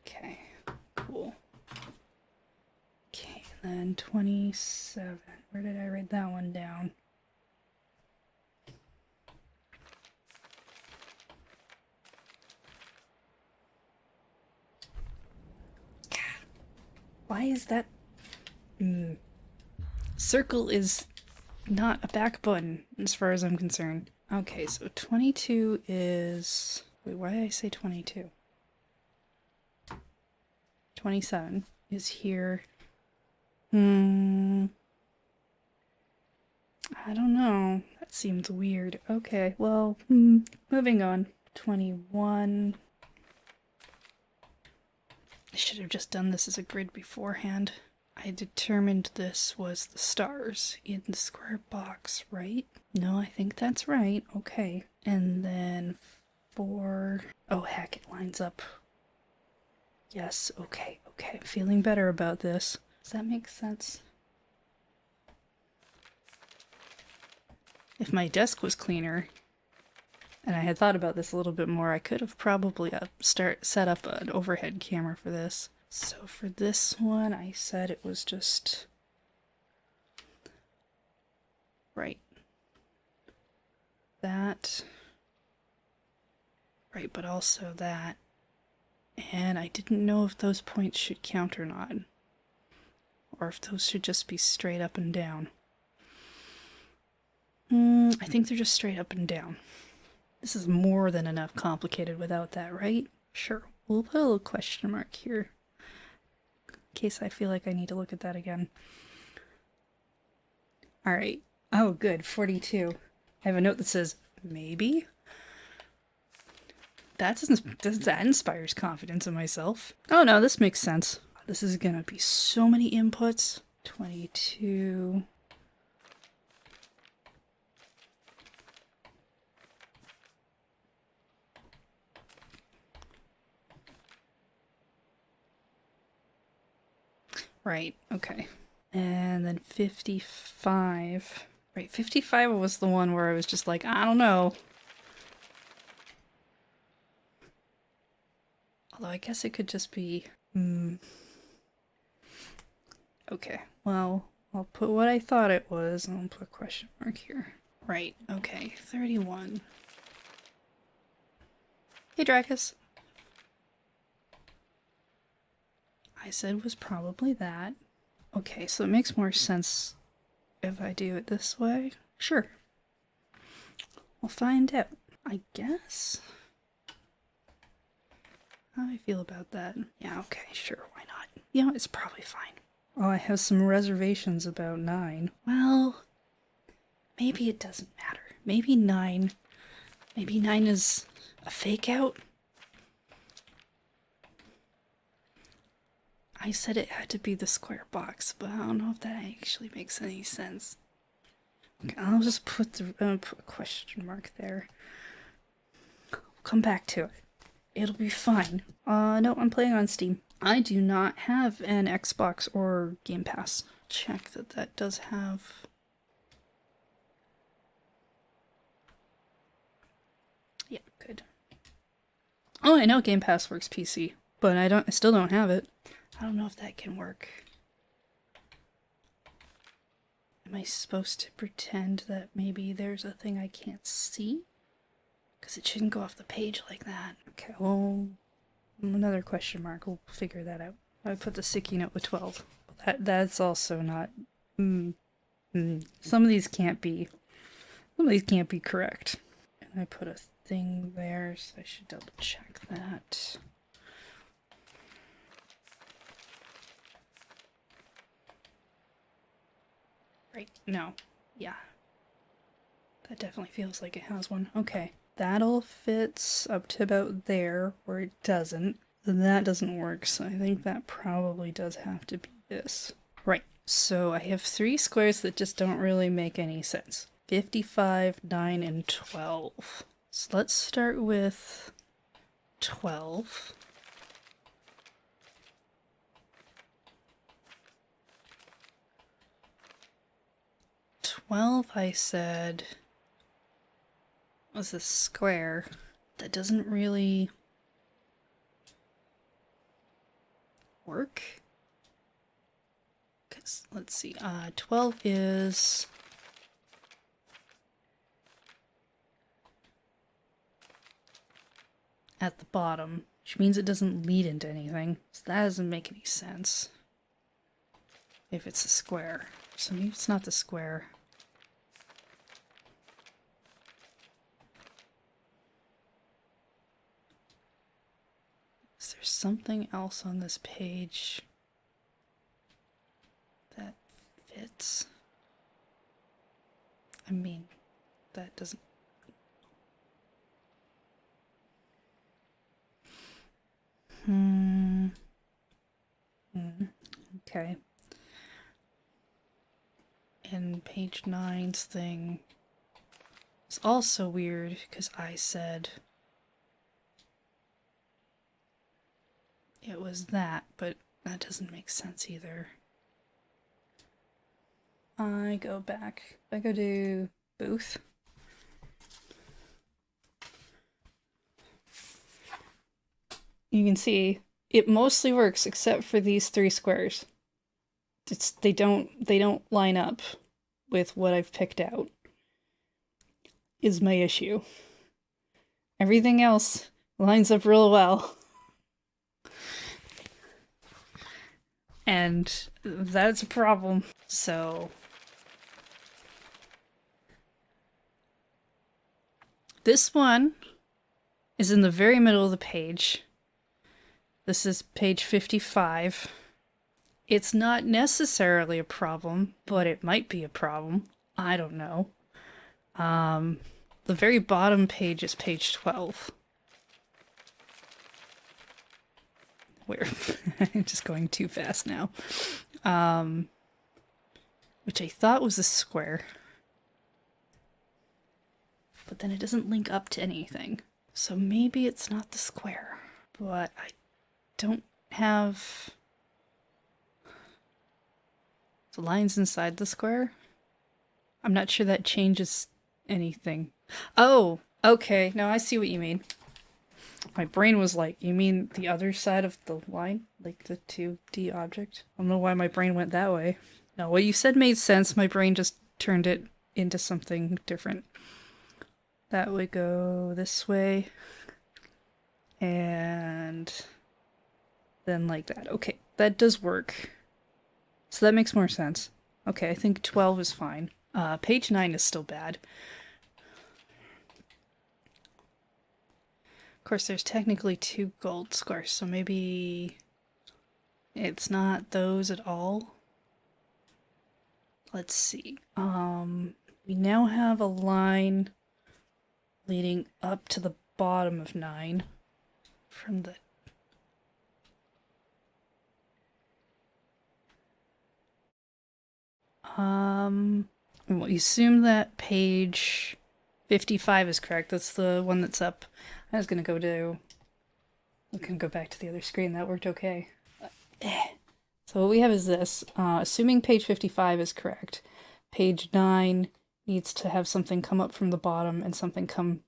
Okay, cool. Okay, then 27. Where did I write that one down? Why is that? Circle is not a back button as far as I'm concerned. Okay, so 22 is... Wait, why did I say 22? 27 is here. I don't know. That seems weird. Okay, well, moving on. 21. I should have just done this as a grid beforehand. I determined this was the stars in the square box, right? No, I think that's right. Okay. And then 4... Oh, heck, it lines up. Yes, okay, okay. I'm feeling better about this. Does that make sense? If my desk was cleaner, and I had thought about this a little bit more, I could have probably set up an overhead camera for this. So for this one, I said it was just... Right. That. Right, but also that. And I didn't know if those points should count or not. Or if those should just be straight up and down. I think they're just straight up and down. This is more than enough complicated without that, right? Sure. We'll put a little question mark here. In case I feel like I need to look at that again. Alright. Oh, good. 42. I have a note that says, maybe? That inspires confidence in myself. Oh no, this makes sense. This is gonna be so many inputs. 22... Right, okay. And then 55. Right, 55 was the one where I was just like, I don't know. Although I guess it could just be... Okay, well, I'll put what I thought it was, and I'll put a question mark here. Right, okay, 31. Hey, Dracus. I said was probably that. Okay, so it makes more sense if I do it this way. Sure. We'll find out. I guess? How do I feel about that? Yeah, okay, sure, why not? You know, it's probably fine. Oh, I have some reservations about 9. Well, maybe it doesn't matter. Maybe 9 is a fake out? I said it had to be the square box, but I don't know if that actually makes any sense. Okay, I'll just put a question mark there. I'll come back to it. It'll be fine. No, I'm playing on Steam. I do not have an Xbox or Game Pass. Check that does have... Yeah, good. Oh, I know Game Pass works PC, but I still don't have it. I don't know if that can work. Am I supposed to pretend that maybe there's a thing I can't see? Because it shouldn't go off the page like that. Okay, well, another question mark. We'll figure that out. I put the sticky note with 12. That's also not... Some of these can't be correct. And I put a thing there, so I should double check that. Right, no. Yeah. That definitely feels like it has one. Okay. That all fits up to about there, where it doesn't. Then that doesn't work, so I think that probably does have to be this. Right, so I have 3 squares that just don't really make any sense. 55, 9, and 12. So let's start with 12. I said, was this square that doesn't really work? Because let's see, 12 is at the bottom, which means it doesn't lead into anything. So that doesn't make any sense. if it's a square. So maybe it's not the square. Is there something else on this page that fits? I mean, that doesn't... Okay. And page 9's thing is also weird because I said it was that, but that doesn't make sense either. I go back. I go to booth. You can see it mostly works except for these 3 squares. They don't line up with what I've picked out. Is my issue. Everything else lines up real well. And that's a problem. So this one is in the very middle of the page. This is page 55. It's not necessarily a problem, but it might be a problem. I don't know. The very bottom page is page 12. Where I'm just going too fast now. Which I thought was a square. But then it doesn't link up to anything. So maybe it's not the square. But I don't have the lines inside the square. I'm not sure that changes anything. Oh, okay. Now I see what you mean. My brain was like, you mean the other side of the line? Like the 2D object? I don't know why my brain went that way. No, what you said made sense. My brain just turned it into something different. That would go this way. And then like that. Okay, that does work. So that makes more sense. Okay, I think 12 is fine. Page 9 is still bad. Of course, there's technically 2 gold squares, so maybe it's not those at all. Let's see. We now have a line leading up to the bottom of 9 from the... we assume that page 55 is correct. That's the one that's up. I was gonna go back to the other screen. That worked okay. So what we have is this. Assuming page 55 is correct, page 9 needs to have something come up from the bottom and something come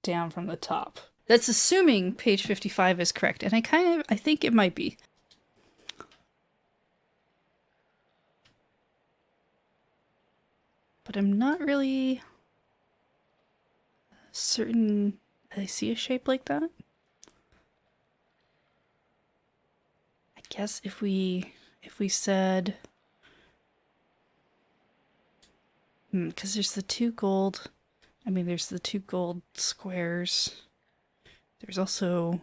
down from the top. That's assuming page 55 is correct, and I think it might be. But I'm not really certain I see a shape like that. I guess if we said, because there's the 2 gold, there's the 2 gold squares. There's also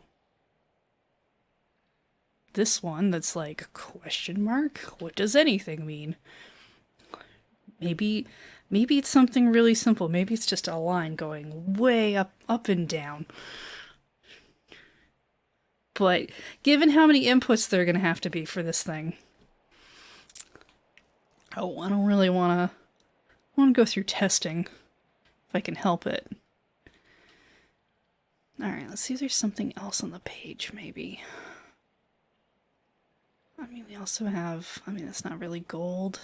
this one that's like a question mark. What does anything mean? Maybe it's something really simple. Maybe it's just a line going way up and down. But given how many inputs there are going to have to be for this thing, I don't really want to go through testing if I can help it. Alright, let's see if there's something else on the page, maybe. We also have, that's not really gold.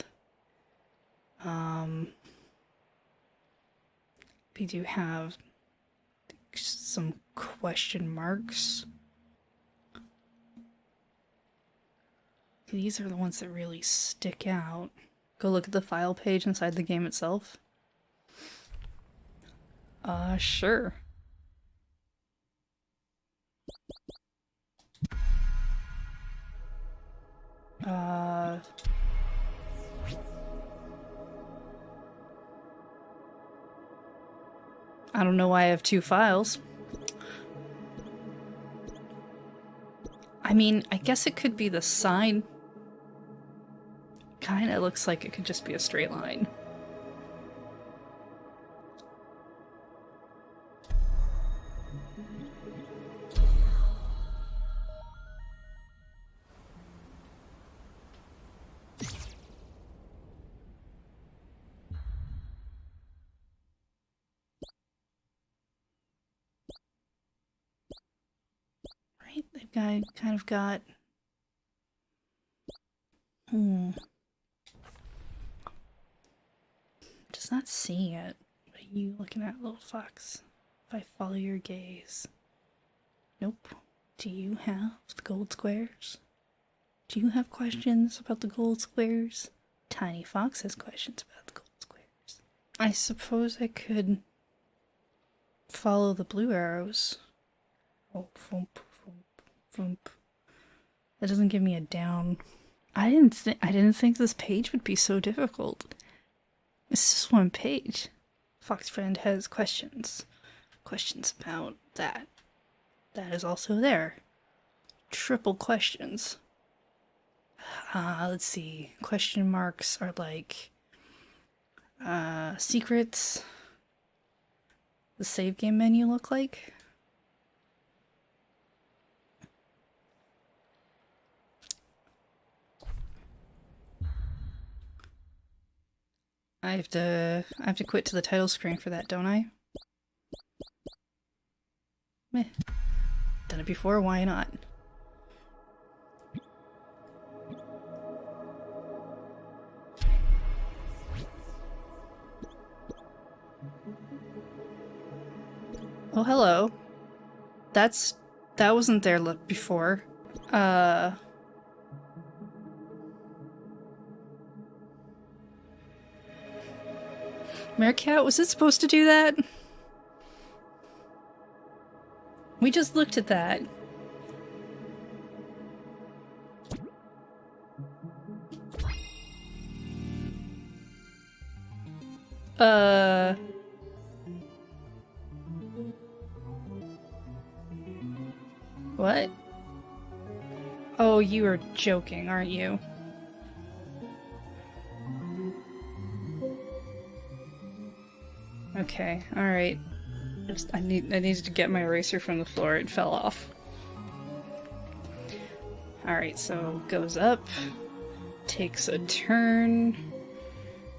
We do have some question marks. These are the ones that really stick out. Go look at the file page inside the game itself. Sure. I don't know why I have two files. I mean, I guess it could be the sign. Kinda looks like it could just be a straight line. Right? They've kind of got... Just not seeing it. What are you looking at, little fox? If I follow your gaze. Nope. Do you have the gold squares? Do you have questions about the gold squares? Tiny Fox has questions about the gold squares. I suppose I could follow the blue arrows. Oh, thump, thump, thump. That doesn't give me a down. I didn't think this page would be so difficult. It's just one page. Fox friend has questions. Questions about that. That is also there. Triple questions. Let's see. Question marks are like secrets. The save game menu look like. I have to quit to the title screen for that, don't I? Meh. Done it before, why not? Oh, hello. That wasn't there before. Meerkat, was it supposed to do that? We just looked at that. What? Oh, you are joking, aren't you? Okay, alright. I needed to get my eraser from the floor, it fell off. Alright, so goes up, takes a turn,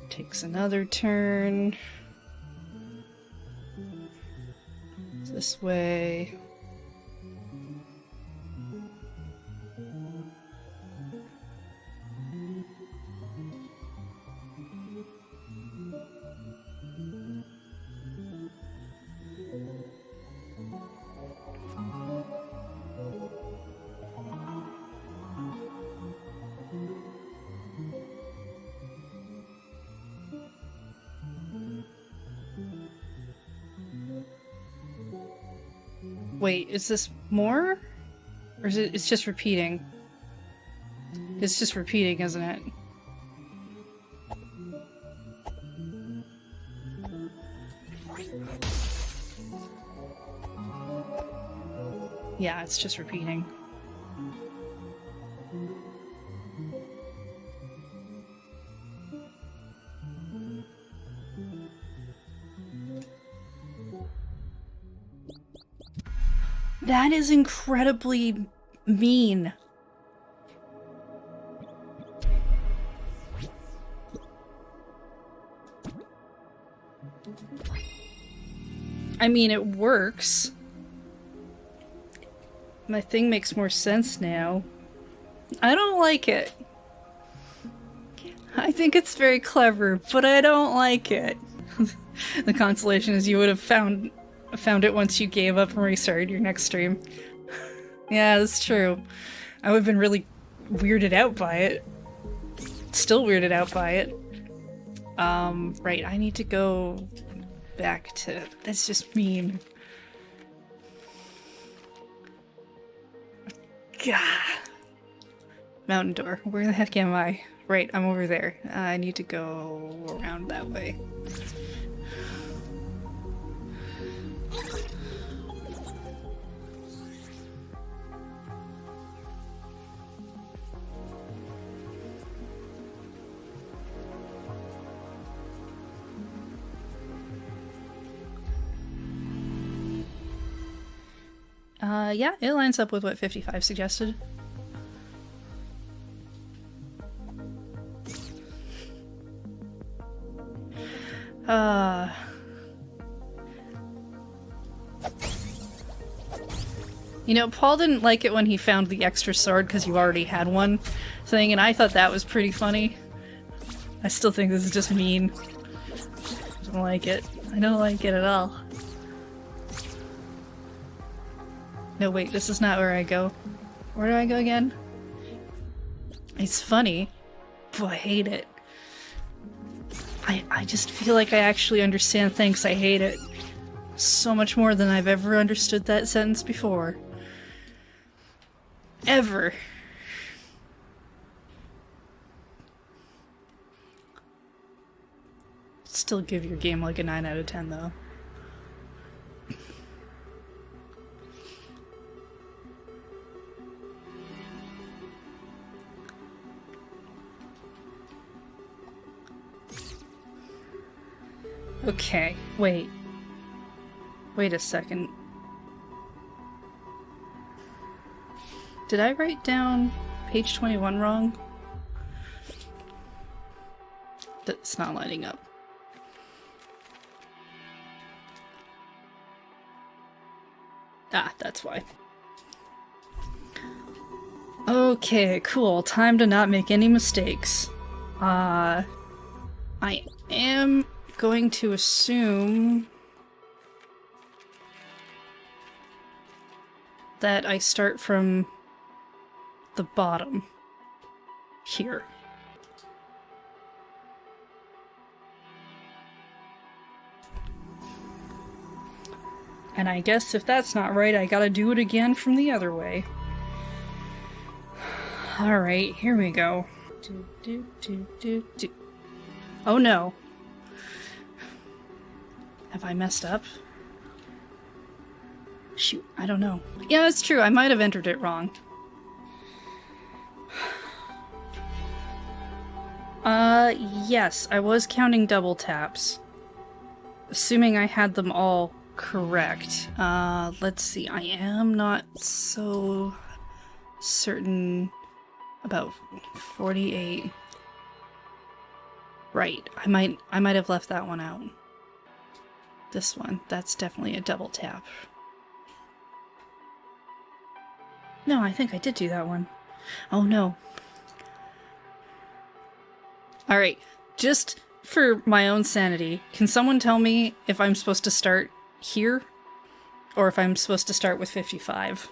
takes another turn. This way. Wait, is this more? Or is it's just repeating? It's just repeating, isn't it? Yeah, it's just repeating. That is incredibly mean. I mean, it works. My thing makes more sense now. I don't like it. I think it's very clever, but I don't like it. The consolation is you would have found it once you gave up and restarted your next stream. Yeah, that's true. I would have been really weirded out by it. Still weirded out by it. Right, I need to go back to... That's just mean. Gah. Mountain door. Where the heck am I? Right, I'm over there. I need to go around that way. Yeah, it lines up with what 55 suggested. You know, Paul didn't like it when he found the extra sword because you already had one thing, and I thought that was pretty funny. I still think this is just mean. I don't like it. I don't like it at all. No, wait, this is not where I go. Where do I go again? It's funny, but I hate it. I just feel like I actually understand things. I hate it so much more than I've ever understood that sentence before. Ever. Still give your game like a 9 out of 10 though. Okay, wait. Wait a second. Did I write down page 21 wrong? That's not lining up. Ah, that's why. Okay, cool. Time to not make any mistakes. I am going to assume that I start from the bottom here. And I guess if that's not right, I gotta do it again from the other way. Alright, here we go. Oh no. Have I messed up? Shoot, I don't know. Yeah, it's true, I might have entered it wrong. Yes, I was counting double taps. Assuming I had them all correct. Let's see, I am not so certain about 48. Right, I might have left that one out. This one, that's definitely a double tap. No, I think I did do that one. Oh no. Alright, just for my own sanity, can someone tell me if I'm supposed to start here? Or if I'm supposed to start with 55?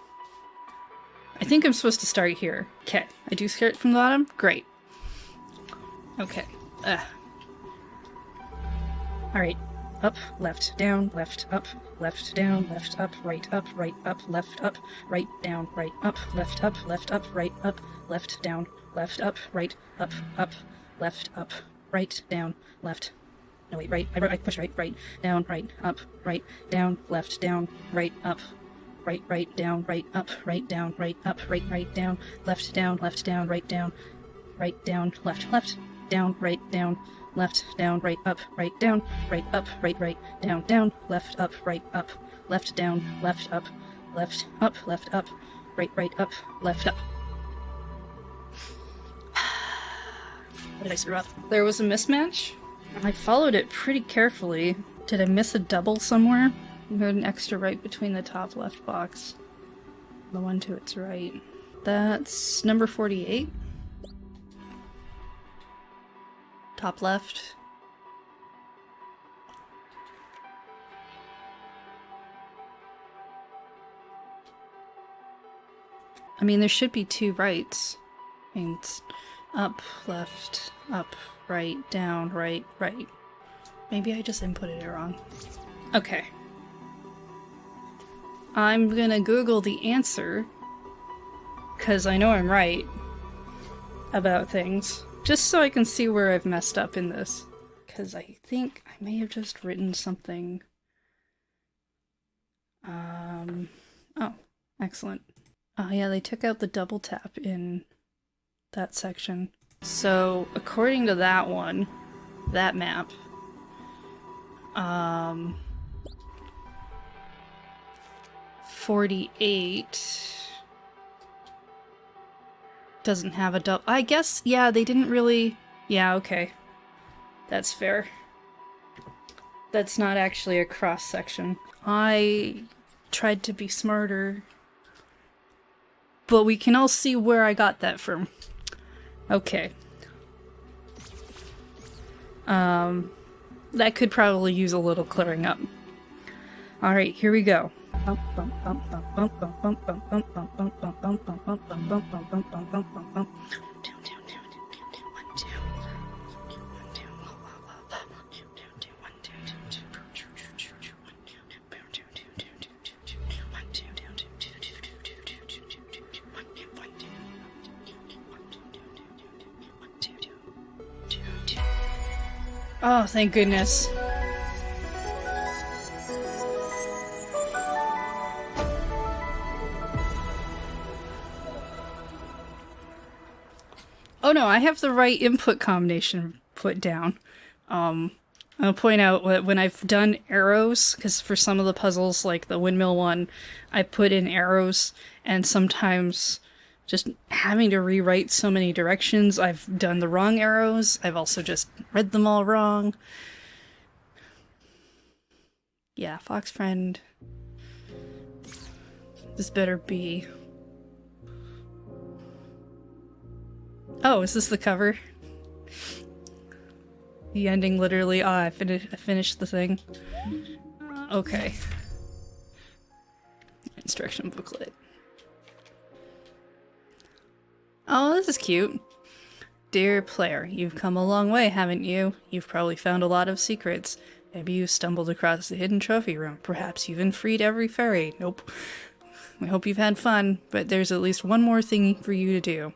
I think I'm supposed to start here. Okay, I do start from the bottom? Great. Okay. Alright. Up, left, down, left, up, left, down, left, up, right, left, up, right, down, right, up, left, right, up, left, down, left, up, right, left, up, right, down, left. No, wait, right. I push right, down, right, up, right, down, left, down, right, up, right, down, right, up, down, right, up, right, down, left, down, right, down, left, down, right, down, left, down, right, up, down, right, down, left, up, left, down, left, up, left, up, right, up, left, up. What did I screw up? There was a mismatch. I followed it pretty carefully. Did I miss a double somewhere? You heard an extra right between the top left box. The one to its right. That's number 48. Top left. I mean, there should be two rights. I mean, it's up, left, up, right, down, right, right. Maybe I just inputted it wrong. Okay. I'm gonna Google the answer, because I know I'm right about things, just so I can see where I've messed up in this. Because I think I may have just written something. Oh, excellent. Oh yeah, they took out the double tap in that section. So, according to that one, that map, 48 doesn't have a double. I guess, yeah, they didn't really. Yeah, okay. That's fair. That's not actually a cross section. I tried to be smarter, but we can all see where I got that from. Okay. That could probably use a little clearing up. Alright, here we go. Oh, thank goodness. Oh no, I have the right input combination put down. I'll point out when I've done arrows, because for some of the puzzles, like the windmill one, I put in arrows, and sometimes just having to rewrite so many directions, I've done the wrong arrows. I've also just read them all wrong. Yeah, Fox Friend. This better be. Oh, is this the cover? The ending literally, I finished the thing. Okay. Instruction booklet. Oh, this is cute. Dear player, you've come a long way, haven't you? You've probably found a lot of secrets. Maybe you stumbled across the hidden trophy room. Perhaps you've even freed every fairy. Nope. We hope you've had fun, but there's at least one more thing for you to do.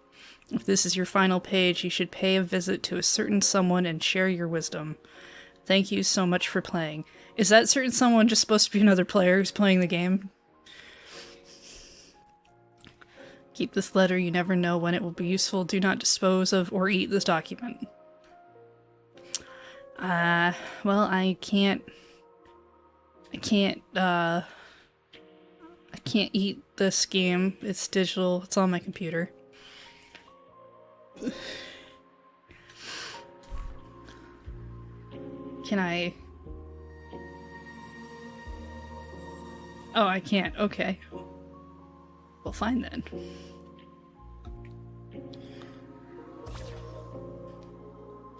If this is your final page, you should pay a visit to a certain someone and share your wisdom. Thank you so much for playing. Is that certain someone just supposed to be another player who's playing the game? Keep this letter, you never know when it will be useful. Do not dispose of or eat this document. Well, I can't eat this game. It's digital. It's on my computer. Can I? Oh, I can't. Okay. Well, fine then.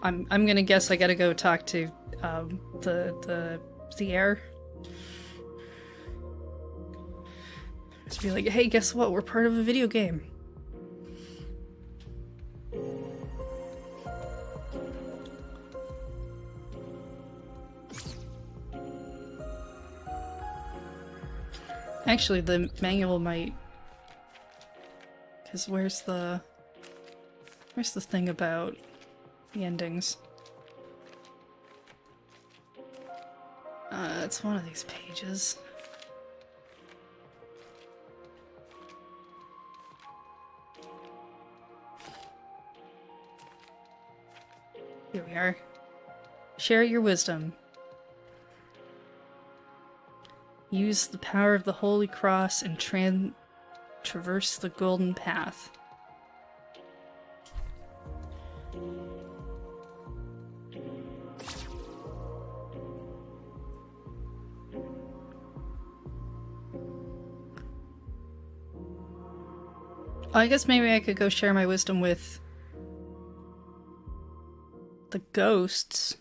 I'm gonna guess I gotta go talk to the air. Just be like, hey, guess what? We're part of a video game. Actually, the manual might, because where's the thing about the endings? It's one of these pages. Here we are. Share your wisdom. Use the power of the Holy Cross and traverse the golden path. I guess maybe I could go share my wisdom with the ghosts.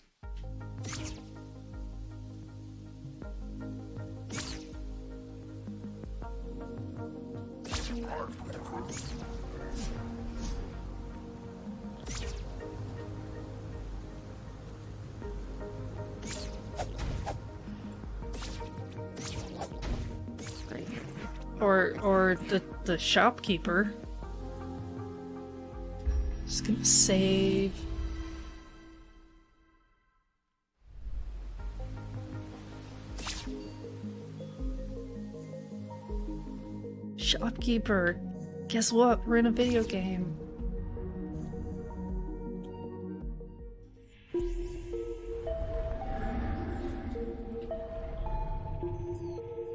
Or the shopkeeper. Just gonna save. Shopkeeper. Guess what? We're in a video game.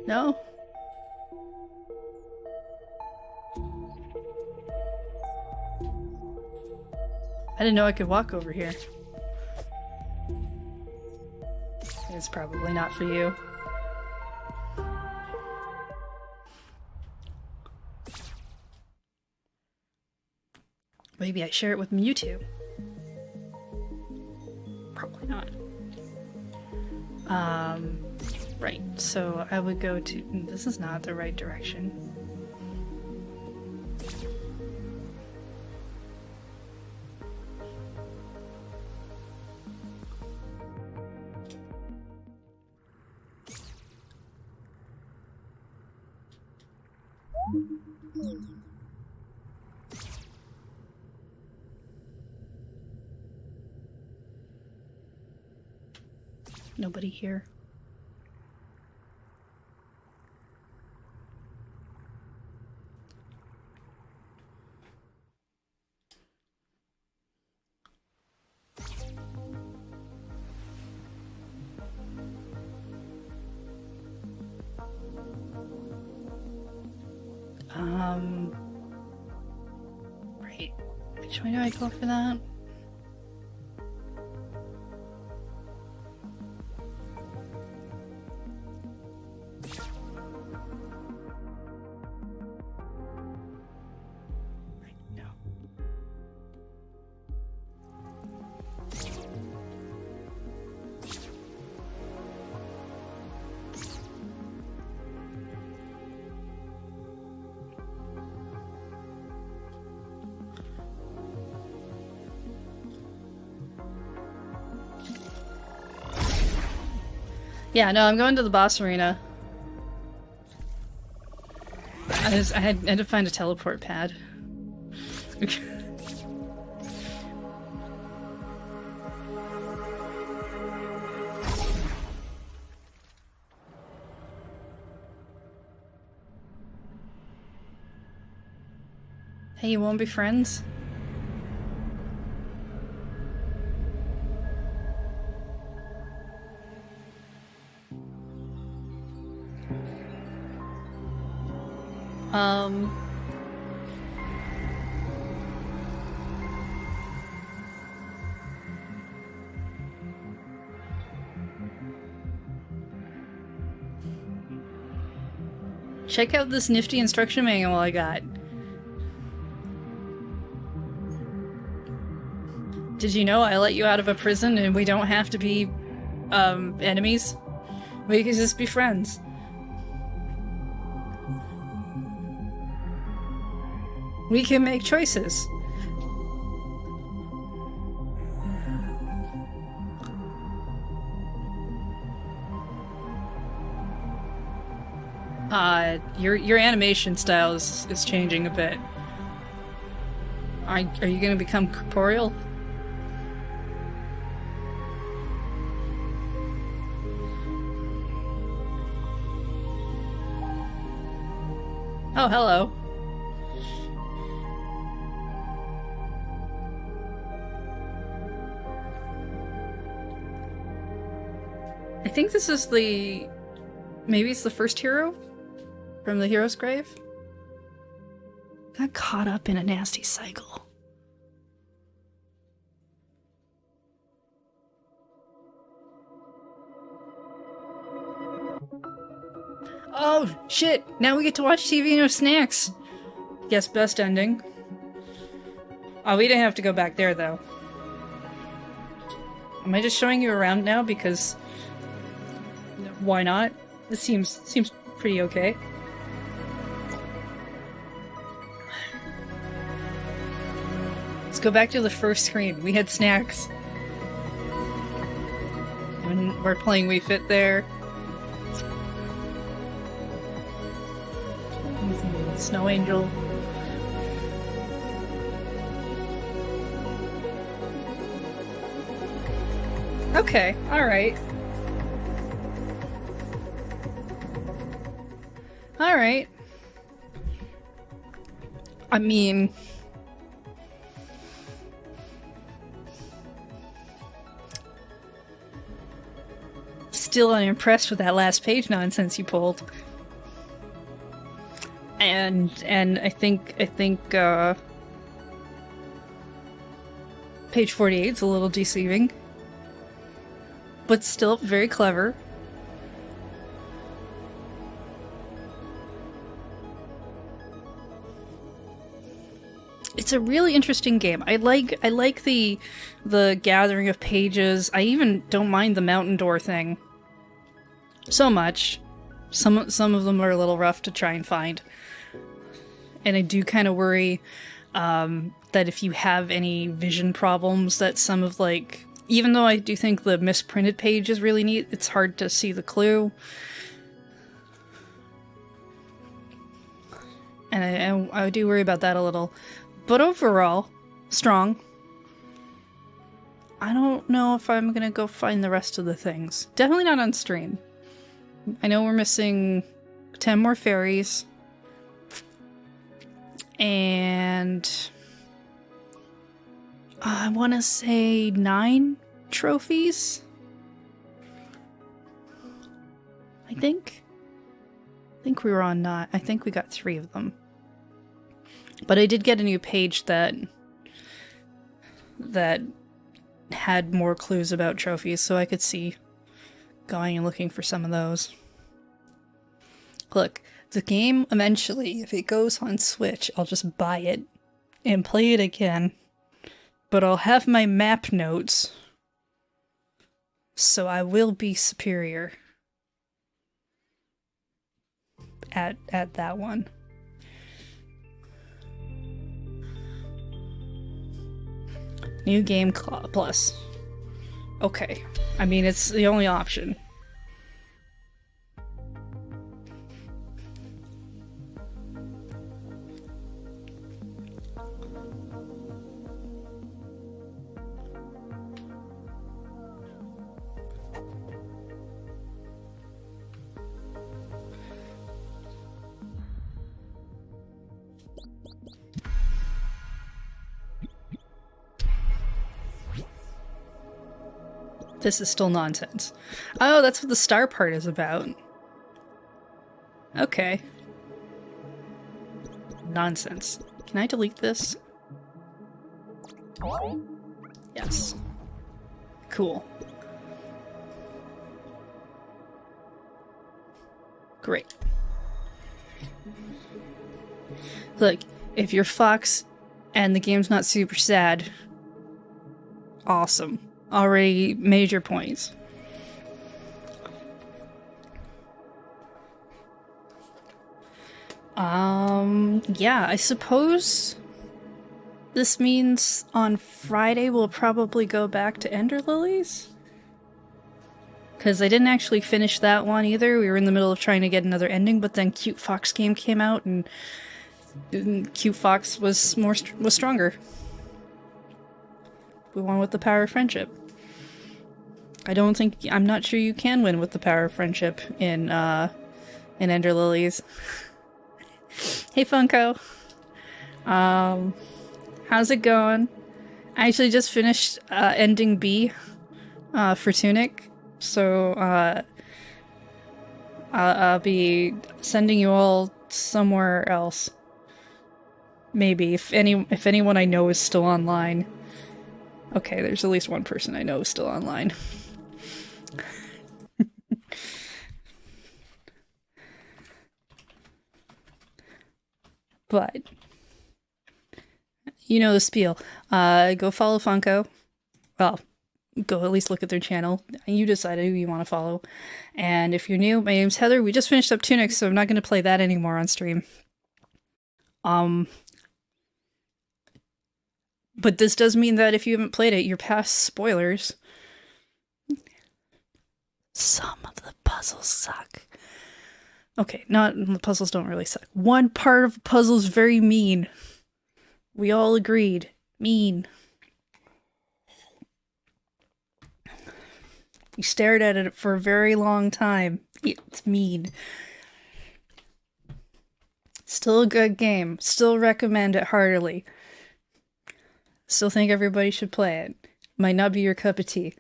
No? didn't know I could walk over here. It's probably not for you. Maybe I share it with Mewtwo. Probably not. Right, so I would go to... This is not the right direction. Nobody here. Right. Which way do I go for that? Yeah, no, I'm going to the boss arena. I had to find a teleport pad. Hey, you won't be friends? Check out this nifty instruction manual I got. Did you know I let you out of a prison and we don't have to be, enemies? We can just be friends. We can make choices. Your animation style is changing a bit. Are you gonna become corporeal? Oh, hello. I think this is the... Maybe it's the first hero? From the hero's grave? Got caught up in a nasty cycle. Oh, shit! Now we get to watch TV and have snacks! Yes, best ending. Oh, we didn't have to go back there, though. Am I just showing you around now because... Why not? This seems pretty okay. Let's go back to the first screen. We had snacks. When we're playing Wii Fit there. Snow Angel. Okay, alright. Alright. I mean... Still unimpressed with that last page nonsense you pulled. And I think Page 48 is a little deceiving, but still very clever. It's a really interesting game. I like the gathering of pages. I even don't mind the mountain door thing so much. Some of them are a little rough to try and find, and I do kind of worry that if you have any vision problems, that some of, like, even though I do think the misprinted page is really neat, it's hard to see the clue. And I do worry about that a little. But overall, strong. I don't know if I'm gonna go find the rest of the things. Definitely not on stream. I know we're missing 10 more fairies. And I want to say 9 trophies? I think we were on 9. I think we got 3 of them. But I did get a new page that had more clues about trophies, so I could see going and looking for some of those. Look, the game eventually, if it goes on Switch, I'll just buy it and play it again. But I'll have my map notes, so I will be superior at that one. New game plus. Okay. I mean, it's the only option. This is still nonsense. Oh, that's what the star part is about. Okay. Nonsense. Can I delete this? Yes. Cool. Great. Look, if you're Fox and the game's not super sad, awesome. Already major points. Yeah, I suppose this means on Friday we'll probably go back to Ender Lilies? Because I didn't actually finish that one either. We were in the middle of trying to get another ending, but then Cute Fox game came out and Cute Fox was stronger. We won with the power of friendship. I'm not sure you can win with the power of friendship in Ender Lilies. Hey Funko. How's it going? I actually just finished ending B for Tunic, so I'll be sending you all somewhere else. Maybe if anyone I know is still online. Okay, there's at least one person I know is still online. But you know the spiel. Go follow Funko. Well, go at least look at their channel. You decide who you want to follow. And if you're new, my name's Heather. We just finished up Tunic, so I'm not going to play that anymore on stream. But this does mean that if you haven't played it, you're past spoilers. Some of the puzzles suck. Okay, the puzzles don't really suck. One part of the puzzle is very mean. We all agreed. Mean. We stared at it for a very long time. It's mean. Still a good game. Still recommend it heartily. Still think everybody should play it. Might not be your cup of tea.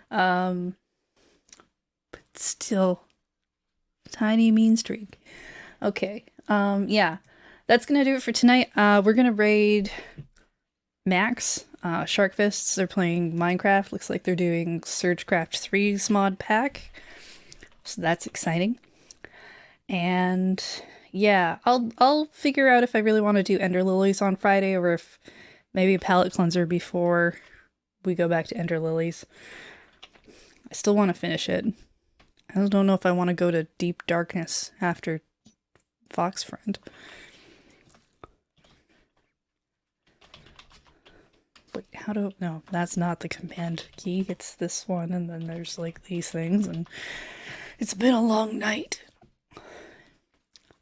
But still, tiny mean streak. Okay. Yeah. That's gonna do it for tonight. We're gonna raid Max Shark Fists are playing Minecraft. Looks like they're doing Surgecraft 3's mod pack. So that's exciting. And yeah, I'll figure out if I really want to do Ender Lilies on Friday or if maybe a palette cleanser before we go back to Ender Lilies. I still want to finish it. I don't know if I want to go to Deep Darkness after Fox Friend. Wait, how do... No, that's not the command key. It's this one, and then there's like these things, and it's been a long night.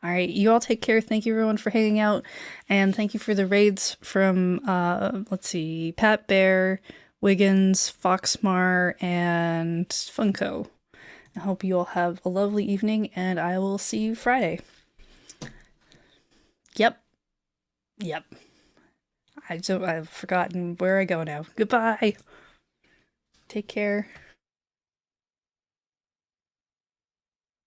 Alright, you all take care. Thank you everyone for hanging out, and thank you for the raids from, let's see, Pat Bear, Wiggins, Foxmar, and Funko. I hope you all have a lovely evening, and I will see you Friday. Yep. I've forgotten where I go now. Goodbye. Take care.